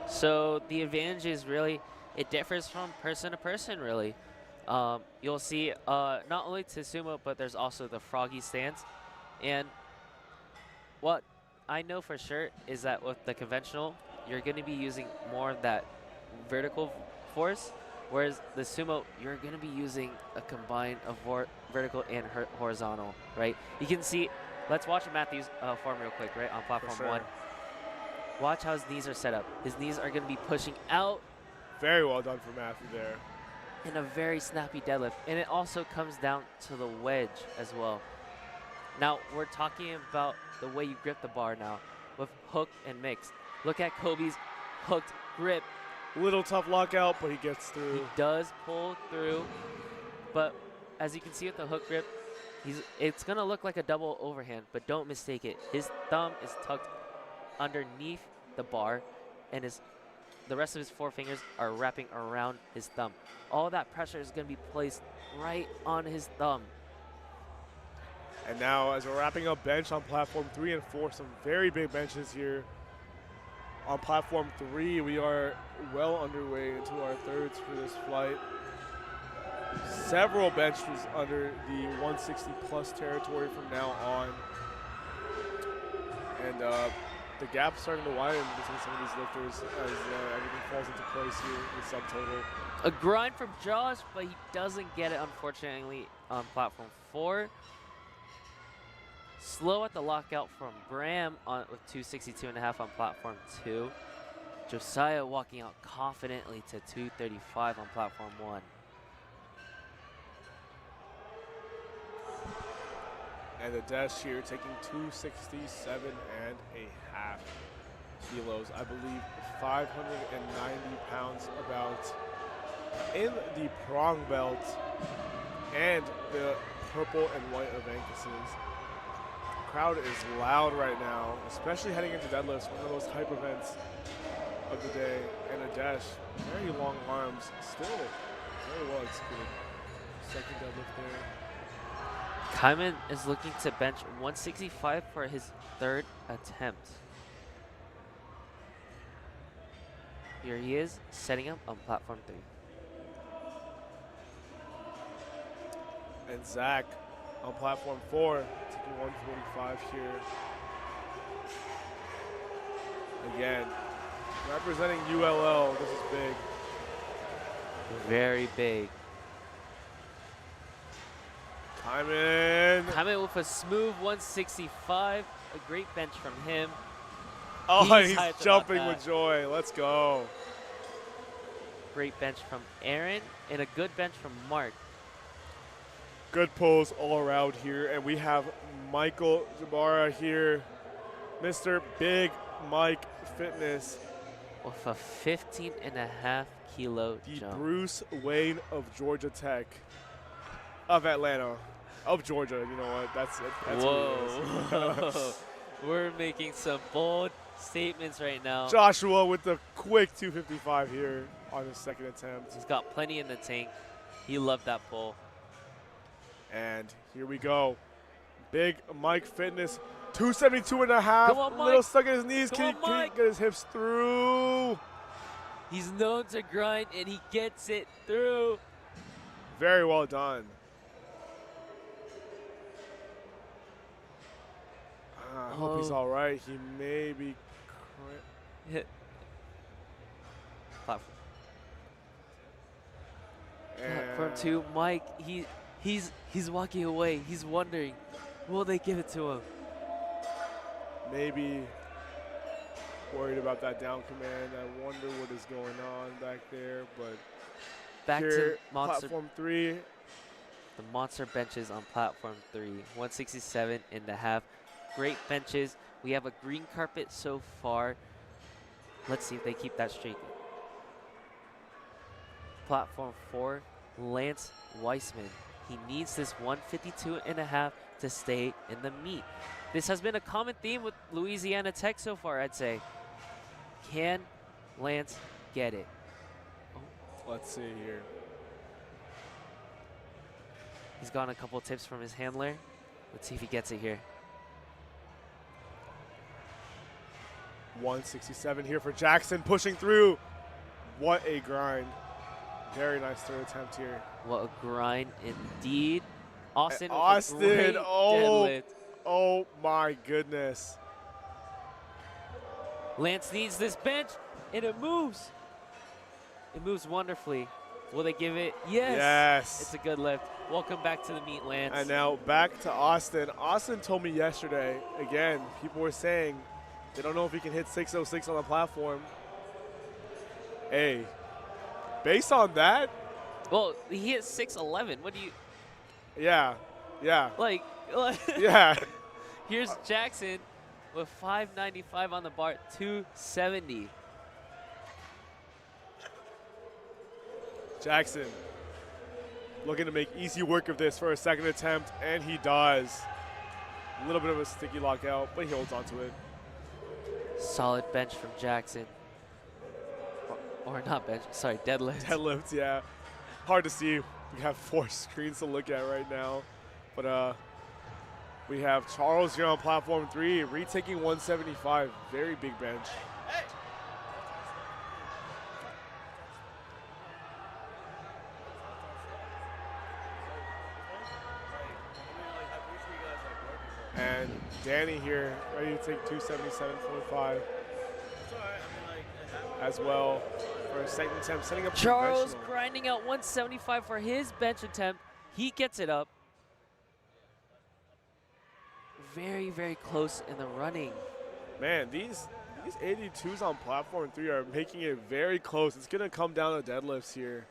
So the advantage is really, it differs from person to person, really. You'll see not only to sumo, but there's also the froggy stance. And what I know for sure is that with the conventional, you're going to be using more of that vertical force, whereas the sumo, you're going to be using a combine of vertical and horizontal, right? You can see, let's watch Matthew's form real quick, right, on platform sure. 1. Watch how his knees are set up. His knees are going to be pushing out Very well done for Matthew there. in a very snappy deadlift. And it also comes down to the wedge as well. Now, we're talking about the way you grip the bar now with hook and mixed. Look at Kobe's hooked grip. Little tough lockout, but he gets through. He does pull through, but as you can see with the hook grip, it's going to look like a double overhand, but don't mistake it. His thumb is tucked underneath the bar, and the rest of his four fingers are wrapping around his thumb. All that pressure is going to be placed right on his thumb. And now, as we're wrapping up bench on platform 3 and 4, some very big benches here. On platform 3, we are well underway into our thirds for this flight. Several benches under the 160 plus territory from now on. And the gap's starting to widen between some of these lifters as everything falls into place here with subtotal. A grind from Josh, but he doesn't get it, unfortunately, on platform 4. Slow at the lockout from Bram with 262.5 on platform 2. Josiah walking out confidently to 235 on platform 1. And the dash here taking 267.5 kilos. I believe 590 pounds about in the prong belt and the purple and white of Ancus's. Crowd is loud right now, especially heading into deadlifts, one of the most hype events of the day. And a dash, very long arms, still very well executed. Second deadlift there. Kyman is looking to bench 165 for his third attempt. Here he is, setting up on platform 3. And Zach on platform 4, taking 145 here. Again, representing ULL, this is big. Very big. Kyman with a smooth 165. A great bench from him. Oh, he's hyped jumping about with joy. Let's go. Great bench from Aaron and a good bench from Mark. Good pulls all around here. And we have Michael Jabara here. Mr. Big Mike Fitness. With a 15.5 kilo the jump. Bruce Wayne of Georgia Tech. Of Atlanta. Of Georgia. You know what? That's it. That's Whoa. We're making some bold statements right now. Joshua with the quick 255 here on his second attempt. He's got plenty in the tank. He loved that pull. And here we go. Big Mike Fitness, 272.5. Come on, Mike. Little stuck in his knees. Come Can on, he get his hips through? He's known to grind, and he gets it through. Very well done. I hope he's all right. He may be Hit. Platform. Platform 2, Mike, he's walking away. He's wondering, will they give it to him? Maybe worried about that down command. I wonder what is going on back there. But Back here, to monster. platform 3. The monster benches on platform 3, 167.5. Great benches. We have a green carpet so far. Let's see if they keep that streak. Platform 4, Lance Weissman. He needs this 152.5 to stay in the meet. This has been a common theme with Louisiana Tech so far, I'd say. Can Lance get it? Let's see here. He's gotten a couple tips from his handler. Let's see if he gets it here. 167 here for Jackson, pushing through. What a grind. Very nice third attempt here. What a grind indeed. Austin, Austin, with a great deadlift. Oh my goodness. Lance needs this bench, and it moves. It moves wonderfully. Will they give it? Yes. Yes. It's a good lift. Welcome back to the meet, Lance. And now back to Austin. Austin told me yesterday, again, people were saying, They don't know if he can hit 606 on the platform. Hey, based on that, Well, he hit 611. What do you yeah, like? yeah. Here's Jackson with 595 on the bar, 270. Jackson looking to make easy work of this for a second attempt, and he does. A little bit of a sticky lockout, but he holds on to it. Solid bench from Jackson. Or not bench, sorry, deadlift. Deadlifts, yeah. Hard to see. We have 4 screens to look at right now. But we have Charles here on platform 3, retaking 175. Very big bench. And Danny here, ready to take 277.5 as well for a second attempt, setting up Charles conventional. grinding out 175 for his bench attempt. He gets it up. Very, very close in the running. Man, these 82s on platform 3 are making it very close. It's going to come down to deadlifts here.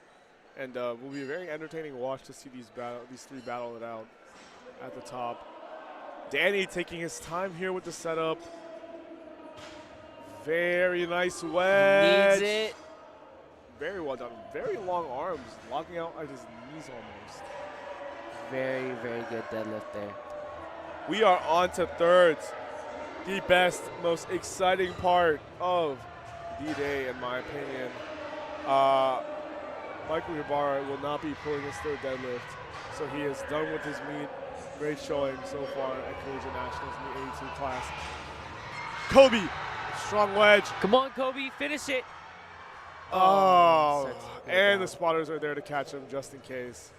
And will be a very entertaining watch to see these 3 battle it out at the top. Danny taking his time here with the setup. Very nice wedge. Needs it. Very well done. Very long arms, locking out at his knees almost. Very, very good deadlift there. We are on to thirds. The best, most exciting part of D-Day, in my opinion. Michael Ybarra will not be pulling his third deadlift, so he is done with his meet. Great showing so far at Collegiate Nationals in the 82 class. Kobe, strong wedge. Come on, Kobe, finish it. Oh, starts to go and down. the spotters are there to catch him just in case.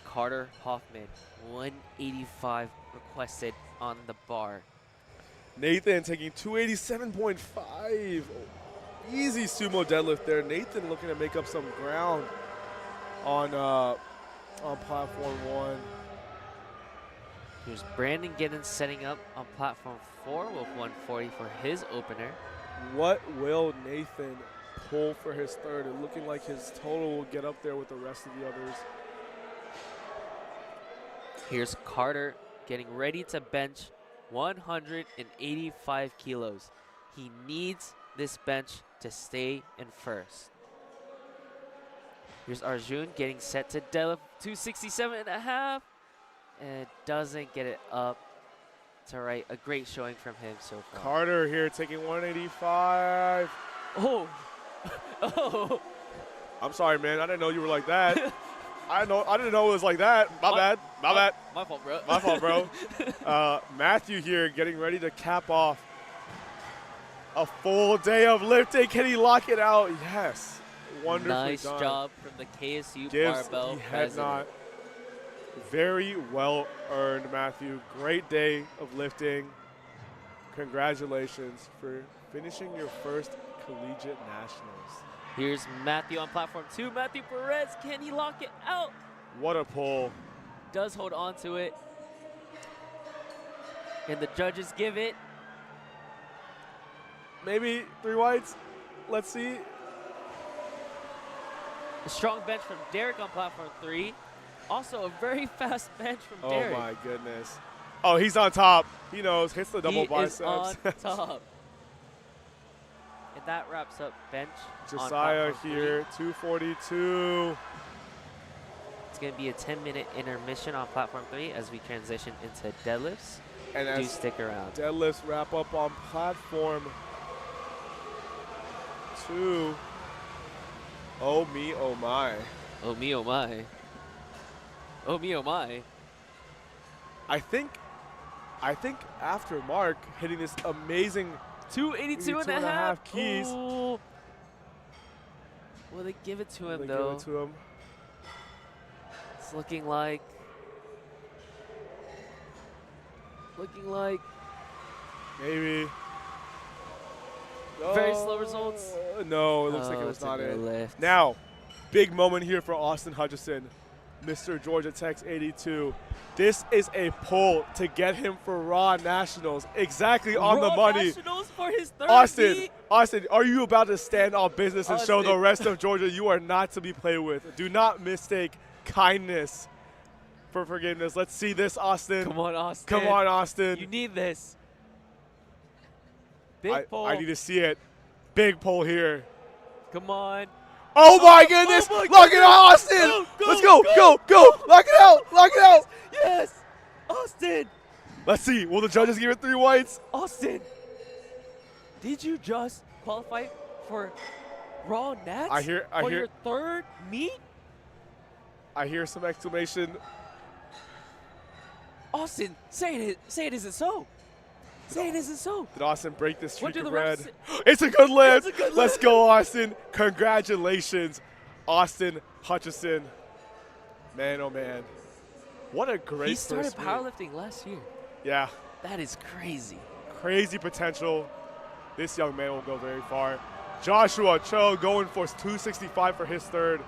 Carter Hoffman, 185 requested on the bar. Nathan taking 287.5. Easy sumo deadlift there. Nathan looking to make up some ground on platform 1. Here's Brandon Giddens setting up on platform 4 with 140 for his opener. What will Nathan pull for his third? And looking like his total will get up there with the rest of the others. Here's Carter getting ready to bench 185 kilos. He needs this bench to stay in first. Here's Arjun getting set to deadlift 267.5 and doesn't get it up to right. A great showing from him so far. Carter here taking 185. Oh, oh. I'm sorry, man. I didn't know you were like that. I didn't know it was like that. My bad. My fault, bro. My fault, bro. Matthew here getting ready to cap off a full day of lifting. Can he lock it out? Yes. Wonderfully Nice done. job from the KSU Gives barbell the head president. nod. Very well earned, Matthew. Great day of lifting. Congratulations for finishing your first Collegiate Nationals. Here's Matthew on platform 2. Matthew Perez, can he lock it out? What a pull. Does hold on to it. And the judges give it. Maybe 3 whites. Let's see. A strong bench from Derek on platform 3. Also a very fast bench from Derek. Oh my goodness. Oh, he's on top. He knows. Hits the double He biceps. is on top. And that wraps up bench on Josiah platform here, 242. 3. It's going to be a 10-minute intermission on platform 3 as we transition into deadlifts. And Do as stick around. deadlifts wrap up on platform 2. Oh me, oh my. Oh me, oh my. Oh me, oh my. I think after Mark hitting this amazing 282.5 keys. Ooh. Will they give it to him, They though? give it to him. It's looking like Maybe. very slow results. No, it looks like it was it's a not no it. lift. Now, big moment here for Austin Hutchison. Mr. Georgia Tech's 82. This is a pull to get him for Raw Nationals. Exactly on the money. Nationals for his third Austin, meet. Austin, are you about to stand on business and show the Austin. rest of Georgia you are not to be played with? Do not mistake kindness for forgiveness. Let's see this, Austin. Come on, Austin. Come on, Austin. You need this. Big pull. I need to see it. Big pull here. Come on. Oh my goodness! Oh my Lock it out, Austin! Let's go, go! Lock it out! Lock it out! Yes! Austin! Let's see. Will the judges give it 3 whites? Austin! Did you just qualify for Raw Nats? I hear your third meet? I hear some exclamation. Austin, say it isn't so. Say it isn't so. Did Austin break this What streak do of the red? refs It's a good lift. It's a good Let's lift. go, Austin. Congratulations, Austin Hutchison. Man, oh man. What a great He started first meet. powerlifting last year. Yeah, That is crazy. crazy potential. This young man will go very far. Joshua Cho going for 265 for his third.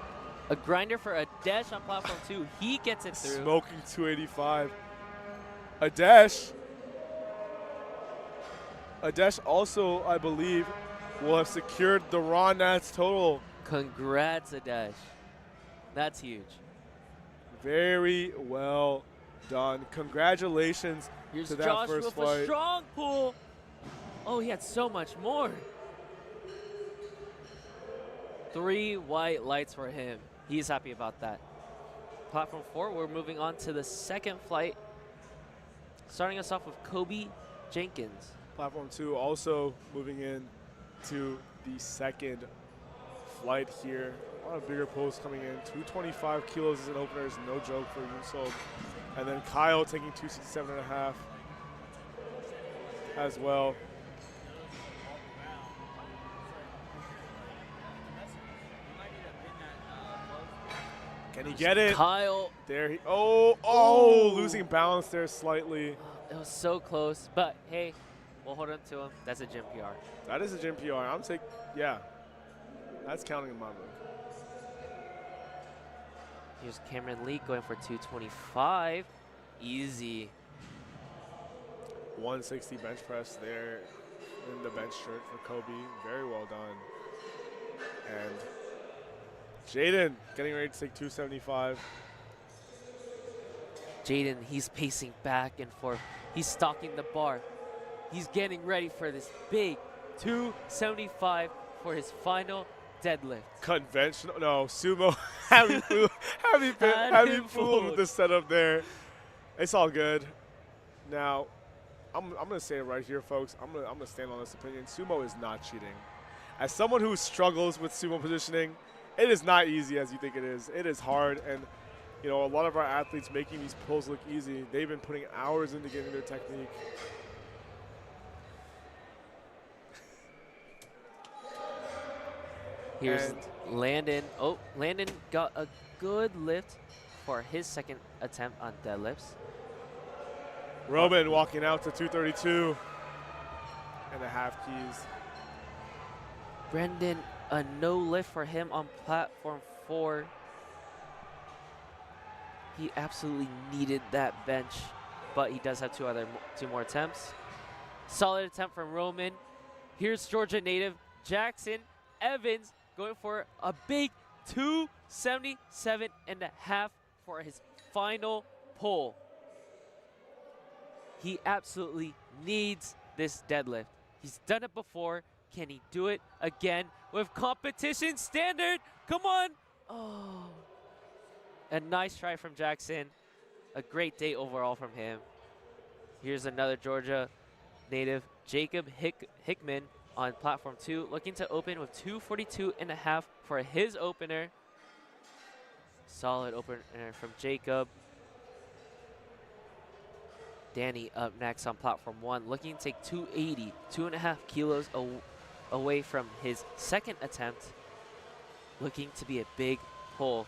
A grinder for a dash on platform 2. He gets it through. Smoking 285. Adesh also, I believe, will have secured the Raw Nats total. Congrats, Adesh. That's huge. Very well done. Congratulations Here's to that Joshua first with a fight. strong pull. Oh, he had so much more. 3 white lights for him. He's happy about that. Platform 4, we're moving on to the second flight. Starting us off with Kobe Jenkins. Platform 2 also moving in to the second flight here. A lot of bigger pulls coming in. 225 kilos as an opener is no joke for Yunso. And then Kyle taking 267.5 as well. Can he get it? Kyle, There he, oh, losing balance there slightly. it was so close, but hey, we'll hold on to him. That's a gym PR. That is a gym PR. I'm taking, yeah. That's counting in my book. Here's Cameron Lee going for 225. Easy. 160 bench press there in the bench shirt for Kobe. Very well done. And Jaden getting ready to take 275. Jaden, he's pacing back and forth. He's stalking the bar. He's getting ready for this big 275 for his final deadlift. Conventional, no, sumo. Having fooled with the setup there. It's all good. Now, I'm gonna say it right here, folks. I'm gonna stand on this opinion. Sumo is not cheating. As someone who struggles with sumo positioning, it is not easy as you think it is. It is hard, and you know, a lot of our athletes making these pulls look easy. They've been putting hours into getting their technique. Here's Landon. Oh, Landon got a good lift for his second attempt on deadlifts. Roman walking out to 232 and a half keys. Brendan, a no lift for him on platform 4. He absolutely needed that bench, but he does have two more attempts. Solid attempt from Roman. Here's Georgia native Jackson Evans going for a big 277.5 for his final pull. He absolutely needs this deadlift. He's done it before. Can he do it again with competition standard? Come on. Oh. A nice try from Jackson. A great day overall from him. Here's another Georgia native, Jacob Hickman on platform 2, looking to open with 242.5 for his opener. Solid opener from Jacob. Danny up next on platform 1, looking to take 280, 2.5 kilos away from his second attempt. Looking to be a big pull.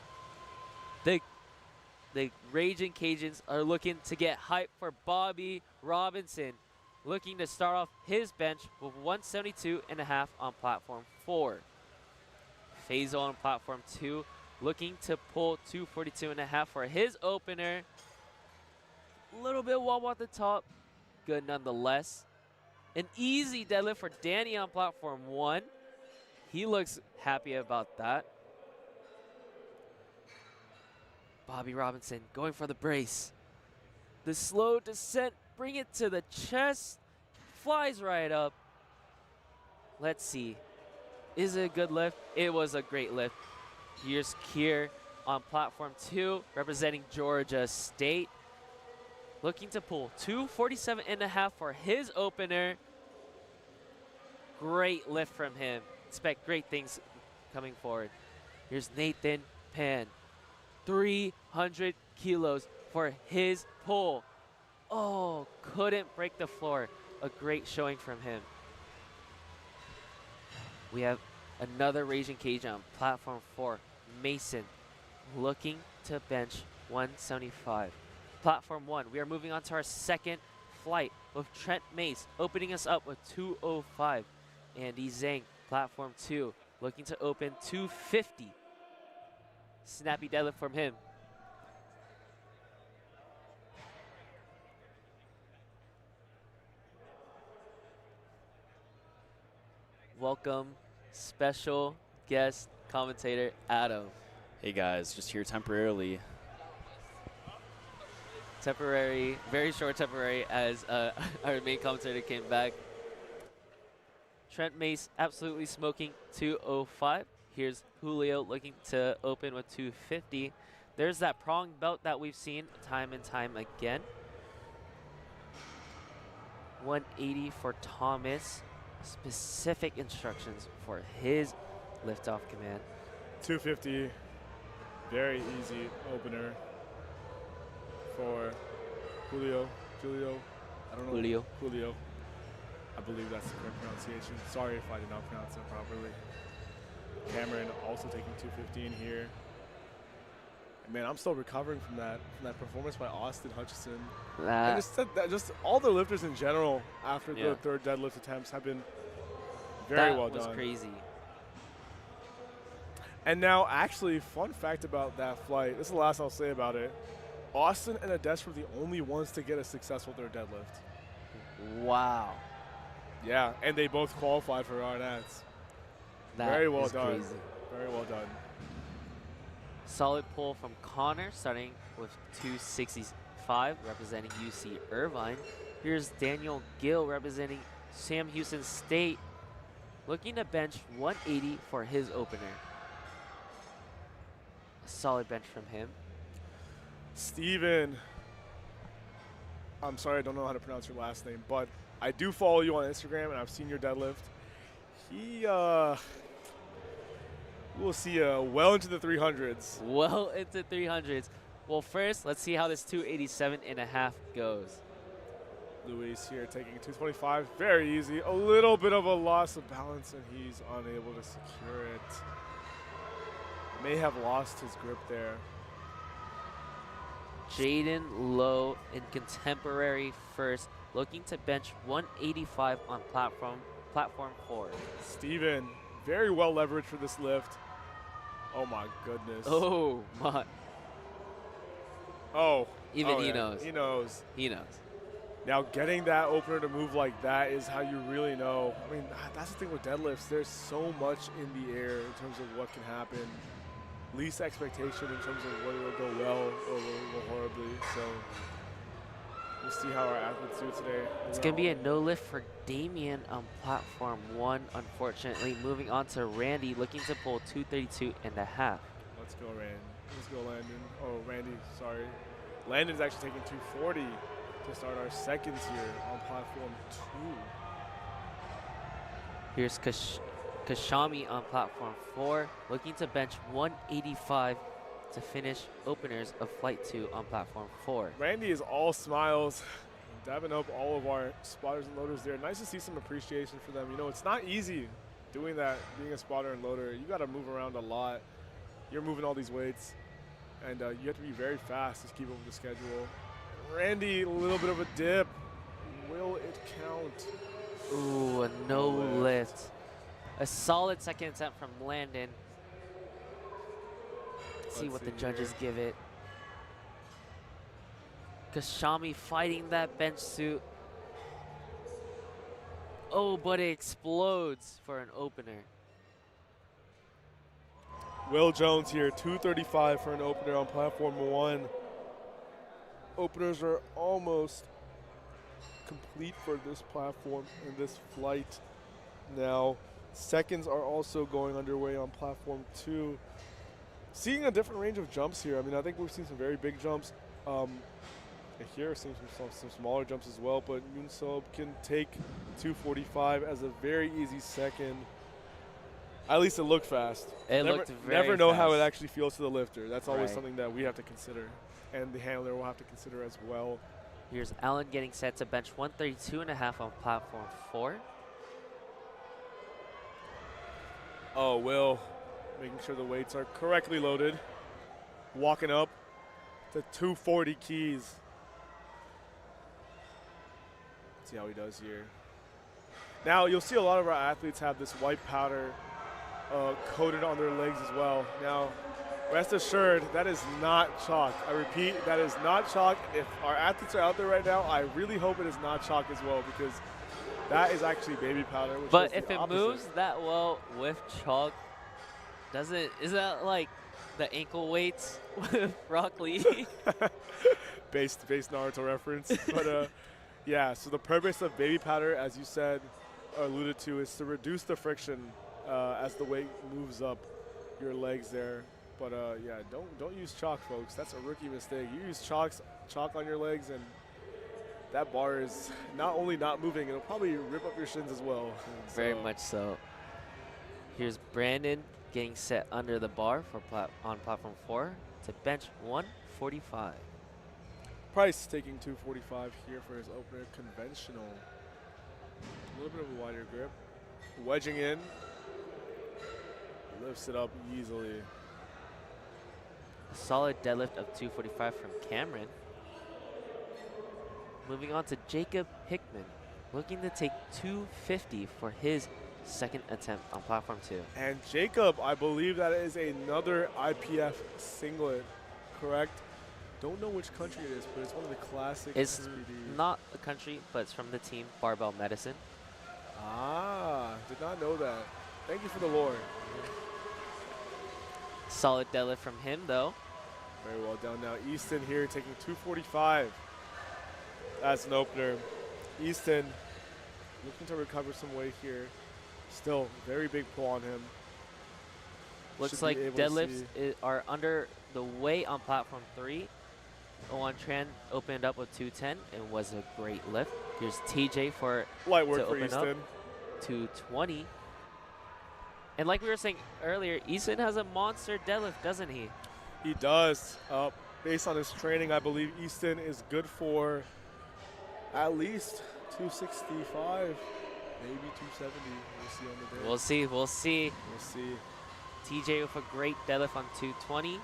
The Raging Cajuns are looking to get hype for Bobby Robinson, looking to start off his bench with 172.5 on platform 4. Faisal on platform 2, looking to pull 242.5 for his opener. A little bit wobble at the top, good nonetheless. An easy deadlift for Danny on platform 1. He looks happy about that. Bobby Robinson going for the brace. The slow descent, bring it to the chest, flies right up. Let's see. Is it a good lift? It was a great lift. Here's Kier on platform 2, representing Georgia State. Looking to pull 247.5 for his opener. Great lift from him. Expect great things coming forward. Here's Nathan Pan. 300 kilos for his pull. Oh, couldn't break the floor. A great showing from him. We have another Raging Cage on platform 4. Mason looking to bench 175. Platform 1, we are moving on to our second flight with Trent Mace opening us up with 205. Andy Zhang, platform 2, looking to open 250. Snappy deadlift from him. Welcome, special guest commentator Adam. Hey guys, just here temporarily. Temporary, very short temporary, as our main commentator came back. Trent Mace absolutely smoking 205. Here's Julio looking to open with 250. There's that prong belt that we've seen time and time again. 180 for Thomas. Specific instructions for his liftoff command. 250, very easy opener for Julio. I don't know. Julio. I believe that's the correct pronunciation. Sorry if I did not pronounce it properly. Cameron also taking 215 here. And man, I'm still recovering from that performance by Austin Hutchison. And just all the lifters in general after the third deadlift attempts have been very well done. That was crazy. And now, actually, fun fact about that flight. This is the last I'll say about it. Austin and Adesh were the only ones to get a successful third deadlift. Wow. Yeah, and they both qualified for Arnett's. Very well done. Crazy. Very well done. Solid pull from Connor, starting with 265, representing UC Irvine. Here's Daniel Gill, representing Sam Houston State, looking to bench 180 for his opener. A solid bench from him. Steven, I'm sorry, I don't know how to pronounce your last name, but I do follow you on Instagram, and I've seen your deadlift. We'll see well into the 300s. Well into 300s. Well, first, let's see how this 287.5 goes. Luis here taking 225, very easy. A little bit of a loss of balance, and he's unable to secure it. May have lost his grip there. Jaden Lowe in contemporary first, looking to bench 185 on platform 4. Steven, very well leveraged for this lift. Oh my goodness. Oh my. Oh. Even he knows. He knows. He knows. Now getting that opener to move like that is how you really know. I mean, that's the thing with deadlifts. There's so much in the air in terms of what can happen. Least expectation in terms of whether it'll go well or will it go horribly. So we'll see how our athletes do today. It's going to be a no lift for Damien on platform 1, unfortunately. Moving on to Randy, looking to pull 232.5. Let's go, Randy. Let's go, Landon. Oh, Randy, sorry. Landon's actually taking 240 to start our seconds here on platform 2. Here's Kashami on platform 4, looking to bench 185 to finish openers of flight 2 on platform 4. Randy is all smiles, dabbing up all of our spotters and loaders there. Nice to see some appreciation for them. You know, it's not easy doing that, being a spotter and loader. You got to move around a lot. You're moving all these weights, and you have to be very fast to keep up with the schedule. Randy, a little bit of a dip. Will it count? Ooh, a no lift. A solid second attempt from Landon. see what the here. judges give it. Kashami fighting that bench suit. Oh, but it explodes for an opener. Will Jones here, 235 for an opener on platform 1. Openers are almost complete for this platform and this flight. Now, seconds are also going underway on platform 2. Seeing a different range of jumps here. I mean, I think we've seen some very big jumps. Here, we're seeing some smaller jumps as well, but Yoonsob can take 245 as a very easy second. At least it looked fast. It looked very Never know how it fast. actually feels to the lifter. That's always Right. something that we have to consider, and the handler will have to consider as well. Here's Allen getting set to bench 132.5 on platform 4. Oh, Will making sure the weights are correctly loaded. Walking up to 240 keys. Let's see how he does here. Now, you'll see a lot of our athletes have this white powder coated on their legs as well. Now, rest assured, that is not chalk. I repeat, that is not chalk. If our athletes are out there right now, I really hope it is not chalk as well, because that is actually baby powder. Which But is if the it opposite. moves that well with chalk, is that like the ankle weights with Rock Lee? based Naruto reference. But yeah, so the purpose of baby powder, as you said, alluded to, is to reduce the friction as the weight moves up your legs there. But yeah, don't use chalk, folks. That's a rookie mistake. You use chalk on your legs, and that bar is not only not moving, it'll probably rip up your shins as well. Very much so. Here's Brandon getting set under the bar for on platform 4 to bench 145. Price taking 245 here for his opener conventional. A little bit of a wider grip. Wedging in. Lifts it up easily. A solid deadlift of 245 from Cameron. Moving on to Jacob Hickman, looking to take 250 for his second attempt on platform 2. And Jacob, I believe that is another IPF singlet, correct? Don't know which country it is, but it's one of the classic It's SBD. not a country, but it's from the team Barbell Medicine. Ah, did not know that. Thank you for the lore. Solid deadlift from him, though. Very well done. Now Easton here taking 245 as an opener. Easton looking to recover some weight here. Still very big pull on him. Looks Should be like able to deadlifts are under the weight on platform 3. Owan Tran opened up with 210 and was a great lift. Here's TJ for Light work to for open up. Easton. 220. And like we were saying earlier, Easton has a monster deadlift, doesn't he? He does. Based on his training, I believe Easton is good for at least 265, maybe 270. We'll see on the day. We'll see. We'll see. We'll see. TJ with a great deadlift on 220.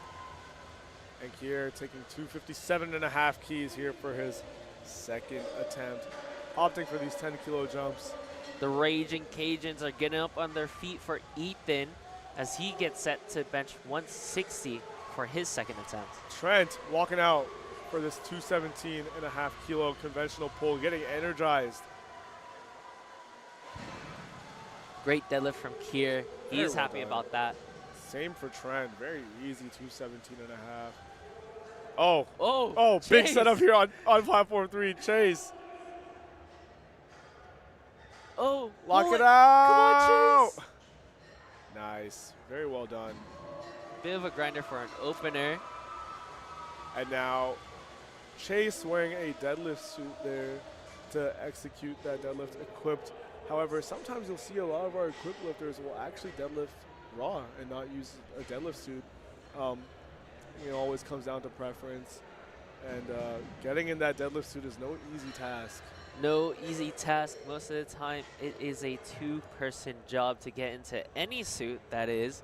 And here taking 257.5 keys here for his second attempt. Opting for these 10-kilo jumps. The Raging Cajuns are getting up on their feet for Ethan as he gets set to bench 160 for his second attempt. Trent walking out for this 217.5 kilo conventional pull, getting energized. Great deadlift from Kier. Very He's well happy done. about that. Same for Trent, very easy 217.5. Oh, Oh, big Chase. setup here on platform 3, Chase. Oh, Lock pull it Come out. on, Chase. Nice, very well done. Bit of a grinder for an opener. And now Chase wearing a deadlift suit there to execute that deadlift equipped. However, sometimes you'll see a lot of our equipped lifters will actually deadlift raw and not use a deadlift suit. It always comes down to preference. And getting in that deadlift suit is no easy task. No easy task. Most of the time, it is a two-person job to get into any suit, that is.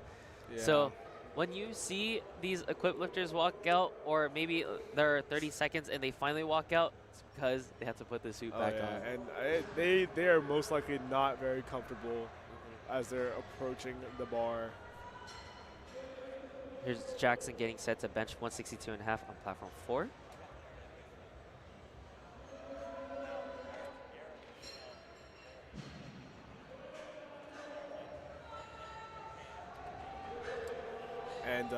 Yeah. So when you see these equipped lifters walk out, or maybe there are 30 seconds and they finally walk out, it's because they have to put the suit back on. And they are most likely not very comfortable as they're approaching the bar. Here's Jackson getting set to bench 162.5 on platform 4. And,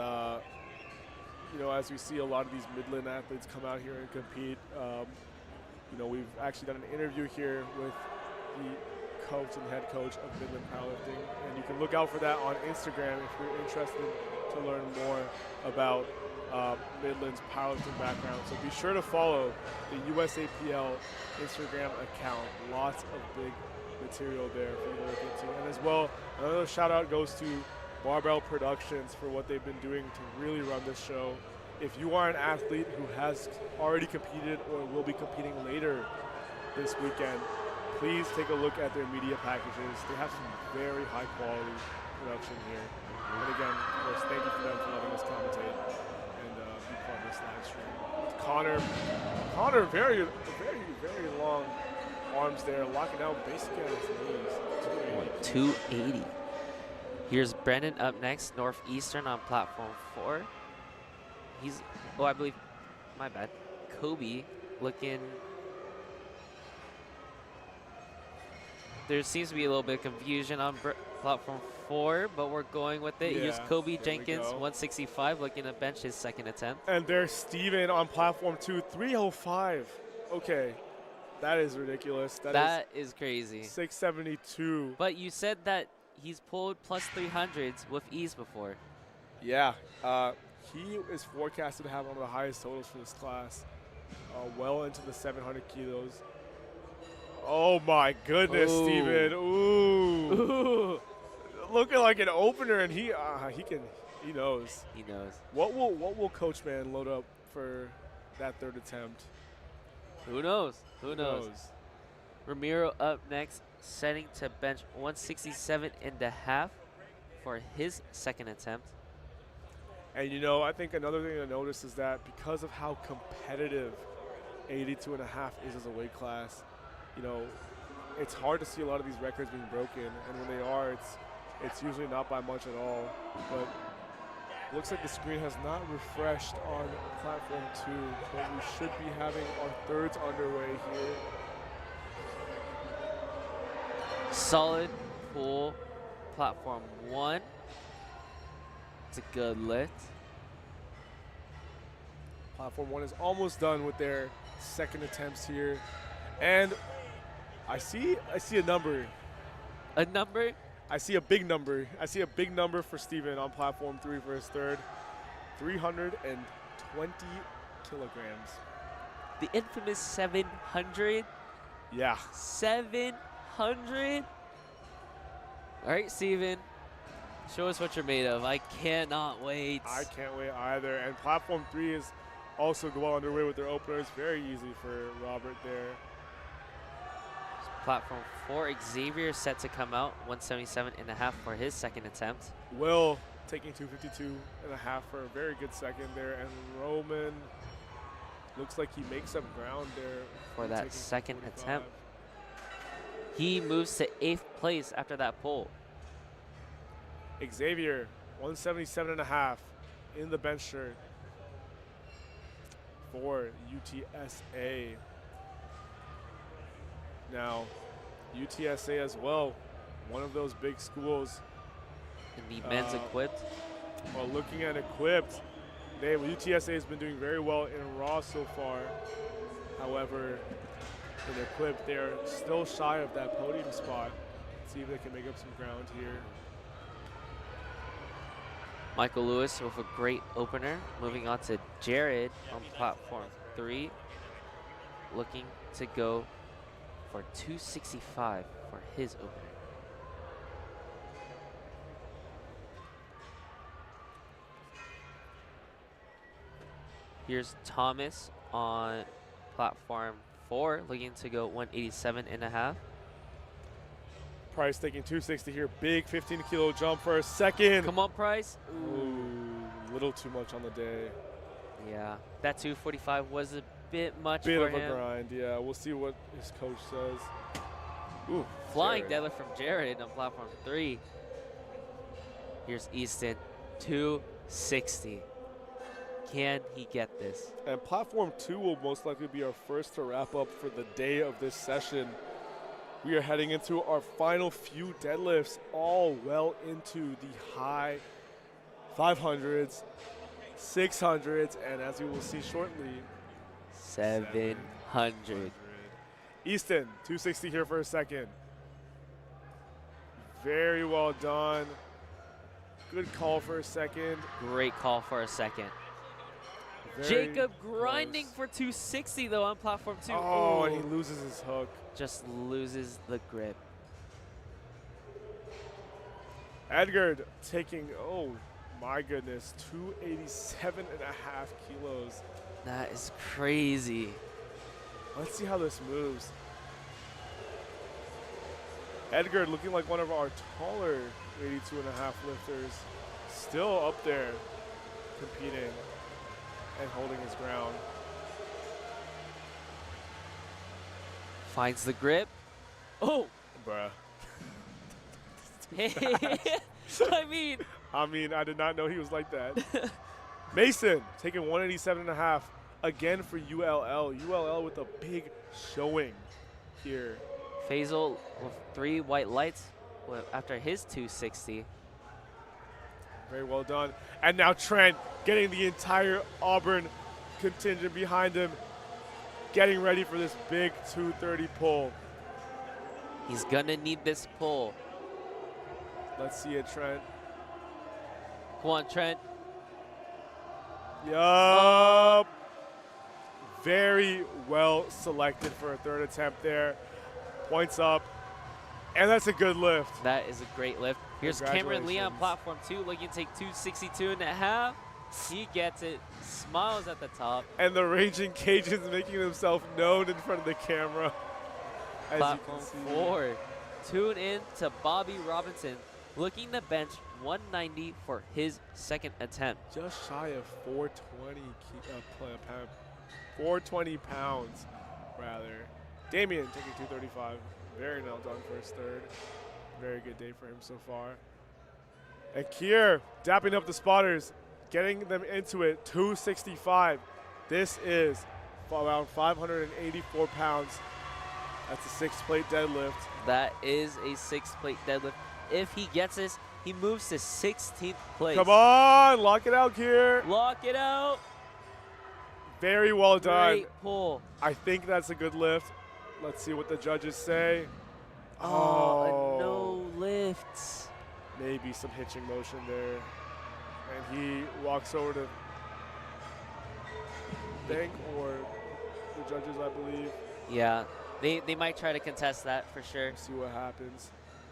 you know, as we see a lot of these Midland athletes come out here and compete, you know, we've actually done an interview here with the coach and head coach of Midland Powerlifting. And you can look out for that on Instagram if you're interested to learn more about Midland's powerlifting background. So be sure to follow the USAPL Instagram account. Lots of big material there for you to look into. And as well, another shout out goes to Barbell Productions for what they've been doing to really run this show. If you are an athlete who has already competed or will be competing later this weekend, please take a look at their media packages. They have some very high quality production here. And again, of course, thank you for them for letting us commentate and be part of this live stream. Connor, very long arms there, locking out basically at his knees. 280. Here's Brendan up next, Northeastern on platform 4. He's, oh, I believe, my bad. Kobe looking, there seems to be a little bit of confusion on platform 4, but we're going with it. Yeah, Here's Kobe Jenkins, 165, looking to bench his second attempt. And there's Steven on platform 2, 305. Okay, that is ridiculous. That is crazy. 672. But you said that he's pulled plus 300s with ease before. Yeah, he is forecasted to have one of the highest totals for this class, well into the 700 kilos. Oh my goodness, Ooh. Steven. Ooh. Looking like an opener, and he knows. He knows. What will Coach Man load up for that third attempt? Who knows? Who knows? Ramiro up next, setting to bench 167.5 for his second attempt. And you know, I think another thing to notice is that because of how competitive 82.5 is as a weight class, you know, it's hard to see a lot of these records being broken. And when they are, it's usually not by much at all. But looks like the screen has not refreshed on platform 2, but we should be having our thirds underway here. Solid pull, platform 1. It's a good lift. Platform 1 is almost done with their second attempts here. And I see a number. A number? I see a big number. I see a big number for Steven on platform 3 for his third. 320 kilograms. The infamous 700? Yeah. 700? All right, Steven. Show us what you're made of. I cannot wait. I can't wait either. And platform 3 is also well underway with their openers. Very easy for Robert there. Platform 4, Xavier set to come out, 177.5 for his second attempt. Will taking 252.5 for a very good second there. And Roman looks like he makes up ground there. For that second attempt. He moves to 8th place after that pull. Xavier, 177.5 in the bench shirt for UTSA. Now, UTSA as well, one of those big schools. In the men's equipped. Well, looking at equipped, UTSA has been doing very well in Raw so far. However, in equipped, they're still shy of that podium spot. Let's see if they can make up some ground here. Michael Lewis with a great opener. Moving on to Jared on platform 3. Looking to go for 265 for his opener. Here's Thomas on platform 4, looking to go 187.5. Price taking 260 here. Big 15-kilo jump for a second. Come on, Price. Ooh, little too much on the day. Yeah, that 245 was a bit much Bit for of him. a grind, yeah. We'll see what his coach says. Ooh, Flying Jared. deadlift from Jared on platform 3. Here's Easton, 260. Can he get this? And platform 2 will most likely be our first to wrap up for the day of this session. We are heading into our final few deadlifts, all well into the high 500s, 600s, and as we will see shortly, 700. Easton, 260 here for a second. Very well done. Good call for a second. Great call for a second. Very Jacob grinding close. for 260 though on platform 2. Oh, and he Ooh. loses his hook. Just loses the grip. Edgar taking, oh my goodness, 287 and a half kilos. That is crazy. Let's see how this moves. Edgar looking like one of our taller 82 and a half lifters. Still up there competing and holding his ground. Finds the grip. Oh! Bruh. Hey, I mean, I did not know he was like that. Mason taking 187 and a half again for ULL. ULL with a big showing here. Faisal with 3 white lights after his 260. Very well done. And now Trent getting the entire Auburn contingent behind him, getting ready for this big 230 pull. He's gonna need this pull. Let's see it, Trent. Come on, Trent. Yup. Very well selected for a third attempt there. Points up. And that's a good lift. That is a great lift. Here's Cameron Lee on platform 2, looking to take 262 and a half. He gets it, smiles at the top. And the Raging Cajuns making themselves known in front of the camera. As Platform you can see. 4. Tune in to Bobby Robinson, looking to bench 190 for his second attempt. Just shy of 420 pounds, rather. Damien taking 235. Very well done for his third. Very good day for him so far. And Kier dapping up the spotters, getting them into it, 265. This is around 584 pounds. That's a 6-plate deadlift. That is a 6-plate deadlift. If he gets this, he moves to 16th place. Come on, lock it out, Kier. Lock it out. Very well done. Great pull. I think that's a good lift. Let's see what the judges say. Oh, a no lift. Maybe some hitching motion there. And he walks over to thank or the judges, I believe. Yeah, they might try to contest that for sure. See what happens.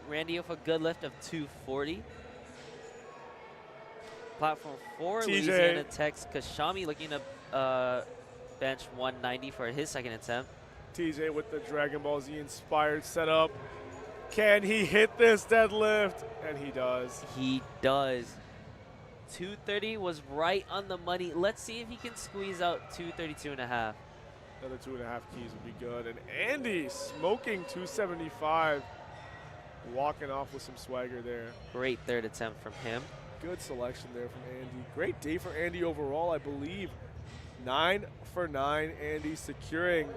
Randy with a good lift of 240. Platform 4, TJ. Louisiana Tech's Kashami looking to bench 190 for his second attempt. TJ with the Dragon Ball Z inspired setup. Can he hit this deadlift? And he does. He does. 230 was right on the money. Let's see if he can squeeze out 232 and a half. Another 2.5 keys would be good. And Andy smoking 275. Walking off with some swagger there. Great third attempt from him. Good selection there from Andy. Great day for Andy overall, I believe. 9 for 9. Andy securing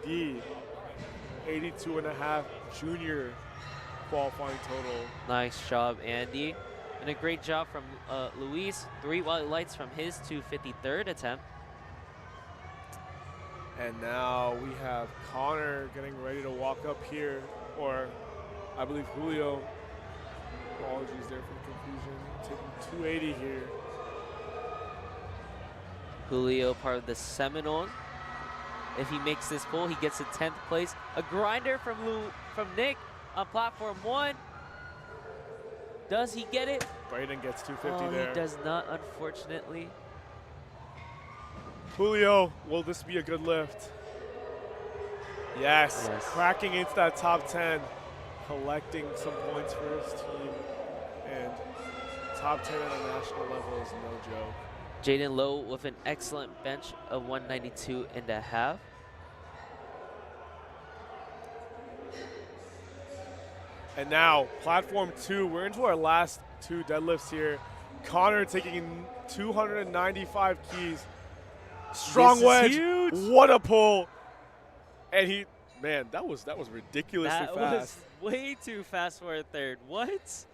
the 82 and a half junior qualifying total. Nice job, Andy. And a great job from Luis. 3 white lights from his 253rd attempt. And now we have Connor getting ready to walk up here, or I believe Julio. Apologies there for the confusion. Taking 280 here. Julio, part of the Seminoles. If he makes this pull, he gets a 10th place. A grinder from Nick on platform 1. Does he get it? Braden gets 250 there. He does not, unfortunately. Julio, will this be a good lift? Yes, cracking into that top 10, collecting some points for his team, and top 10 at a national level is no joke. Jaden Lowe with an excellent bench of 192 and a half. And now, platform 2, we're into our last 2 deadlifts here. Connor taking 295 keys. Strong This is wedge. huge. What a pull. And that was ridiculously That fast. was way too fast for a third. What?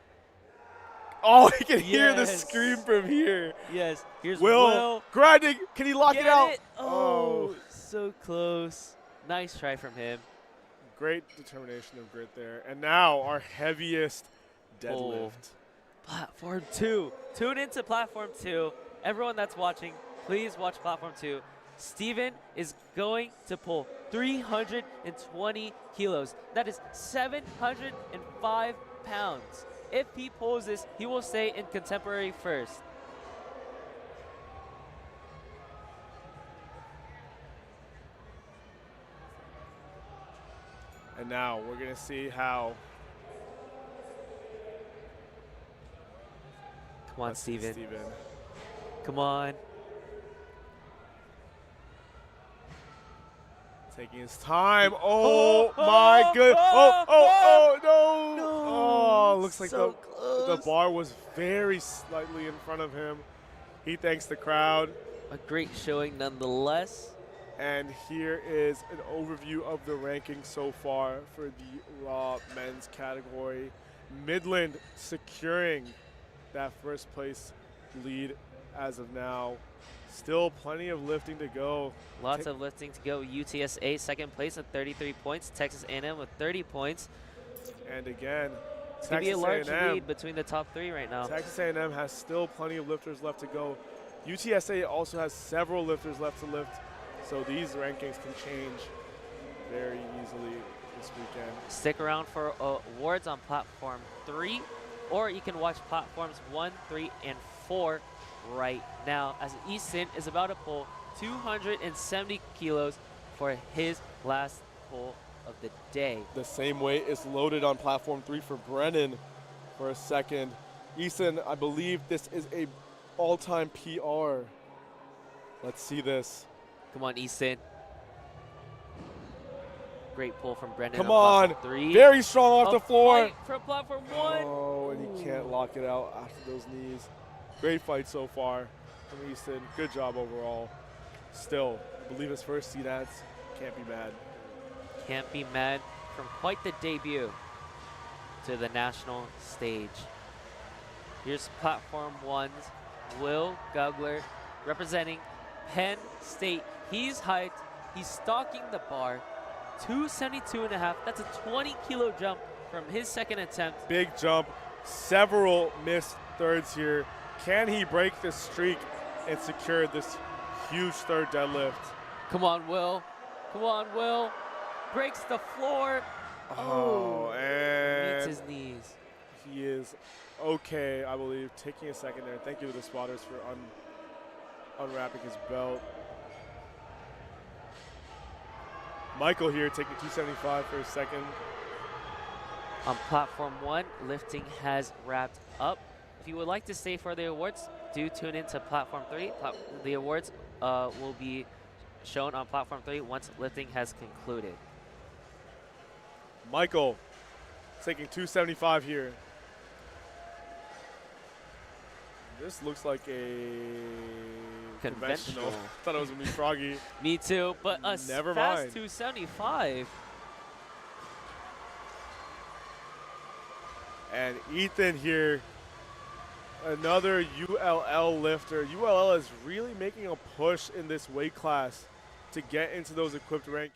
Oh, he can hear the Yes. scream from here. Yes. Here's Will grinding. Can he lock it Get out? it? Oh, so close. Nice try from him. Great determination of grit there. And now our heaviest deadlift. Platform 2. Tune into Platform 2. Everyone that's watching, please watch Platform 2. Steven is going to pull 320 kilos. That is 705 pounds. If he pulls this, he will stay in contemporary first. And now we're going to see how. Come on, Steven. Steven. Come on. Taking his time. Oh, my good. Oh, no. No. Oh, looks like So the close. bar was very slightly in front of him. He thanks the crowd. A great showing nonetheless. And here is an overview of the rankings so far for the Raw men's category. Midland securing that first place lead as of now. Still plenty of lifting to go. Lots of lifting to go. UTSA second place at 33 points. Texas A&M with 30 points. And again, It's going to be a large A&M. lead between the top three right now. Texas A&M has still plenty of lifters left to go. UTSA also has several lifters left to lift, so these rankings can change very easily this weekend. Stick around for awards on Platform 3, or you can watch Platforms 1, 3, and 4 right now, as Easton is about to pull 270 kilos for his last pull of the day. The same weight is loaded on platform 3 for Brennan for a second. Easton, I believe this is a all-time PR. Let's see this. Come on, Easton. Great pull from Brendan. Come on on. Platform 3. Very strong off the floor. Fight for Platform 1. Oh, and he can't lock it out after those knees. Great fight so far from Easton. Good job overall. Still, I believe his first CNATs. Can't be mad. Can't be mad from quite the debut to the national stage. Here's Platform 1's Will Gugler representing Penn State. He's hyped. He's stalking the bar. 272.5. That's a 20 kilo jump from his second attempt. Big jump. Several missed thirds here. Can he break this streak and secure this huge third deadlift? Come on, Will. Come on, Will. Breaks the floor. Oh, Meets and his knees. he is okay, I believe. Taking a second there. Thank you to the spotters for unwrapping his belt. Michael here taking 275 for a second. On Platform 1, lifting has wrapped up. If you would like to stay for the awards, do tune into Platform 3. The awards will be shown on Platform 3 once lifting has concluded. Michael taking 275 here. This looks like a Conventional. Thought it was going to be Froggy. Me too, but a Never fast mind. 275. And Ethan here, another ULL lifter. ULL is really making a push in this weight class to get into those equipped rankings.